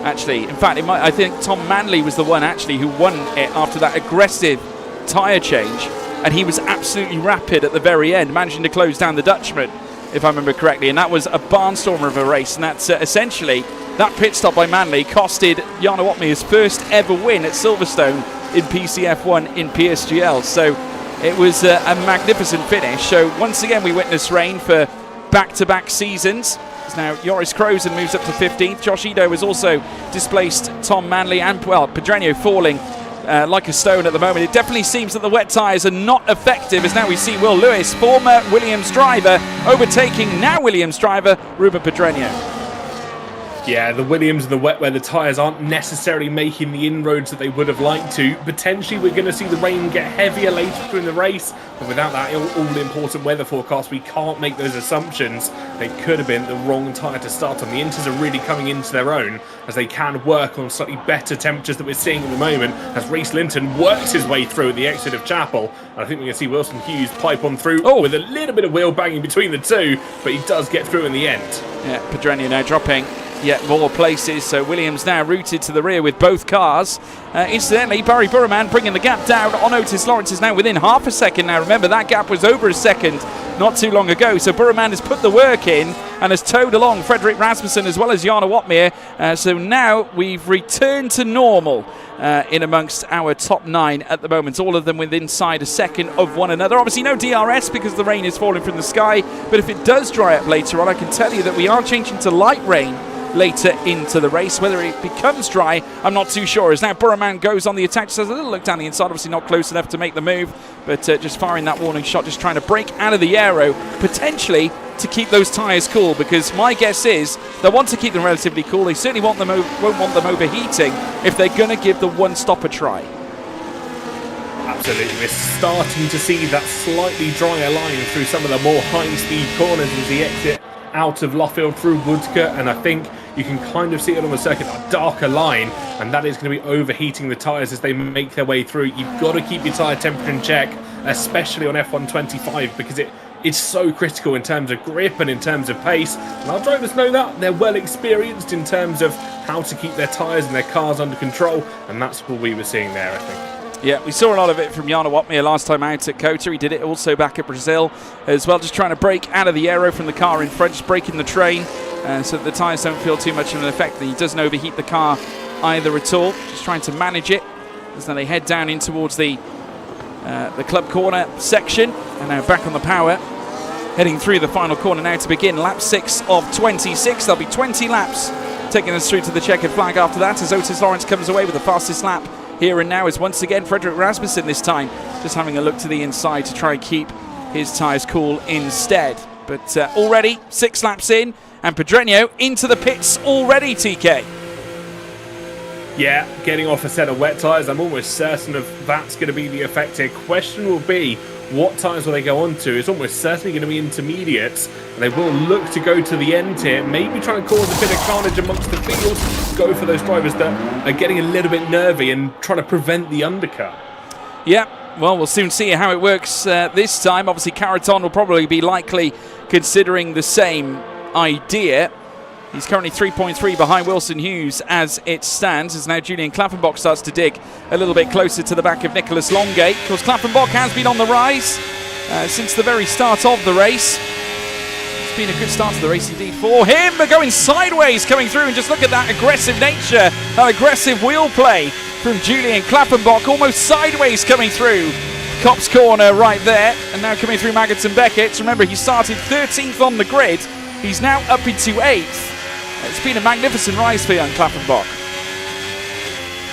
actually. In fact, I think Tom Manley was the one actually who won it after that aggressive tyre change, and he was absolutely rapid at the very end, managing to close down the Dutchman, if I remember correctly, and that was a barnstormer of a race, and that's essentially that pit stop by Manley costed Jarno Opmeer his first ever win at Silverstone in PCF1 in PSGL. So it was a magnificent finish. So once again we witness rain for back-to-back seasons. Now Joris Krozen moves up to 15th. Josh Edo has also displaced Tom Manley, and Pedreño falling like a stone at the moment. It definitely seems that the wet tyres are not effective, as now we see Will Lewis, former Williams driver, overtaking now Williams driver Ruben Pedreño. Yeah, the Williams and the wet weather tyres aren't necessarily making the inroads that they would have liked to. Potentially we're going to see the rain get heavier later in the race, but without that all-important weather forecast, we can't make those assumptions. They could have been the wrong tyre to start on. The Inters are really coming into their own, as they can work on slightly better temperatures that we're seeing at the moment, as Reece Linton works his way through at the exit of Chapel. And I think we're going to see Wilson Hughes pipe on through with a little bit of wheel banging between the two, but he does get through in the end. Yeah, Pedreño now dropping yet more places, so Williams now routed to the rear with both cars. Incidentally, Barry Burman bringing the gap down on Otis Lawrence is now within half a second now. Remember, that gap was over a second not too long ago, so Burman has put the work in and has towed along Frederick Rasmussen as well as Jarno Opmeer. So now we've returned to normal in amongst our top 9 at the moment, all of them within inside a second of one another. Obviously no DRS because the rain is falling from the sky, but if it does dry up later on, I can tell you that we are changing to light rain later into the race. Whether it becomes dry, I'm not too sure. As now Burman goes on the attack, just has a little look down the inside, obviously not close enough to make the move, but just firing that warning shot, just trying to break out of the aero, potentially to keep those tyres cool, because my guess is they want to keep them relatively cool. They certainly won't want them overheating if they're going to give the 1 stop a try. Absolutely, we're starting to see that slightly drier line through some of the more high-speed corners as the exit out of Luffield through Woodcote, and I think you can kind of see it on the circuit, a darker line, and that is going to be overheating the tyres as they make their way through. You've got to keep your tyre temperature in check, especially on F125, because it's so critical in terms of grip and in terms of pace, and our drivers know that. They're well experienced in terms of how to keep their tyres and their cars under control, and that's what we were seeing there, I think. Yeah, we saw a lot of it from Jarno Opmeer last time out at COTA. He did it also back at Brazil as well, just trying to break out of the aero from the car in front, just breaking the train so that the tyres don't feel too much of an effect. He doesn't overheat the car either at all, just trying to manage it as now they head down in towards the club corner section, and now back on the power. heading through the final corner now to begin lap 6 of 26. There'll be 20 laps taking us through to the checkered flag after that, as Otis Lawrence comes away with the fastest lap here and now, is once again Frederick Rasmussen this time just having a look to the inside to try and keep his tyres cool instead. But already 6 laps in, and Pedreño into the pits already, TK. Yeah, getting off a set of wet tyres, I'm almost certain of that's going to be the effect here. Question will be, what tyres will they go on to? It's almost certainly going to be intermediates, and they will look to go to the end here, maybe trying to cause a bit of carnage amongst the field, go for those drivers that are getting a little bit nervy and trying to prevent the undercut. Yeah, well, we'll soon see how it works this time. Obviously, Caraton will probably be likely considering the same idea. He's currently 3.3 behind Wilson Hughes as it stands, as now Julian Klaffenbach starts to dig a little bit closer to the back of Nicholas Longate. Of course, Klaffenbach has been on the rise since the very start of the race. It's been a good start to the race indeed for him, but going sideways coming through, and just look at that aggressive nature, that aggressive wheel play from Julian Klaffenbach, almost sideways coming through Copse Corner right there, and now coming through Maggots and Beckett. Remember, he started 13th on the grid. He's now up into 8th. It's been a magnificent rise for young Klaffenbach.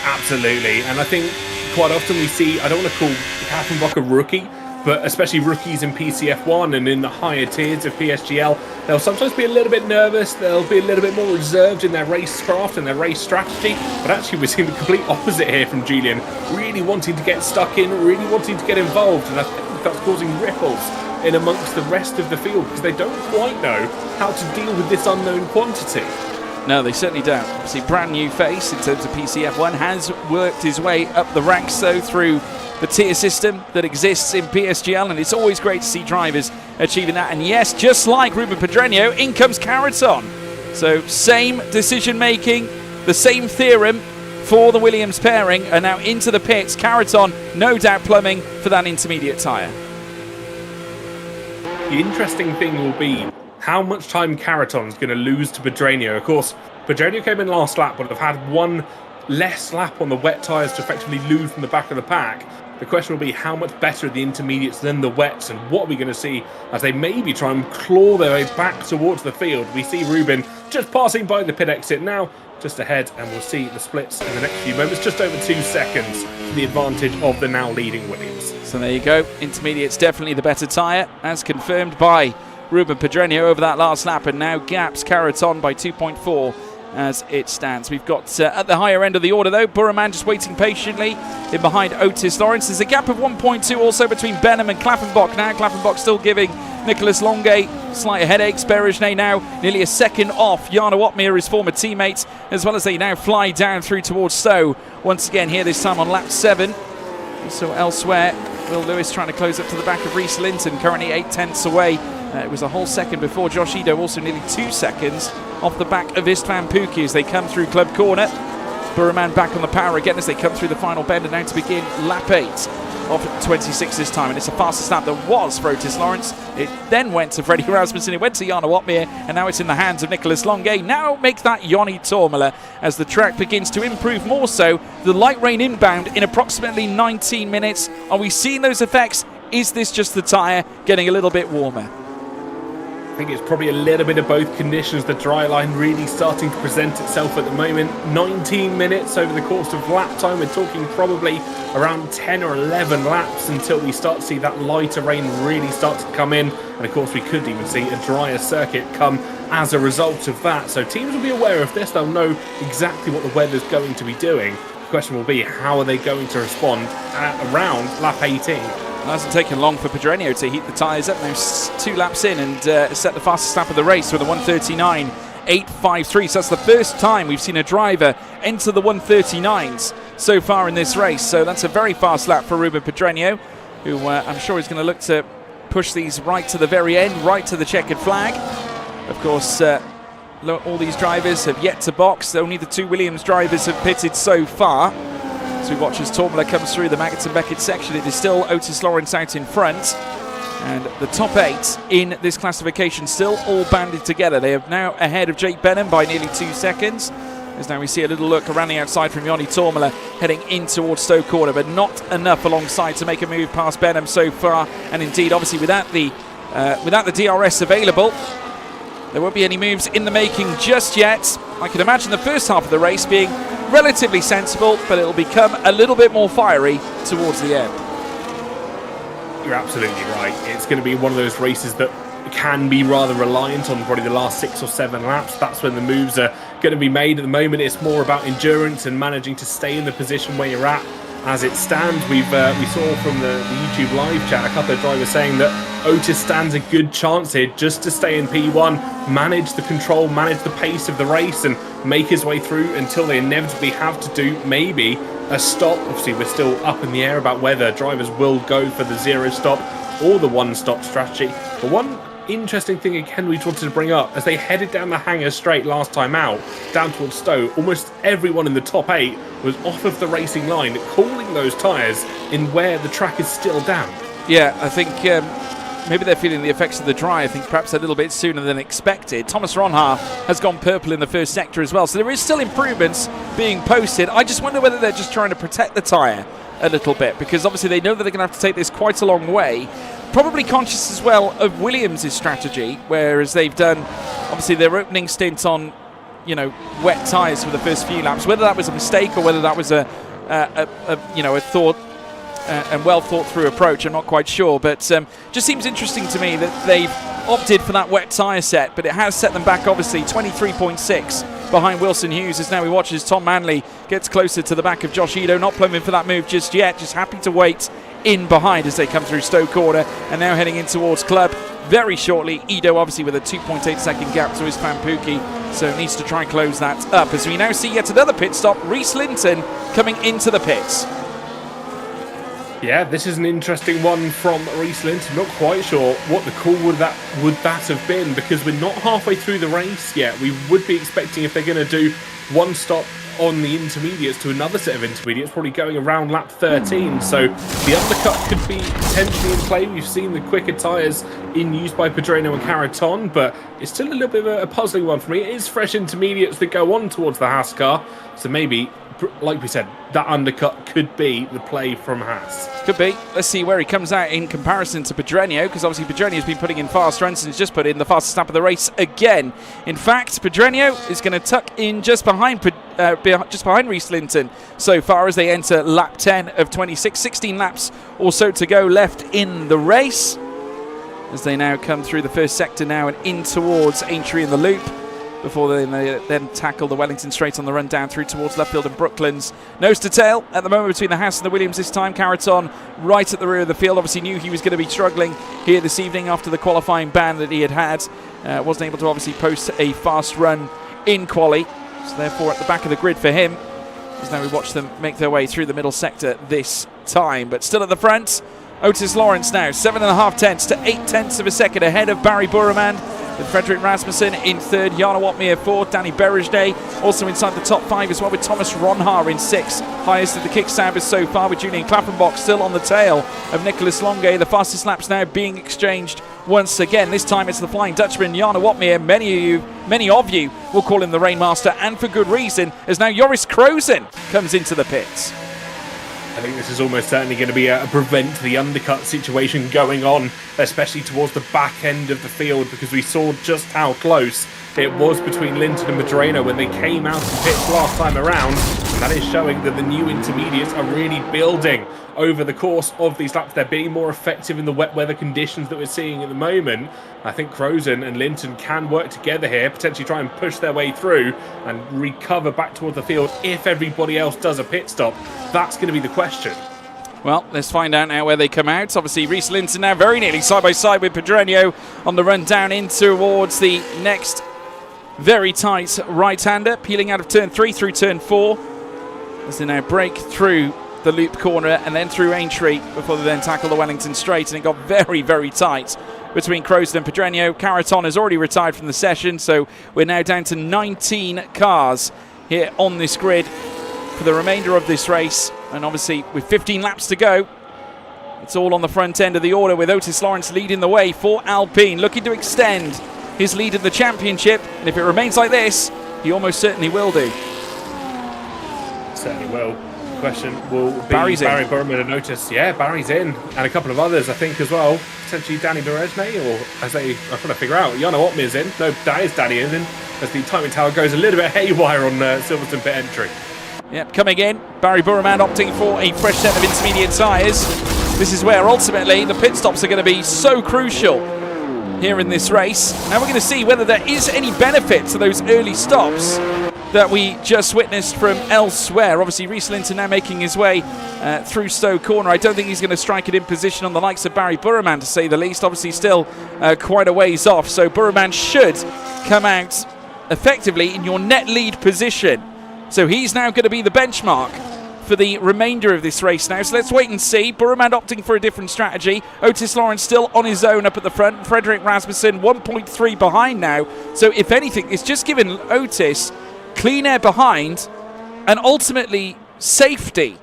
Absolutely, and I think quite often we see, I don't want to call Klaffenbach a rookie, but especially rookies in PCF1 and in the higher tiers of PSGL, they'll sometimes be a little bit nervous, they'll be a little bit more reserved in their racecraft and their race strategy, but actually we're seeing the complete opposite here from Julian, really wanting to get stuck in, really wanting to get involved, and I think that's causing ripples in amongst the rest of the field because they don't quite know how to deal with this unknown quantity. No, they certainly don't. Obviously, brand new face in terms of PCF1, has worked his way up the ranks though through the tier system that exists in PSGL, and it's always great to see drivers achieving that. And yes, just like Ruben Pedreño, in comes Caraton. So same decision making, the same theorem for the Williams pairing, and now into the pits. Caraton, no doubt plumbing for that intermediate tyre. The interesting thing will be how much time Caraton's going to lose to Pedreño. Of course, Pedreño came in last lap, but have had one less lap on the wet tyres to effectively lose from the back of the pack. The question will be how much better are the intermediates than the wets, and what are we going to see as they maybe try and claw their way back towards the field. We see Ruben just passing by the pit exit now, just ahead, and we'll see the splits in the next few moments, just over 2 seconds to the advantage of the now leading Williams. So there you go, intermediate's definitely the better tyre, as confirmed by Ruben Pedreño over that last lap, and now gaps Caraton by 2.4 as it stands. We've got at the higher end of the order though, Burraman just waiting patiently in behind Otis Lawrence. There's a gap of 1.2 also between Benham and Klaffenbach now. Klaffenbach still giving Nicholas Longate slight headaches. Berejné now nearly a second off Jana Watmere, his former teammates, as well as they now fly down through towards Stowe once again here this time on lap 7. So elsewhere, Will Lewis trying to close up to the back of Reese Linton, currently 8/10 away. It was a whole second before Josh Edo, also nearly 2 seconds off the back of Istvan Pukki as they come through Club Corner. Burraman back on the power again as they come through the final bend, and now to begin lap 8 of 26 this time. And it's the fastest lap that was for Otis Lawrence. It then went to Freddie Rasmussen, it went to Jana Watmere, and now it's in the hands of Nicholas Longate. Now makes that Joni Tormela as the track begins to improve more so. The light rain inbound in approximately 19 minutes. Are we seeing those effects? Is this just the tyre getting a little bit warmer? I think it's probably a little bit of both conditions. The dry line really starting to present itself at the moment. 19 minutes over the course of lap time. We're talking probably around 10 or 11 laps until we start to see that lighter rain really start to come in. And of course we could even see a drier circuit come as a result of that. So teams will be aware of this. They'll know exactly what the weather's going to be doing. The question will be, how are they going to respond at around lap 18? It hasn't taken long for Pedreño to heat the tyres up. Now 2 laps in and set the fastest lap of the race with a 1:39.853. So that's the first time we've seen a driver enter the 1:39s so far in this race. So that's a very fast lap for Ruben Pedreño, who I'm sure is going to look to push these right to the very end, right to the checkered flag. Of course, all these drivers have yet to box. Only the 2 Williams drivers have pitted so far. As we watch as Tormela comes through the Maggots and Beckett section, it is still Otis Lawrence out in front. And the top 8 in this classification still all banded together. They are now ahead of Jake Benham by nearly 2 seconds. As now we see a little look around the outside from Joni Tormela heading in towards Stowe Corner, but not enough alongside to make a move past Benham so far. And indeed, obviously, without the without the DRS available, there won't be any moves in the making just yet. I can imagine the first half of the race being relatively sensible, but it'll become a little bit more fiery towards the end. You're absolutely right. It's going to be one of those races that can be rather reliant on probably the last 6 or 7 laps. That's when the moves are going to be made. At the moment, it's more about endurance and managing to stay in the position where you're at. As it stands, we saw from the YouTube live chat a couple of drivers saying that Otis stands a good chance here just to stay in P1, manage the control, manage the pace of the race, and make his way through until they inevitably have to do maybe a stop. Obviously, we're still up in the air about whether drivers will go for the 0 stop or the 1 stop strategy. But one interesting thing again we wanted to bring up, as they headed down the hangar straight last time out, down towards Stowe, almost everyone in the top 8 was off of the racing line, cooling those tyres in where the track is still damp. Yeah, I think maybe they're feeling the effects of the dry, I think perhaps a little bit sooner than expected. Thomas Ronhaar has gone purple in the first sector as well, so there is still improvements being posted. I just wonder whether they're just trying to protect the tyre a little bit, because obviously they know that they're going to have to take this quite a long way. Probably conscious as well of Williams' strategy, whereas they've done obviously their opening stint on, you know, wet tyres for the first few laps. Whether that was a mistake or whether that was a thought and well thought through approach, I'm not quite sure. But just seems interesting to me that they've opted for that wet tyre set, but it has set them back obviously 23.6 behind Wilson Hughes, as now we watch as Tom Manley gets closer to the back of Josh Edo, not plumbing for that move just yet, just happy to wait in behind as they come through Stowe Corner and now heading in towards Club very shortly. Edo obviously with a 2.8 second gap to his Pampuki, so needs to try and close that up as we now see yet another pit stop. Rhys Linton coming into the pits. Yeah, this is an interesting one from Rhys Linton. Not quite sure what the call would that have been, because we're not halfway through the race yet. We would be expecting, if they're going to do 1 stop on the intermediates to another set of intermediates, probably going around lap 13. So the undercut could be potentially in play. We've seen the quicker tyres in use by Pedreno and Caraton, but it's still a little bit of a puzzling one for me. It is fresh intermediates that go on towards the Haas car, so maybe, like we said, that undercut could be the play from Haas. Could be. Let's see where he comes out in comparison to Pedreno, because obviously Pedreno has been putting in fast runs and has just put in the fastest lap of the race again. In fact, Pedreno is going to tuck in just behind Rhys Linton so far as they enter lap 10 of 26. 16 laps or so to go left in the race as they now come through the first sector now and in towards Aintree in the loop, before they then tackle the Wellington straight on the run down through towards Luffield and Brooklands. Nose to tail at the moment between the Haas and the Williams this time. Caraton right at the rear of the field. Obviously knew he was going to be struggling here this evening after the qualifying ban that he had. Wasn't able to obviously post a fast run in quali. So therefore at the back of the grid for him. As now we watch them make their way through the middle sector this time. But still at the front, Otis Lawrence now 7.5 tenths to 8 tenths of a second ahead of Barry Burman, with Frederick Rasmussen in third, Jarno Watmere fourth, Danny Berejday also inside the top 5 as well, with Thomas Ronhaar in 6th, highest of the kickstabbers so far, with Julian Klappenbach still on the tail of Nicholas Longe. The fastest laps now being exchanged once again. This time it's the Flying Dutchman, Jarno Watmere. Many of you will call him the Rainmaster, and for good reason, as now Joris Krozen comes into the pits. I think this is almost certainly going to be a prevent the undercut situation going on, especially towards the back end of the field, because we saw just how close it was between Linton and Pedreno when they came out of pits last time around. And that is showing that the new intermediates are really building over the course of these laps. They're being more effective in the wet weather conditions that we're seeing at the moment. I think Krozen and Linton can work together here, potentially try and push their way through and recover back towards the field if everybody else does a pit stop. That's going to be the question. Well, let's find out now where they come out. Obviously, Rhys Linton now very nearly side by side with Pedreno on the run down in towards the next very tight right-hander, peeling out of turn 3 through turn 4 as they now break through the loop corner and then through Aintree before they then tackle the Wellington straight, and it got very, very tight between Krozen and Pedreno. Caraton has already retired from the session, so we're now down to 19 cars here on this grid for the remainder of this race, and obviously with 15 laps to go, it's all on the front end of the order, with Otis Lawrence leading the way for Alpine, looking to extend his lead in the championship, and if it remains like this, he almost certainly will do. Certainly will. question will be Barry's in. Barry Burman and Otis. Yeah, Barry's in. And a couple of others, I think, as well. Potentially Danny Berezne, or as I'm trying to figure out. Jano Otmir's in. No, that is Danny is in. As the timing tower goes a little bit haywire on Silverstone pit entry. Yep, coming in. Barry Burman opting for a fresh set of intermediate tyres. This is where ultimately the pit stops are going to be so crucial here in this race. Now we're going to see whether there is any benefit to those early stops that we just witnessed from elsewhere. Obviously, Reese Linton now making his way through Stowe Corner. I don't think he's going to strike it in position on the likes of Barry Burman, to say the least. Obviously, still quite a ways off. So Burman should come out effectively in your net lead position. So he's now going to be the benchmark for the remainder of this race now. So let's wait and see. Burman opting for a different strategy. Otis Lawrence still on his own up at the front. Frederick Rasmussen 1.3 behind now. So if anything, it's just given Otis clean air behind and ultimately safety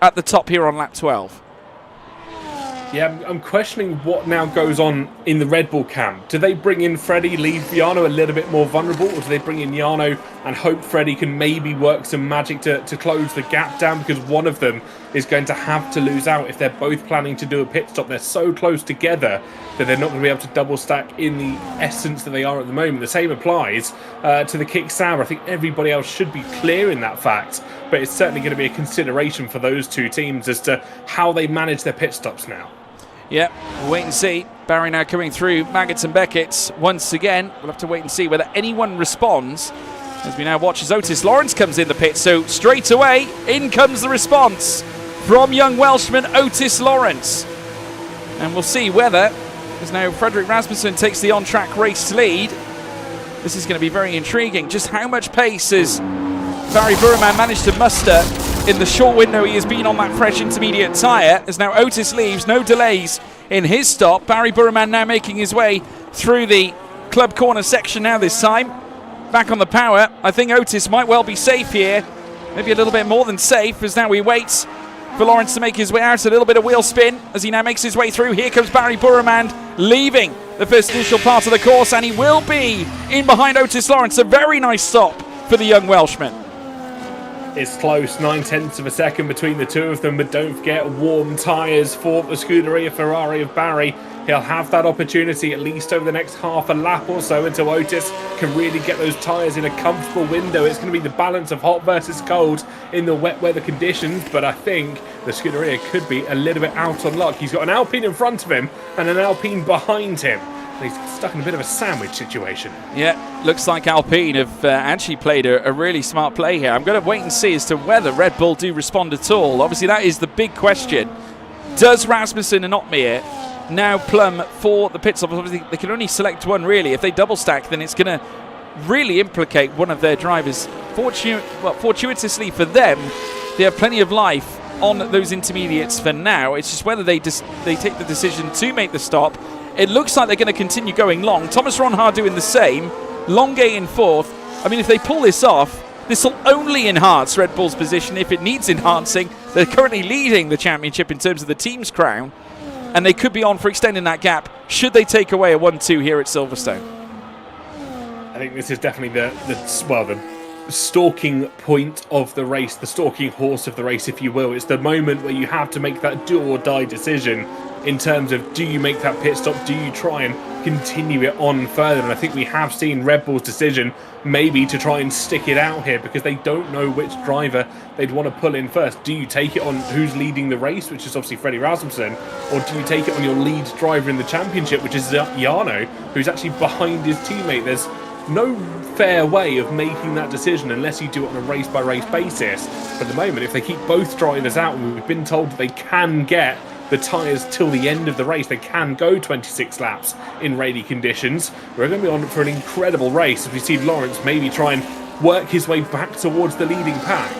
at the top here on lap 12. Yeah, I'm questioning what now goes on in the Red Bull camp. Do they bring in Freddie, leave Jano a little bit more vulnerable, or do they bring in Jano and hope Freddie can maybe work some magic to close the gap down? Because one of them is going to have to lose out if they're both planning to do a pit stop. They're so close together that they're not going to be able to double stack in the essence that they are at the moment. The same applies to the kick Sauber. I think everybody else should be clear in that fact, but it's certainly going to be a consideration for those two teams as to how they manage their pit stops now. Yeah, we'll wait and see. Barry now coming through Maggots and Beckett's once again. We'll have to wait and see whether anyone responds as we now watch as Otis Lawrence comes in the pit. So straight away, in comes the response from young Welshman Otis Lawrence. And we'll see whether, as now Frederick Rasmussen takes the on-track race lead, this is going to be very intriguing. Just how much pace has Barry Burman managed to muster in the short window he has been on that fresh intermediate tyre, as now Otis leaves, no delays in his stop. Barry Burman now making his way through the club corner section now this time. Back on the power. I think Otis might well be safe here. Maybe a little bit more than safe, as now we wait for Lawrence to make his way out. A little bit of wheel spin as he now makes his way through. Here comes Barry Burman leaving the first initial part of the course, and he will be in behind Otis Lawrence. A very nice stop for the young Welshman. It's close, 9/10 of a second between the two of them, but don't forget warm tyres for the Scuderia Ferrari of Barry. He'll have that opportunity at least over the next half a lap or so until Otis can really get those tyres in a comfortable window. It's going to be the balance of hot versus cold in the wet weather conditions, but I think the Scuderia could be a little bit out on luck. He's got an Alpine in front of him and an Alpine behind him. He's stuck in a bit of a sandwich situation. Yeah, looks like Alpine have actually played a really smart play here. I'm going to wait and see as to whether Red Bull do respond at all. Obviously, that is the big question. Does Rasmussen and Otmir now plumb for the pit stop? Obviously, they can only select one, really. If they double stack, then it's going to really implicate one of their drivers. Fortuitously for them, they have plenty of life on those intermediates for now. It's just whether they take the decision to make the stop. It looks like they're going to continue going long. Thomas Ronhard doing the same. Longuet in fourth. I mean, if they pull this off, this will only enhance Red Bull's position if it needs enhancing. They're currently leading the championship in terms of the team's crown, and they could be on for extending that gap should they take away a 1-2 here at Silverstone. I think this is definitely the stalking point of the race, the stalking horse of the race, if you will. It's the moment where you have to make that do or die decision in terms of, do you make that pit stop? Do you try and continue it on further? And I think we have seen Red Bull's decision maybe to try and stick it out here because they don't know which driver they'd want to pull in first. Do you take it on who's leading the race, which is obviously Freddie Rasmussen, or do you take it on your lead driver in the championship, which is Jano, who's actually behind his teammate? There's no fair way of making that decision unless you do it on a race-by-race basis. But at the moment, if they keep both drivers out, and we've been told that they can get the tyres till the end of the race, they can go 26 laps in rainy conditions, we're going to be on for an incredible race as we see Lawrence maybe try and work his way back towards the leading pack.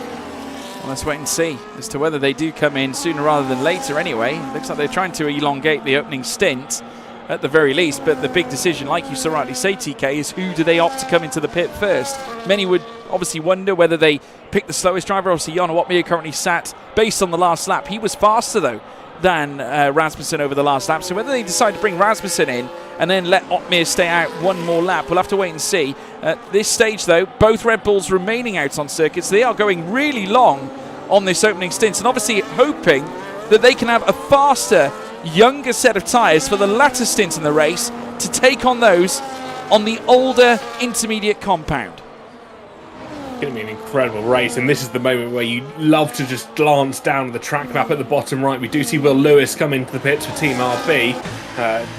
Well, let's wait and see as to whether they do come in sooner rather than later anyway. Looks like they're trying to elongate the opening stint at the very least, but the big decision, like you so rightly say, TK, is who do they opt to come into the pit first? Many would obviously wonder whether they pick the slowest driver. Obviously, Jano Otmir currently sat based on the last lap. He was faster, though, than Rasmussen over the last lap. So whether they decide to bring Rasmussen in and then let Otmir stay out one more lap, we'll have to wait and see. At this stage, though, both Red Bulls remaining out on circuits. They are going really long on this opening stint, and obviously hoping that they can have a faster, younger set of tyres for the latter stint in the race to take on those on the older intermediate compound. Going to be an incredible race, and this is the moment where you love to just glance down at the track map at the bottom right. We do see Will Lewis come into the pits for Team RB.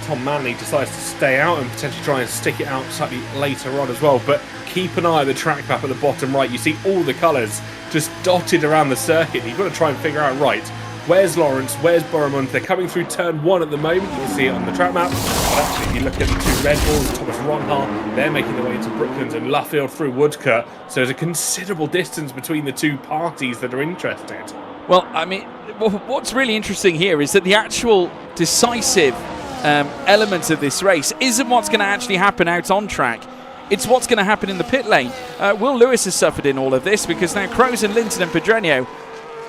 Tom Manley decides to stay out and potentially try and stick it out slightly later on as well, but keep an eye on the track map at the bottom right. You see all the colours just dotted around the circuit. You've got to try and figure out, right, where's Lawrence, where's Boromont? They're coming through turn 1 at the moment. You can see it on the track map. But actually, if you look at the 2 Red Bulls, Thomas Ronhart, they're making their way into Brooklands and Luffield through Woodcote. So there's a considerable distance between the two parties that are interested. Well, I mean, what's really interesting here is that the actual decisive element of this race isn't what's going to actually happen out on track. It's what's going to happen in the pit lane. Will Lewis has suffered in all of this because now Crozen, Linton and Pedreño,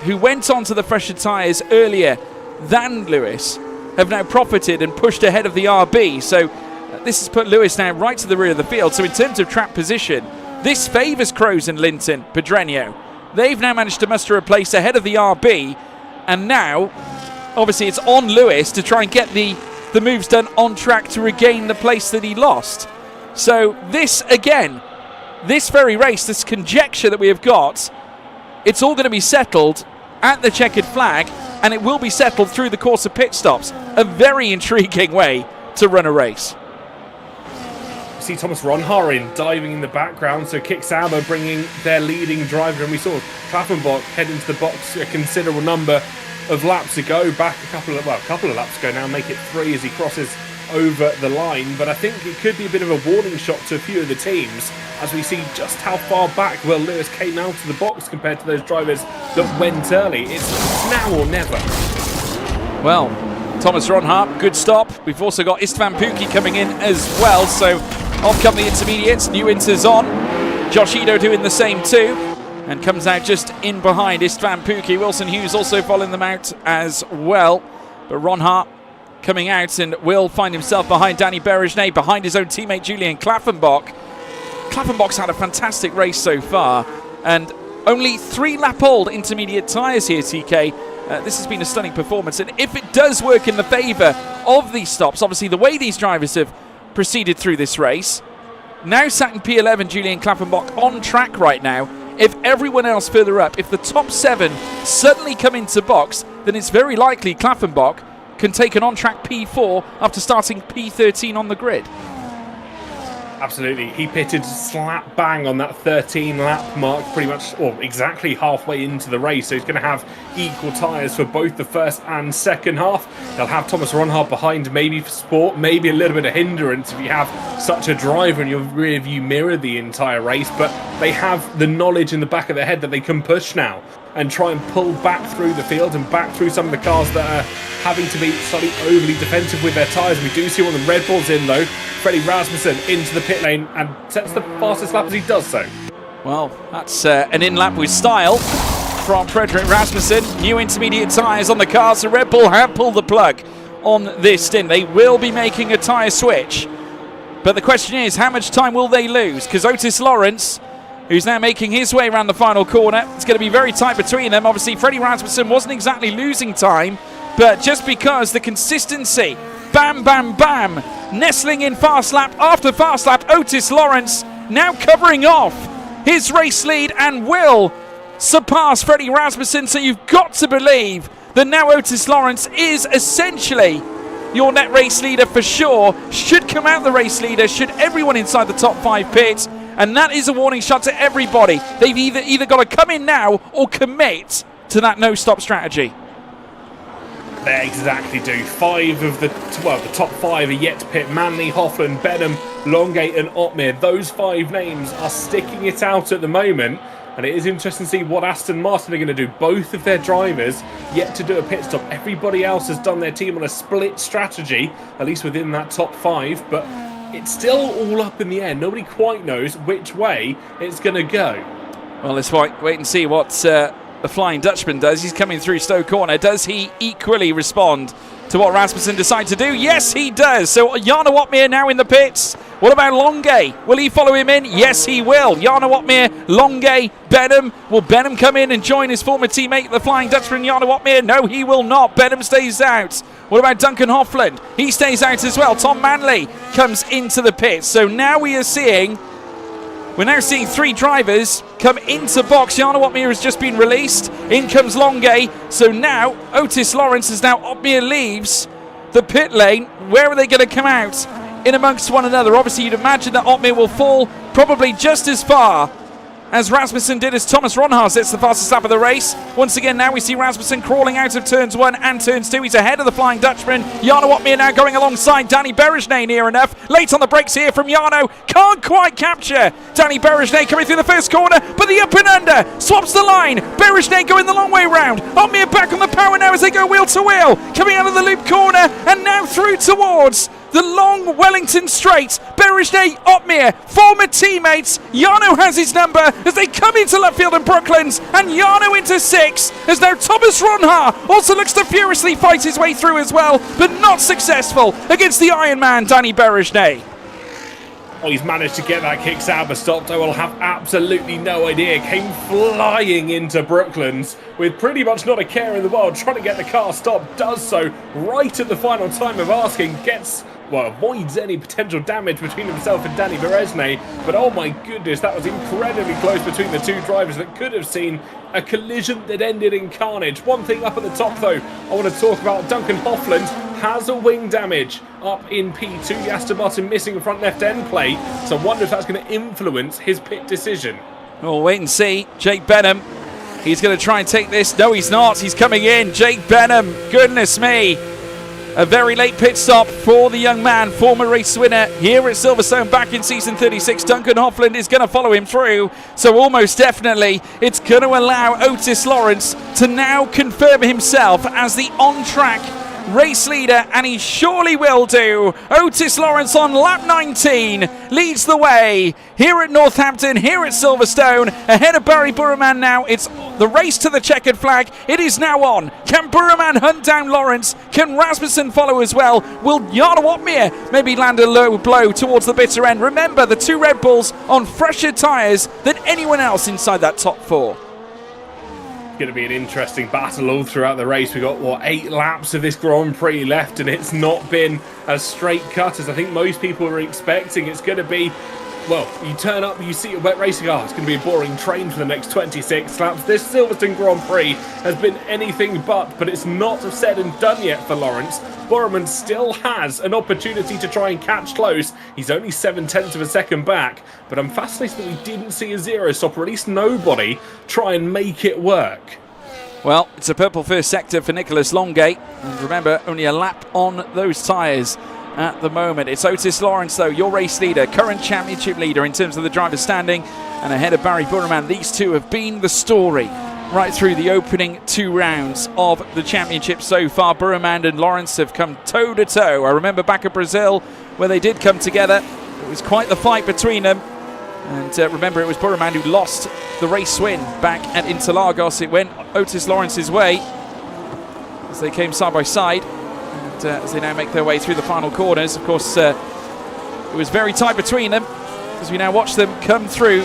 who went onto the fresher tyres earlier than Lewis, have now profited and pushed ahead of the RB. So this has put Lewis now right to the rear of the field. So in terms of track position, this favours Crozen, Linton, Pedreño. They've now managed to muster a place ahead of the RB, and now, obviously, it's on Lewis to try and get the moves done on track to regain the place that he lost. So this, again, this very race, this conjecture that we have got, it's all going to be settled at the checkered flag, and it will be settled through the course of pit stops. A very intriguing way to run a race. See Thomas Ronhart diving in the background, so Kick Sauber bringing their leading driver, and we saw Klaffenbach head into the box a considerable number of laps ago, back a couple of laps ago now, make it 3 as he crosses over the line. But I think it could be a bit of a warning shot to a few of the teams as we see just how far back Will Lewis came out of the box compared to those drivers that went early. It's now or never. Well, Thomas Ronhart, good stop. We've also got Istvan Pukki coming in as well, so off come the intermediates. New Inter's on. Josh Edo doing the same too, and comes out just in behind Istvan Pukki. Wilson Hughes also following them out as well. But Ronhart coming out and will find himself behind Danny Berejnay, behind his own teammate Julian Klaffenbach. Klaffenbach's had a fantastic race so far, and only 3-lap-old intermediate tyres here, TK. This has been a stunning performance, and if it does work in the favour of these stops, obviously the way these drivers have proceeded through this race, now sat in P11, Julian Klaffenbach on track right now. If everyone else further up, if the top 7 suddenly come into box, then it's very likely Klaffenbach can take an on-track P4 after starting P13 on the grid. Absolutely. He pitted slap bang on that 13-lap mark, pretty much, or exactly halfway into the race. So he's going to have equal tyres for both the first and second half. They'll have Thomas Ronhart behind, maybe for sport, maybe a little bit of hindrance if you have such a driver in your rear view mirror the entire race. But they have the knowledge in the back of their head that they can push now and try and pull back through the field and back through some of the cars that are having to be slightly overly defensive with their tyres. We do see one of the Red Bulls in though. Freddie Rasmussen into the pit lane and sets the fastest lap as he does so. Well, that's an in-lap with style from Frederick Rasmussen. New intermediate tyres on the car, so Red Bull have pulled the plug on this stint. They will be making a tyre switch. But the question is, how much time will they lose? Because Otis Lawrence, who's now making his way around the final corner, it's going to be very tight between them. Obviously, Freddie Rasmussen wasn't exactly losing time, but just because the consistency, bam, bam, bam, nestling in fast lap after fast lap, Otis Lawrence now covering off his race lead and will surpass Freddie Rasmussen. So you've got to believe that now Otis Lawrence is essentially your net race leader for sure. Should come out the race leader, should everyone inside the top 5 pit. And that is a warning shot to everybody. They've either got to come in now or commit to that no-stop strategy. They exactly do. 5 of the top 5 are yet to pit. Manley, Hoffland, Benham, Longate and Otmir. Those 5 names are sticking it out at the moment. And it is interesting to see what Aston Martin are going to do. Both of their drivers yet to do a pit stop. Everybody else has done their team on a split strategy, at least within that top 5. But it's still all up in the air. Nobody quite knows which way it's going to go. Well, let's wait and see what the Flying Dutchman does. He's coming through Stowe Corner. Does he equally respond to what Rasmussen decides to do? Yes, he does. So Jarno Opmeer now in the pits. What about Longe? Will he follow him in? Yes, he will. Jarno Opmeer, Longe, Benham. Will Benham come in and join his former teammate, the Flying Dutchman, Jarno Opmeer? No, he will not. Benham stays out. What about Duncan Hofland? He stays out as well. Tom Manley comes into the pits. So now we're now seeing 3 drivers come into box. Jarno Opmeer has just been released. In comes Longe. So now Otis Lawrence, as now Opmeer leaves the pit lane. Where are they going to come out? In amongst one another. Obviously, you'd imagine that Opmeer will fall probably just as far as Rasmussen did, as Thomas Ronhaar sets the fastest lap of the race. Once again, now we see Rasmussen crawling out of turns 1 and turns 2. He's ahead of the Flying Dutchman. Jarno Opmeer now going alongside Danny Berejnay near enough. Late on the brakes here from Jarno. Can't quite capture Danny Berejnay coming through the first corner, but the up and under swaps the line. Berejnay going the long way round. Opmeer back on the power now as they go wheel to wheel. Coming out of the loop corner and now through towards the long Wellington straight. Berejnay, Opmeer, former teammates. Jarno has his number as they come into left field and Brooklands, and Jarno into 6 as now Thomas Ronhaar also looks to furiously fight his way through as well, but not successful against the Iron Man Danny Berejnay. Oh, he's managed to get that kick Sauber stopped. I will have absolutely no idea. Came flying into Brooklands with pretty much not a care in the world, trying to get the car stopped. Does so right at the final time of asking. Avoids any potential damage between himself and Danny Berejnay. But oh my goodness, that was incredibly close between the 2 drivers that could have seen a collision that ended in carnage. One thing up at the top though, I want to talk about Duncan Hofland. Has a wing damage up in P2. The Aston Martin missing a front left end plate. So I wonder if that's going to influence his pit decision. We'll wait and see. Jake Benham, he's going to try and take this. No, he's not. He's coming in. Jake Benham, goodness me. A very late pit stop for the young man, former race winner here at Silverstone back in season 36. Duncan Hofland is going to follow him through, so almost definitely it's going to allow Otis Lawrence to now confirm himself as the on-track race leader, and he surely will do. Otis Lawrence on lap 19 leads the way here at Northampton, here at Silverstone, ahead of Barry Burman now. It's the race to the checkered flag. It is now on. Can Burman hunt down Lawrence? Can Rasmussen follow as well? Will Jarno Opmeer maybe land a low blow towards the bitter end? Remember, the 2 Red Bulls on fresher tyres than anyone else inside that top 4. Going to be an interesting battle all throughout the race. We've got 8 laps of this Grand Prix left, and it's not been as straight cut as I think most people were expecting. It's going to be, you turn up, you see a wet racing car. It's going to be a boring train for the next 26 laps. This Silverstone Grand Prix has been anything but it's not said and done yet for Lawrence. Burman still has an opportunity to try and catch close. He's only 7/10 of a second back, but I'm fascinated that we didn't see a 0 stop, or at least nobody try and make it work. Well, it's a purple first sector for Nicholas Longate, and remember, only a lap on those tyres at the moment. It's Otis Lawrence, though, your race leader, current championship leader in terms of the driver's standing, and ahead of Barry Burman. These 2 have been the story right through the opening 2 rounds of the championship so far. Burman and Lawrence have come toe-to-toe. I remember back at Brazil where they did come together. It was quite the fight between them. And remember, it was Burman who lost the race win back at Interlagos. It went Otis Lawrence's way as they came side by side. And as they now make their way through the final corners, of course, it was very tight between them as we now watch them come through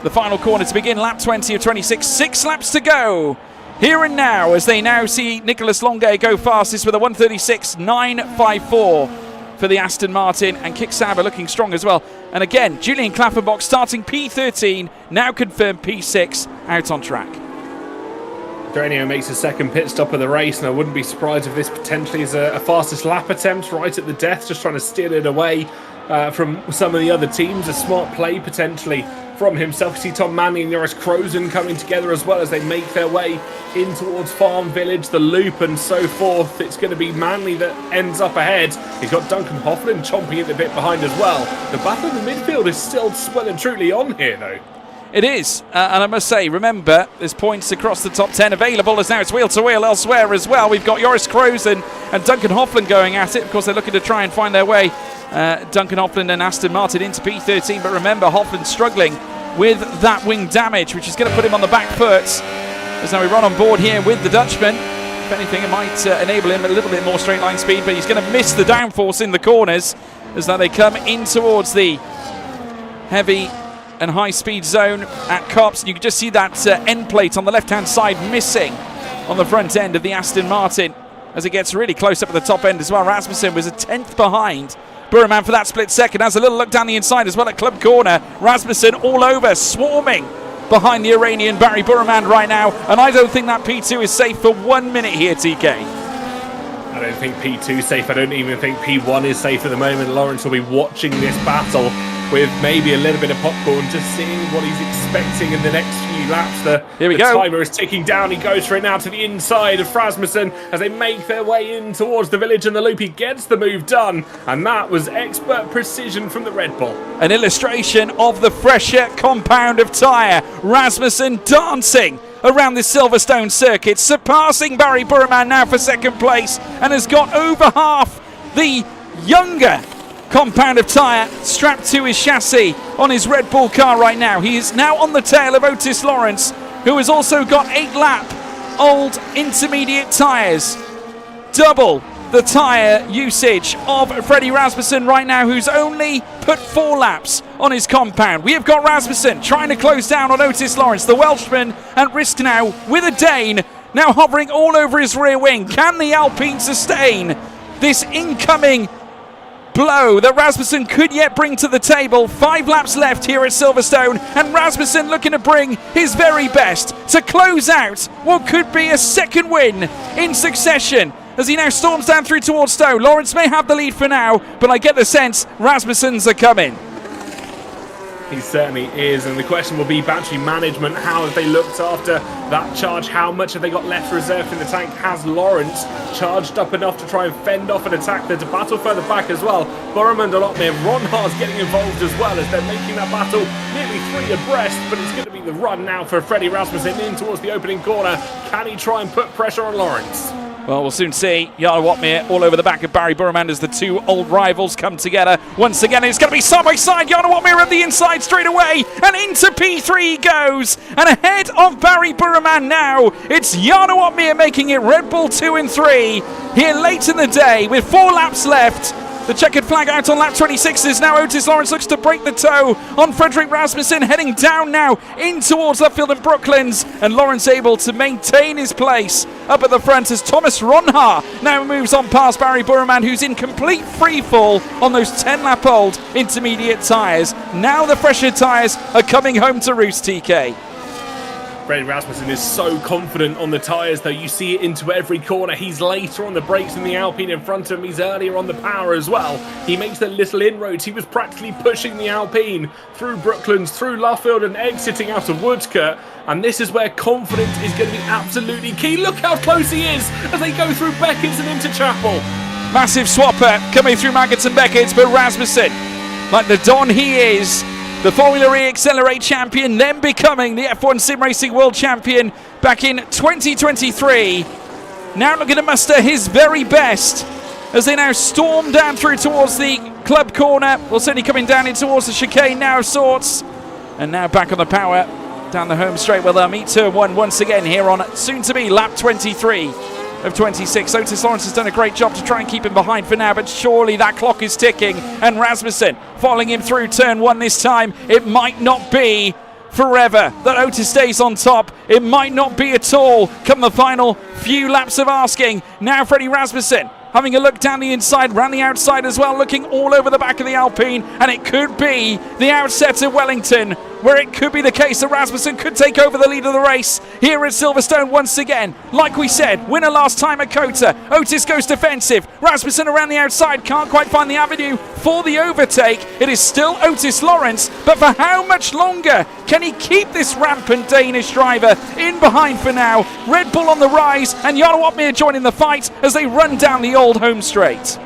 the final corner to begin lap 20 of 26. 6 laps to go here and now as they now see Nicholas Longay go fastest with a 1:36.954 for the Aston Martin, and Kick Sauber looking strong as well. And again, Julian Klaffenbach starting P13, now confirmed P6 out on track. Drenio makes a second pit stop of the race, and I wouldn't be surprised if this potentially is a fastest lap attempt right at the death, just trying to steer it away from some of the other teams. A smart play potentially from himself. You see Tom Manley and Joris Krozen coming together as well as they make their way in towards Farm Village, the loop and so forth. It's going to be Manley that ends up ahead. He's got Duncan Hofland chomping at the bit behind as well. The battle in the midfield is still well and truly on here though. It is, and I must say, remember, there's points across the top 10 available, as now it's wheel-to-wheel elsewhere as well. We've got Joris Krozen and Duncan Hofland going at it. Of course, they're looking to try and find their way, Duncan Hofland and Aston Martin, into P13. But remember, Hofland struggling with that wing damage, which is going to put him on the back foot. As now we run on board here with the Dutchman. If anything, it might enable him a little bit more straight line speed, but he's going to miss the downforce in the corners as they come in towards the heavy and high speed zone at Copse. You can just see that end plate on the left hand side missing on the front end of the Aston Martin as it gets really close up at the top end as well. Rasmussen was a 10th behind Burman for that split second. Has a little look down the inside as well at Club Corner. Rasmussen all over, swarming behind the Iranian Barry Burman right now, and I don't think that P2 is safe for 1 minute here, TK. I don't think P2 is safe. I don't even think P1 is safe at the moment. Lawrence will be watching this battle with maybe a little bit of popcorn, just seeing what he's expecting in the next few laps. Here we the go. timer is ticking down. He goes for it now to the inside of Rasmussen as they make their way in towards the village and the loop. He gets the move done, and that was expert precision from the Red Bull. An illustration of the fresher compound of tyre. Rasmussen dancing around the Silverstone circuit, surpassing Barry Burman now for second place, and has got over half the younger compound of tyre strapped to his chassis on his Red Bull car right now. He is now on the tail of Otis Lawrence, who has also got 8-lap old intermediate tyres. Double the tyre usage of Freddie Rasmussen right now, who's only put 4 laps on his compound. We have got Rasmussen trying to close down on Otis Lawrence, the Welshman, at risk now with a Dane now hovering all over his rear wing. Can the Alpine sustain this incoming blow that Rasmussen could yet bring to the table? 5 laps left here at Silverstone, and Rasmussen looking to bring his very best to close out what could be a second win in succession as he now storms down through towards Stowe. Lawrence may have the lead for now, but I get the sense Rasmussen's are coming. He certainly is, and the question will be battery management. How have they looked after that charge? How much have they got left reserved in the tank? Has Lawrence charged up enough to try and fend off an attack? They're to battle further back as well. Borman a lot more. Ron Haas getting involved as well as they're making that battle nearly 3 abreast, but it's going to be the run now for Freddie Rasmussen in towards the opening corner. Can he try and put pressure on Lawrence? Well, we'll soon see. Jarno Watmere all over the back of Barry Burman as the two old rivals come together. Once again, it's going to be side by side. Jarno Watmere at the inside straight away, and into P3 he goes. And ahead of Barry Burman now, it's Jarno Watmere making it Red Bull 2 and 3 here late in the day with 4 laps left. The checkered flag out on lap 26 is now Otis Lawrence looks to break the toe on Frederick Rasmussen, heading down now in towards Luffield and Brooklands, and Lawrence able to maintain his place up at the front as Thomas Ronha now moves on past Barry Burman, who's in complete free fall on those 10-lap old intermediate tyres. Now the fresher tyres are coming home to roost, TK. Freddie Rasmussen is so confident on the tyres, though. You see it into every corner. He's later on the brakes than the Alpine in front of him. He's earlier on the power as well. He makes the little inroads. He was practically pushing the Alpine through Brooklands, through Luffield, and exiting out of Woodcote. And this is where confidence is going to be absolutely key. Look how close he is as they go through Beckett's and into Chapel. Massive swapper coming through Maggots and Beckett's, but Rasmussen, like the Don he is, the Formula E Accelerate champion, then becoming the F1 Sim Racing World Champion back in 2023. Now looking to muster his very best as they now storm down through towards the club corner. Well, certainly coming down in towards the chicane now of sorts. And now back on the power down the home straight. Well, they'll meet turn 1 once again here on soon to be lap 23 of 26. Otis Lawrence has done a great job to try and keep him behind for now, but surely that clock is ticking, and Rasmussen following him through turn 1 this time. It might not be forever that Otis stays on top. It might not be at all come the final few laps of asking. Now Freddie Rasmussen having a look down the inside, round the outside as well, looking all over the back of the Alpine, and it could be the outset of Wellington, where it could be the case that Rasmussen could take over the lead of the race here at Silverstone once again. Like we said, winner last time at Kota. Otis goes defensive. Rasmussen around the outside, can't quite find the avenue for the overtake. It is still Otis Lawrence, but for how much longer can he keep this rampant Danish driver in behind for now? Red Bull on the rise, and Jarno Watmere joining the fight as they run down the old home straight.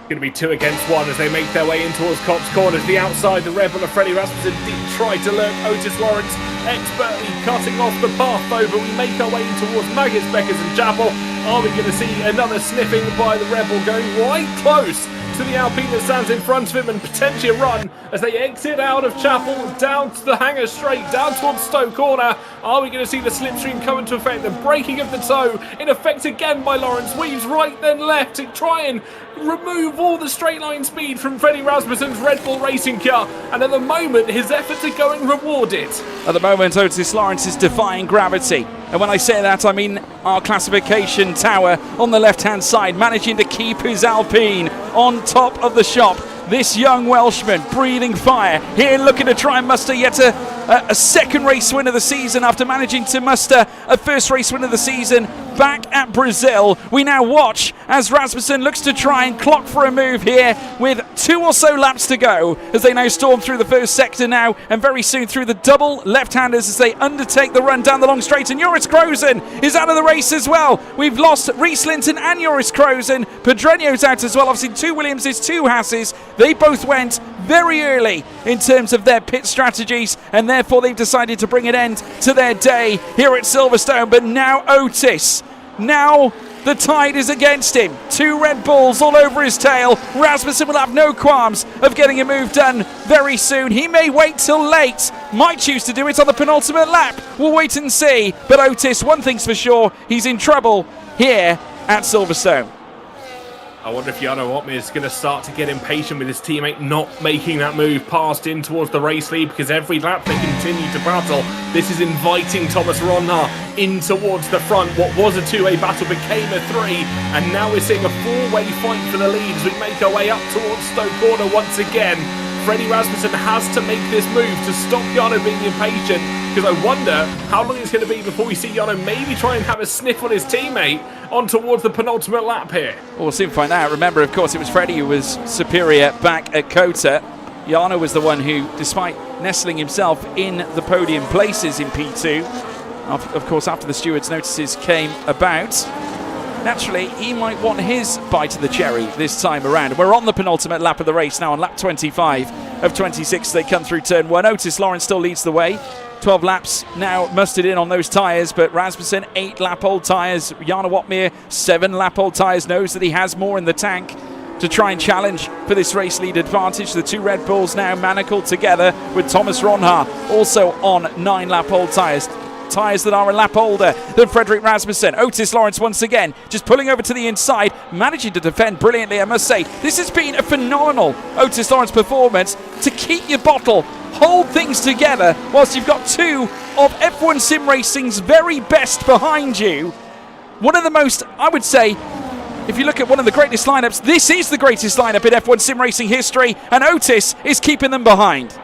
Going to be 2 against 1 as they make their way in towards Copse Corners. The outside, the Red Bull of Freddie Rasmussen did try to lurk. Otis Lawrence expertly cutting off the path over. We make our way in towards Maggots, Beckers and Chapel. Are we going to see another sniffing by the Red Bull going right close to the Alpine that stands in front of him and potentially a run as they exit out of Chapel down to the hangar straight, down towards Stowe Corner. Are we going to see the slipstream come into effect? The breaking of the toe in effect again by Lawrence. Weaves right then left to try and remove all the straight line speed from Freddie Rasmussen's Red Bull racing car. And at the moment, his efforts are going rewarded. At the moment, Otis Lawrence is defying gravity. And when I say that, I mean our classification tower on the left-hand side, managing to keep his Alpine on top of the shop. This young Welshman breathing fire here, looking to try and muster yet a second race win of the season after managing to muster a first race win of the season back at Brazil. We now watch as Rasmussen looks to try and clock for a move here with 2 or so laps to go as they now storm through the first sector now and very soon through the double left-handers as they undertake the run down the long straight. And Joris Krozen is out of the race as well. We've lost Reese Linton and Joris Krozen. Pedreño's out as well. Obviously 2 Williamses, 2 Hasses. They both went very early in terms of their pit strategies and therefore they've decided to bring an end to their day here at Silverstone. But now Otis, now the tide is against him. 2 Red Bulls all over his tail. Rasmussen will have no qualms of getting a move done very soon. He may wait till late, might choose to do it on the penultimate lap. We'll wait and see. But Otis, one thing's for sure, he's in trouble here at Silverstone. I wonder if Jarno Otmir is going to start to get impatient with his teammate not making that move past in towards the race lead, because every lap they continue to battle. This is inviting Thomas Ronha in towards the front. What was a 2-way battle became a 3, and now we're seeing a 4-way fight for the lead as we make our way up towards Stowe Corner once again. Freddie Rasmussen has to make this move to stop Jarno being impatient, because I wonder how long it's going to be before we see Jarno maybe try and have a sniff on his teammate on towards the penultimate lap here. We'll soon find out. Remember, of course, it was Freddie who was superior back at Kota. Jarno was the one who, despite nestling himself in the podium places in P2, of course, after the stewards' notices came about, naturally, he might want his bite of the cherry this time around. We're on the penultimate lap of the race now on lap 25 of 26. They come through turn 1. Otis Lawrence still leads the way. 12 laps now mustered in on those tyres, but Rasmussen 8-lap-old tyres. Jarno Otmir 7-lap-old tyres, knows that he has more in the tank to try and challenge for this race lead advantage. The 2 Red Bulls now manacled together with Thomas Ronha also on 9-lap-old tyres. Tyres that are a lap older than Frederick Rasmussen. Otis Lawrence once again just pulling over to the inside, managing to defend brilliantly, I must say. This has been a phenomenal Otis Lawrence performance to keep your bottle, hold things together whilst you've got 2 of F1 Sim Racing's very best behind you. One of the most, I would say, if you look at one of the greatest lineups, this is the greatest lineup in F1 Sim Racing history, and Otis is keeping them behind.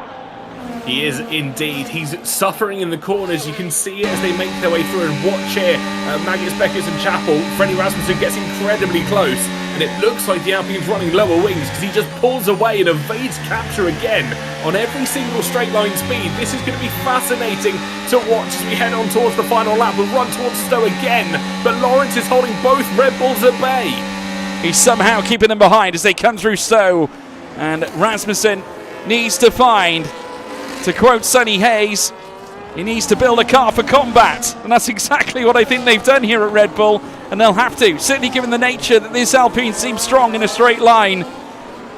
He is indeed. He's suffering in the corners. You can see it as they make their way through. And watch here, Magnus Beckers and Chapel. Freddie Rasmussen gets incredibly close. And it looks like the Alpine's running lower wings because he just pulls away and evades capture again on every single straight line speed. This is going to be fascinating to watch as we head on towards the final lap. We'll run towards Stowe again. But Lawrence is holding both Red Bulls at bay. He's somehow keeping them behind as they come through Stowe. And Rasmussen needs to find, to quote Sonny Hayes, he needs to build a car for combat. And that's exactly what I think they've done here at Red Bull. And they'll have to, certainly given the nature that this Alpine seems strong in a straight line.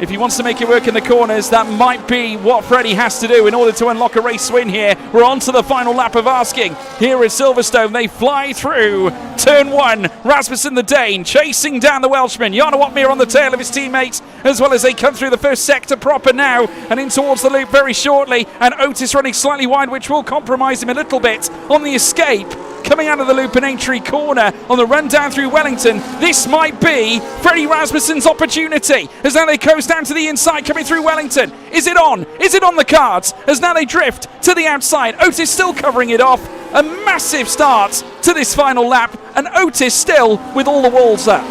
If he wants to make it work in the corners, that might be what Freddie has to do in order to unlock a race win here. We're on to the final lap of asking. Here at Silverstone, they fly through turn 1. Rasmussen the Dane chasing down the Welshman. Jarno Otmir on the tail of his teammates, as well as they come through the first sector proper now and in towards the loop very shortly. And Otis running slightly wide, which will compromise him a little bit on the escape. Coming out of the loop in Aintree corner on the run down through Wellington. This might be Freddie Rasmussen's opportunity as now they coast down to the inside coming through Wellington. Is it on? Is it on the cards? As now they drift to the outside. Otis still covering it off. A massive start to this final lap and Otis still with all the walls up.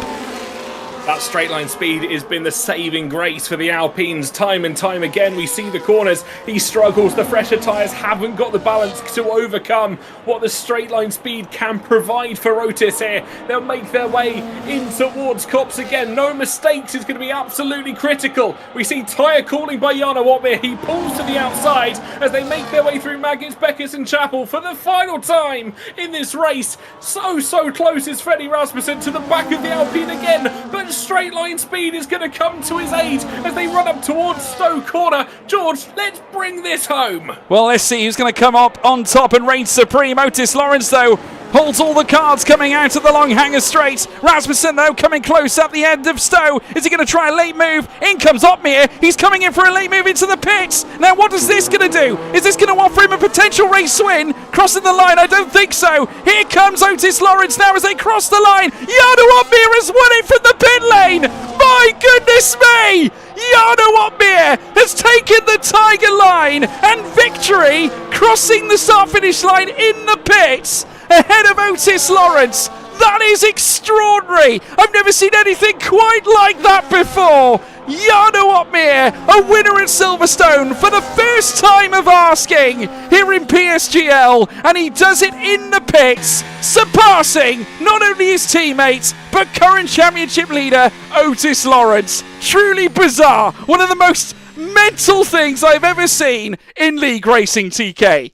That straight line speed has been the saving grace for the Alpines time and time again. We see the corners, he struggles, the fresher tyres haven't got the balance to overcome what the straight line speed can provide for Otis here. They'll make their way in towards Copse again. No mistakes is going to be absolutely critical. We see tyre calling by Jarno Otmir. He pulls to the outside as they make their way through Maggis, Beckers and Chapel for the final time in this race. So close is Freddie Rasmussen to the back of the Alpine again, but straight line speed is going to come to his aid as they run up towards Stowe Corner. George, let's bring this home. Well, let's see who's going to come up on top and reign supreme. Otis Lawrence, though, holds all the cards coming out of the long hanger straight. Rasmussen, though, coming close up the end of Stowe. Is he going to try a late move? In comes Otmere. He's coming in for a late move into the pits. Now, what is this going to do? Is this going to offer him a potential race win? Crossing the line? I don't think so. Here comes Otis Lawrence now as they cross the line. Jarno Otmere has won it from the pit lane. My goodness me! Jarno Otmere has taken the Tiger line and victory, crossing the start-finish line in the pits ahead of Otis Lawrence. That is extraordinary. I've never seen anything quite like that before. Jarno Otmere, a winner at Silverstone for the first time of asking here in PSGL, and he does it in the pits, surpassing not only his teammates but current championship leader Otis Lawrence. Truly bizarre. One of the most mental things I've ever seen in league racing, TK.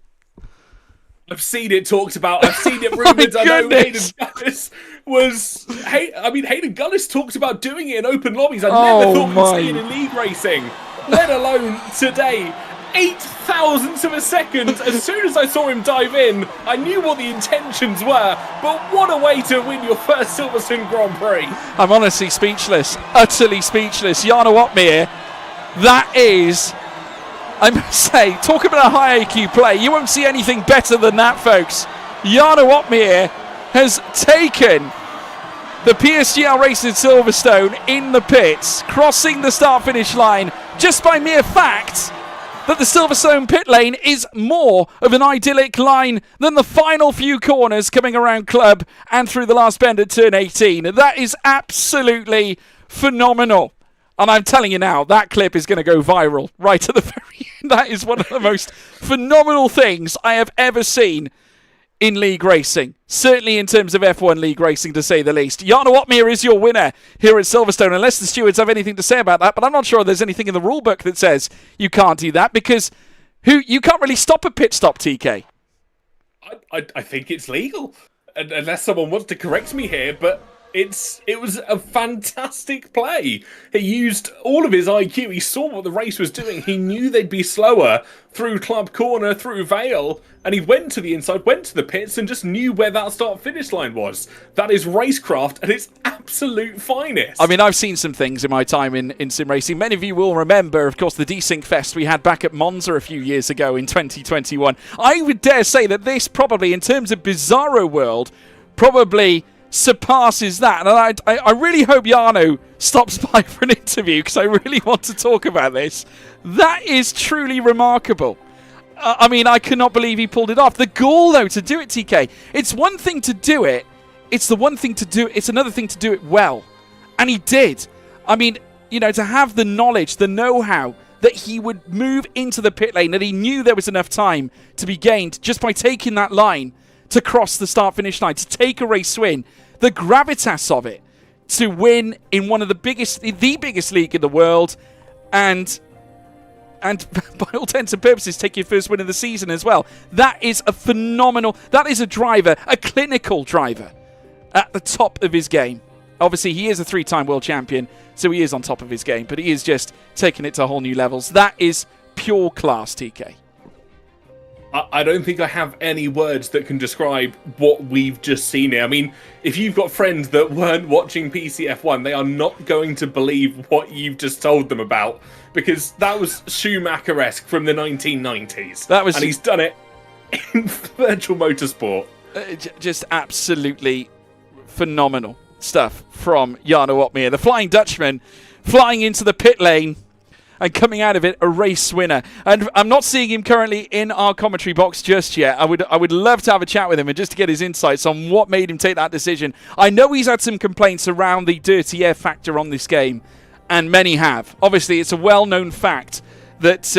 I've seen it talked about. I've seen it rumoured. I know Hayden Gullis was... Hayden Gullis talked about doing it in open lobbies. I never thought we'd see it in league racing, let alone today. 8,000ths of a second. As soon as I saw him dive in, I knew what the intentions were. But what a way to win your first Silverstone Grand Prix. I'm honestly speechless. Utterly speechless. Jarno Otmere, that is... I must say, talk about a high IQ play. You won't see anything better than that, folks. Jarno Otmere has taken the PSGL race in Silverstone in the pits, crossing the start-finish line just by mere fact that the Silverstone pit lane is more of an idyllic line than the final few corners coming around Club and through the last bend at turn 18. That is absolutely phenomenal. And I'm telling you now, that clip is going to go viral right at the very end. That is one of the most phenomenal things I have ever seen in league racing. Certainly in terms of F1 league racing, to say the least. Jarno Otmere is your winner here at Silverstone, unless the stewards have anything to say about that. But I'm not sure there's anything in the rule book that says you can't do that, because you can't really stop a pit stop, TK. I think it's legal, unless someone wants to correct me here, but... It was a fantastic play. He used all of his IQ. He saw what the race was doing. He knew they'd be slower through Club Corner, through Vale, and he went to the inside, went to the pits, and just knew where that start-finish line was. That is racecraft at its absolute finest. I mean, I've seen some things in my time in sim racing. Many of you will remember, of course, the Desync Fest we had back at Monza a few years ago in 2021. I would dare say that this probably, in terms of Bizarro World, probably... surpasses that, and I really hope Jarno stops by for an interview, because I really want to talk about this. That is truly remarkable. I mean, I cannot believe he pulled it off. The goal, though, to do it, TK, it's one thing to do it, it's another thing to do it well, and he did. I mean, you know, to have the knowledge, the know-how that he would move into the pit lane, that he knew there was enough time to be gained just by taking that line to cross the start-finish line, to take a race win, the gravitas of it, to win in one of the biggest league in the world, and by all intents and purposes, take your first win of the season as well. That is a phenomenal, that is a driver, a clinical driver, at the top of his game. Obviously, he is a 3-time world champion, so he is on top of his game, but he is just taking it to whole new levels. That is pure class, TK. I don't think I have any words that can describe what we've just seen here. I mean, if you've got friends that weren't watching PCF1, they are not going to believe what you've just told them about, because that was Schumacher-esque from the 1990s. And he's done it in virtual motorsport. Just absolutely phenomenal stuff from Jarno Otmere. The Flying Dutchman flying into the pit lane and coming out of it a race winner. And I'm not seeing him currently in our commentary box just yet. I would love to have a chat with him and just to get his insights on what made him take that decision. I know he's had some complaints around the dirty air factor on this game, and many have. Obviously, it's a well-known fact that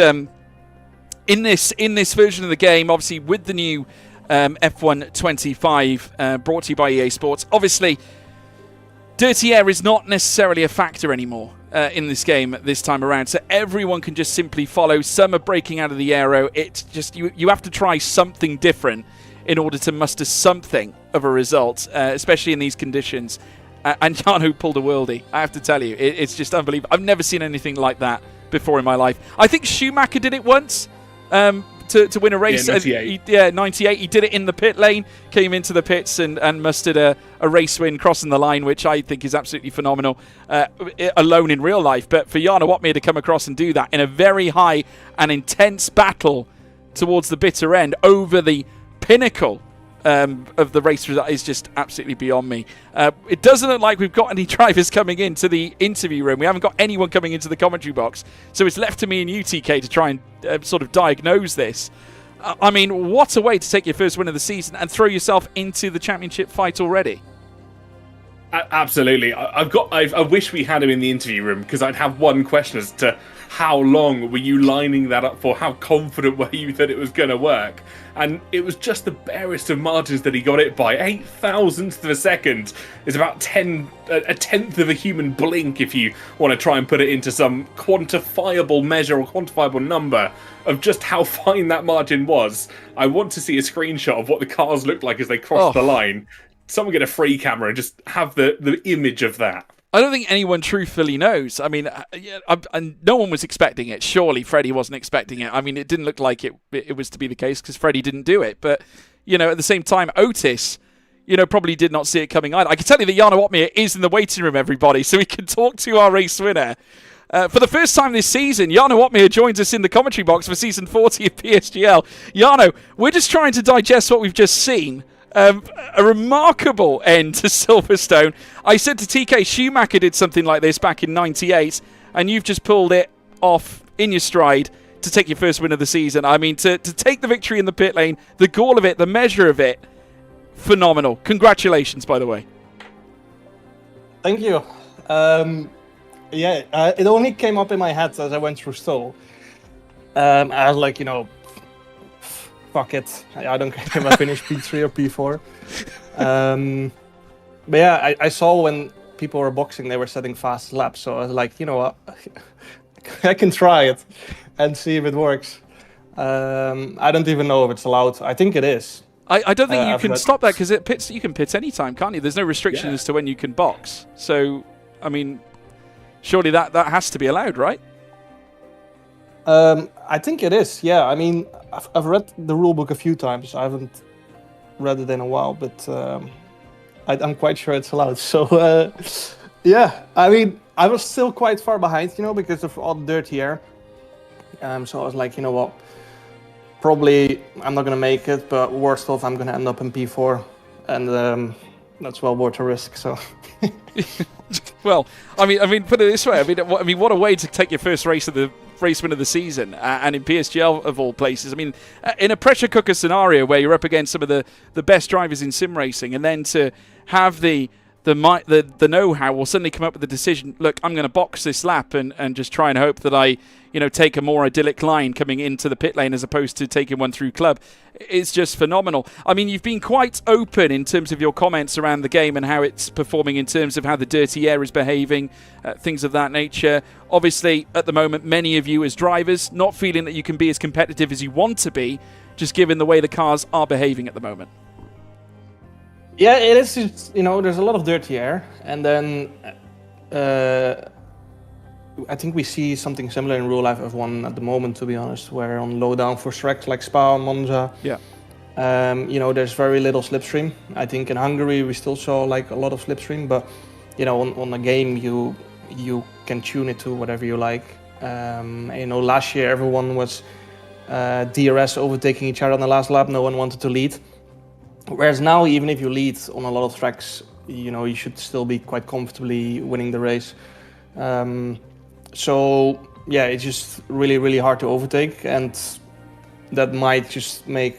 in this version of the game, obviously with the new F1 25 brought to you by EA Sports, obviously dirty air is not necessarily a factor anymore in this game this time around, so everyone can just simply follow. Some are breaking out of the aero. It's just you have to try something different in order to muster something of a result, especially in these conditions. and Jarno pulled a worldie. I have to tell you, it's just unbelievable. I've never seen anything like that before in my life. I think Schumacher did it once to win a race. Yeah, 98. He did it in the pit lane, came into the pits and mustered a race win crossing the line, which I think is absolutely phenomenal alone in real life. But for Jarno Watmere to come across and do that in a very high and intense battle towards the bitter end over the pinnacle of the race result is just absolutely beyond me. It doesn't look like we've got any drivers coming into the interview room. We haven't got anyone coming into the commentary box. So it's left to me and you, TK, to try and sort of diagnose this. I mean, what a way to take your first win of the season and throw yourself into the championship fight already. Absolutely. I wish we had him in the interview room, because I'd have one question as to how long were you lining that up for? How confident were you that it was going to work? And it was just the barest of margins that he got it by. 0.008 of a second is about a tenth of a human blink, if you want to try and put it into some quantifiable measure or quantifiable number of just how fine that margin was. I want to see a screenshot of what the cars looked like as they crossed the line. Someone get a free camera and just have the image of that. I don't think anyone truthfully knows. I mean, no one was expecting it. Surely Freddie wasn't expecting it. I mean, it didn't look like it was to be the case because Freddie didn't do it. But, at the same time, Otis, probably did not see it coming either. I can tell you that Jarno Watmere is in the waiting room, everybody, so we can talk to our race winner. For the first time this season, Jarno Watmere joins us in the commentary box for season 40 of PSGL. Jarno, we're just trying to digest what we've just seen. A remarkable end to Silverstone. I said to TK, Schumacher did something like this back in 98, and you've just pulled it off in your stride to take your first win of the season. I mean, to take the victory in the pit lane, the gall of it, the measure of it, phenomenal. Congratulations, by the way. Thank you. It only came up in my head as I went through Stowe. I was like, fuck it. I don't care if I finish P3 or P4. But yeah, I saw when people were boxing, they were setting fast laps. So I was like, you know what? I can try it and see if it works. I don't even know if it's allowed. I think it is. I don't think you can stop that because you can pit anytime, can't you? There's no restriction as to when you can box. So, I mean, surely that has to be allowed, right? I think it is, yeah. I mean, I've read the rule book a few times. I haven't read it in a while, but I'm quite sure it's allowed. So, yeah, I mean, I was still quite far behind, because of all the dirty air. So I was like, you know what, probably I'm not going to make it, but worst off, I'm going to end up in P4. And that's well worth a risk, so... Well, I mean, put it this way. I mean, what a way to take your first race win of the season, and in PSGL of all places. I mean, in a pressure cooker scenario where you're up against some of the best drivers in sim racing, and then to have the know-how will suddenly come up with the decision. Look, I'm going to box this lap and just try and hope that I take a more idyllic line coming into the pit lane as opposed to taking one through club. It's just phenomenal. I mean, you've been quite open in terms of your comments around the game and how it's performing in terms of how the dirty air is behaving, things of that nature. Obviously, at the moment, many of you as drivers not feeling that you can be as competitive as you want to be, just given the way the cars are behaving at the moment. Yeah, it is. There's a lot of dirty air, and then I think we see something similar in real life F1 at the moment, to be honest, where on low downforce tracks like Spa and Monza, there's very little slipstream. I think in Hungary we still saw like a lot of slipstream, but on a game you can tune it to whatever you like. Last year everyone was DRS overtaking each other on the last lap. No one wanted to lead. Whereas now, even if you lead on a lot of tracks, you should still be quite comfortably winning the race. So yeah, it's just really, really hard to overtake, and that might just make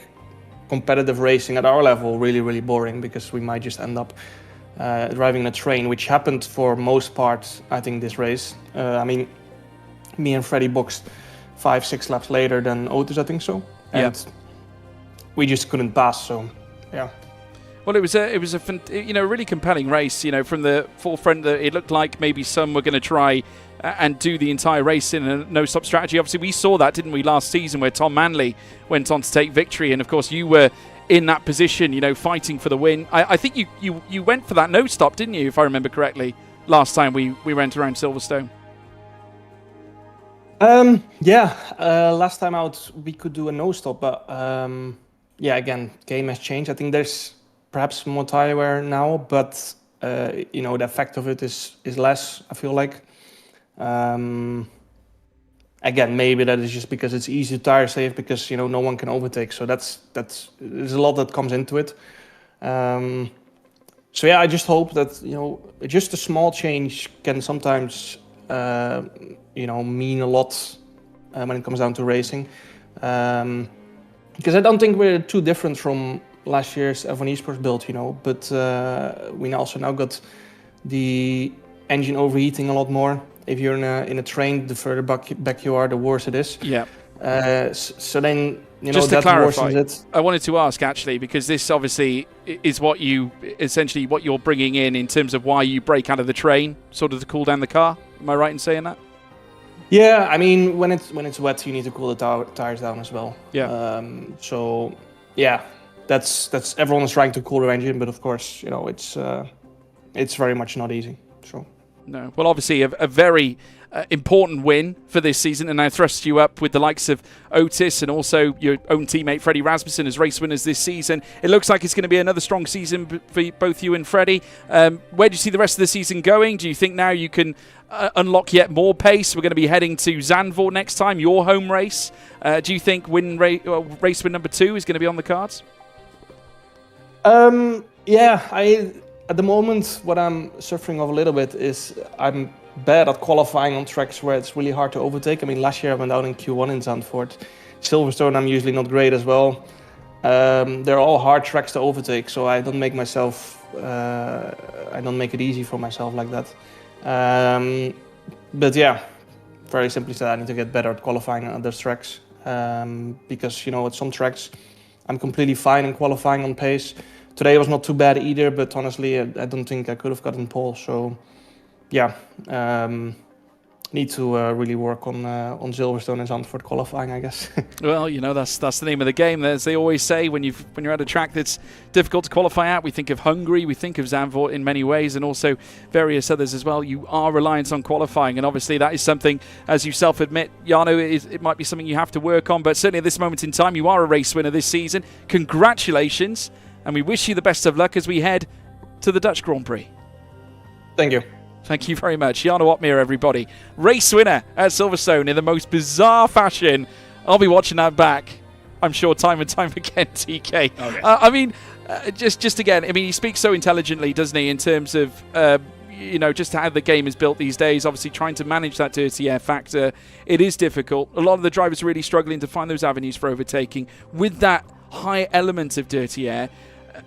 competitive racing at our level really, really boring, because we might just end up driving in a train, which happened for most parts, I think, this race. I mean, me and Freddie boxed 5-6 laps later than Otis, I think so, and we just couldn't pass. So yeah. Well, it was a really compelling race. From the forefront, it looked like maybe some were going to try and do the entire race in a no-stop strategy. Obviously, we saw that, didn't we, last season, where Tom Manley went on to take victory, and of course, you were in that position, fighting for the win. I think you went for that no stop, didn't you, if I remember correctly, last time we went around Silverstone? Last time out we could do a no stop, but again, game has changed. I think there's perhaps more tire wear now, but the effect of it is less, I feel like. Again, maybe that is just because it's easy to tire save because no one can overtake. So that's there's a lot that comes into it. I just hope that just a small change can sometimes mean a lot when it comes down to racing. Because I don't think we're too different from last year's F1 Esports build, but we also now got the engine overheating a lot more. If you're in a train, the further back you are, the worse it is. Yeah. So then, just to that clarify, worsens it. I wanted to ask actually, because this obviously is what you're bringing in terms of why you break out of the train, sort of to cool down the car. Am I right in saying that? Yeah, I mean, when it's wet, you need to cool the tires down as well. Yeah. That's everyone is trying to cool their engine, but of course, it's very much not easy. So. No. Well, obviously a very important win for this season, and now thrusts you up with the likes of Otis and also your own teammate Freddie Rasmussen as race winners this season. It looks like it's going to be another strong season for both you and Freddie. Where do you see the rest of the season going? Do you think now you can unlock yet more pace? We're going to be heading to Zandvoort next time, your home race. Do you think race win number 2 is going to be on the cards? At the moment, what I'm suffering of a little bit is I'm bad at qualifying on tracks where it's really hard to overtake. I mean, last year I went out in Q1 in Zandvoort. Silverstone, I'm usually not great as well. They're all hard tracks to overtake, so I don't make it easy for myself like that. Very simply said, I need to get better at qualifying on other tracks. Because, at some tracks, I'm completely fine in qualifying on pace. Today was not too bad either, but honestly, I don't think I could have gotten pole. So, need to really work on Silverstone and Zandvoort qualifying, I guess. Well, that's the name of the game. As they always say, when you're at a track that's difficult to qualify at, we think of Hungary, we think of Zandvoort in many ways, and also various others as well. You are reliant on qualifying, and obviously that is something, as you self-admit, Jarno, it might be something you have to work on. But certainly at this moment in time, you are a race winner this season. Congratulations. And we wish you the best of luck as we head to the Dutch Grand Prix. Thank you. Thank you very much. Jarno Opmeer, everybody. Race winner at Silverstone in the most bizarre fashion. I'll be watching that back, I'm sure, time and time again, TK. Okay. Just again, he speaks so intelligently, doesn't he, in terms of, just how the game is built these days. Obviously, trying to manage that dirty air factor. It is difficult. A lot of the drivers are really struggling to find those avenues for overtaking. With that high element of dirty air,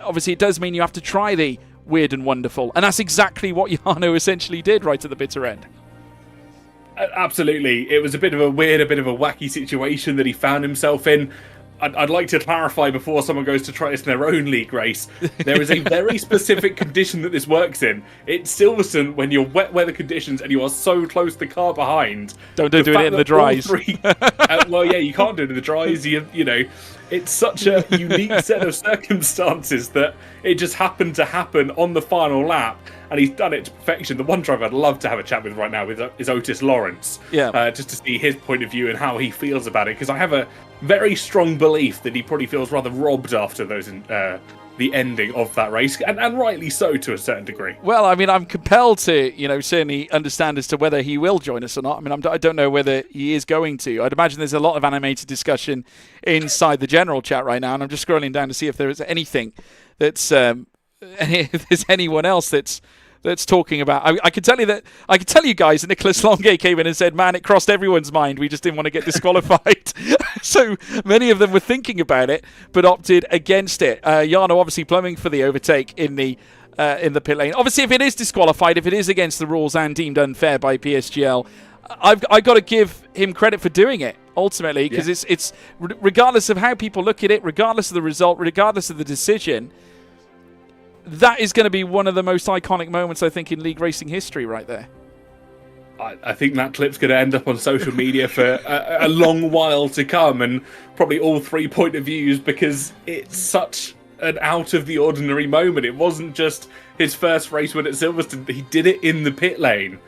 obviously it does mean you have to try the weird and wonderful, and that's exactly what Jarno essentially did right at the bitter end. Absolutely. It was a bit of a weird, a bit of a wacky situation that he found himself in. I'd like to clarify before someone goes to try this in their own league race. There is a very specific condition that this works in. It's Silverstone when you're wet weather conditions and you are so close to the car behind. Don't do it in the dries. You can't do it in the dries. It's such a unique set of circumstances that it just happened to happen on the final lap, and he's done it to perfection. The one driver I'd love to have a chat with right now is Otis Lawrence. Yeah. Just to see his point of view and how he feels about it, because I have a very strong belief that he probably feels rather robbed after those the ending of that race, and rightly so to a certain degree. Well, I'm compelled to, certainly understand as to whether he will join us or not. I don't know whether he is going to. I'd imagine there's a lot of animated discussion inside the general chat right now, and I'm just scrolling down to see if there is anything that's, if there's anyone else that's talking about. I can tell you guys that Nicholas Longay came in and said, man, it crossed everyone's mind. We just didn't want to get disqualified. So many of them were thinking about it, but opted against it. Jarno obviously plumbing for the overtake in the pit lane. Obviously, if it is disqualified, if it is against the rules and deemed unfair by PSGL, I've got to give him credit for doing it, ultimately, because it's regardless of how people look at it, regardless of the result, regardless of the decision, that is going to be one of the most iconic moments, I think, in league racing history right there. I think that clip's going to end up on social media for a long while to come, and probably all 3 point of views, because it's such an out of the ordinary moment. It wasn't just his first race win at Silverstone; he did it in the pit lane,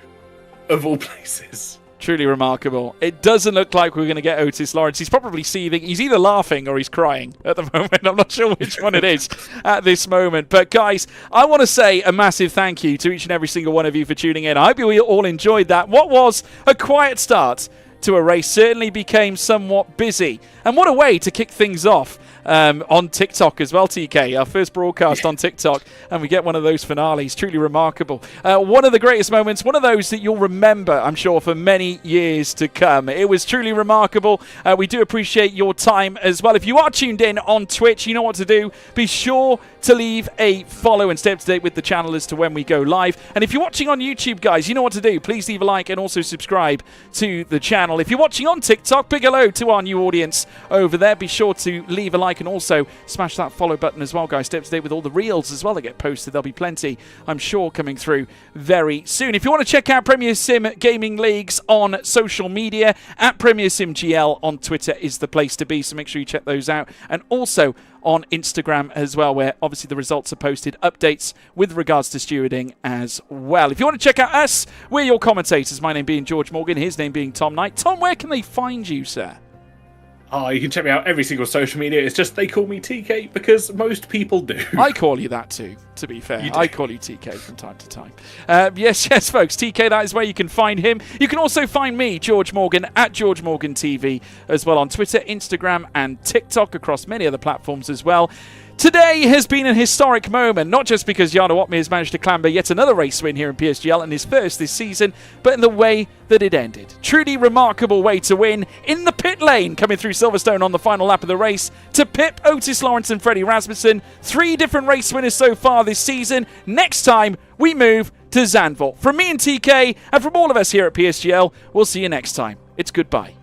of all places. Truly remarkable. It doesn't look like we're going to get Otis Lawrence. He's probably seething. He's either laughing or he's crying at the moment. I'm not sure which one it is at this moment. But guys, I want to say a massive thank you to each and every single one of you for tuning in. I hope you all enjoyed that. What was a quiet start to a race certainly became somewhat busy. And what a way to kick things off. On TikTok as well, TK. Our first broadcast on TikTok, and we get one of those finales. Truly remarkable. One of the greatest moments, one of those that you'll remember, I'm sure, for many years to come. It was truly remarkable. We do appreciate your time as well. If you are tuned in on Twitch, you know what to do. Be sure to leave a follow and stay up to date with the channel as to when we go live. And if you're watching on YouTube, guys, you know what to do. Please leave a like and also subscribe to the channel. If you're watching on TikTok, big hello to our new audience over there. Be sure to leave a like and also smash that follow button as well, guys. Stay up to date with all the reels as well that get posted. There'll be plenty, I'm sure, coming through very soon. If you want to check out Premier Sim Gaming Leagues on social media, at Premier Sim GL on Twitter is the place to be, so make sure you check those out. And also on Instagram as well, where obviously the results are posted, updates with regards to stewarding as well. If you want to check out us, we're your commentators. My name being George Morgan, his name being Tom Knight. Tom, where can they find you, sir? Oh, you can check me out every single social media. It's just they call me TK because most people do. I call you that too, to be fair. I call you TK from time to time. Yes, folks. TK, that is where you can find him. You can also find me, George Morgan, at George Morgan TV, as well on Twitter, Instagram, and TikTok, across many other platforms as well. Today has been an historic moment, not just because Jarno Opmeer has managed to clamber yet another race win here in PSGL and his first this season, but in the way that it ended. Truly remarkable way to win in the pit lane, coming through Silverstone on the final lap of the race to pip Otis Lawrence and Freddie Rasmussen. 3 different race winners so far this season. Next time, we move to Zandvoort. From me and TK, and from all of us here at PSGL, we'll see you next time. It's goodbye.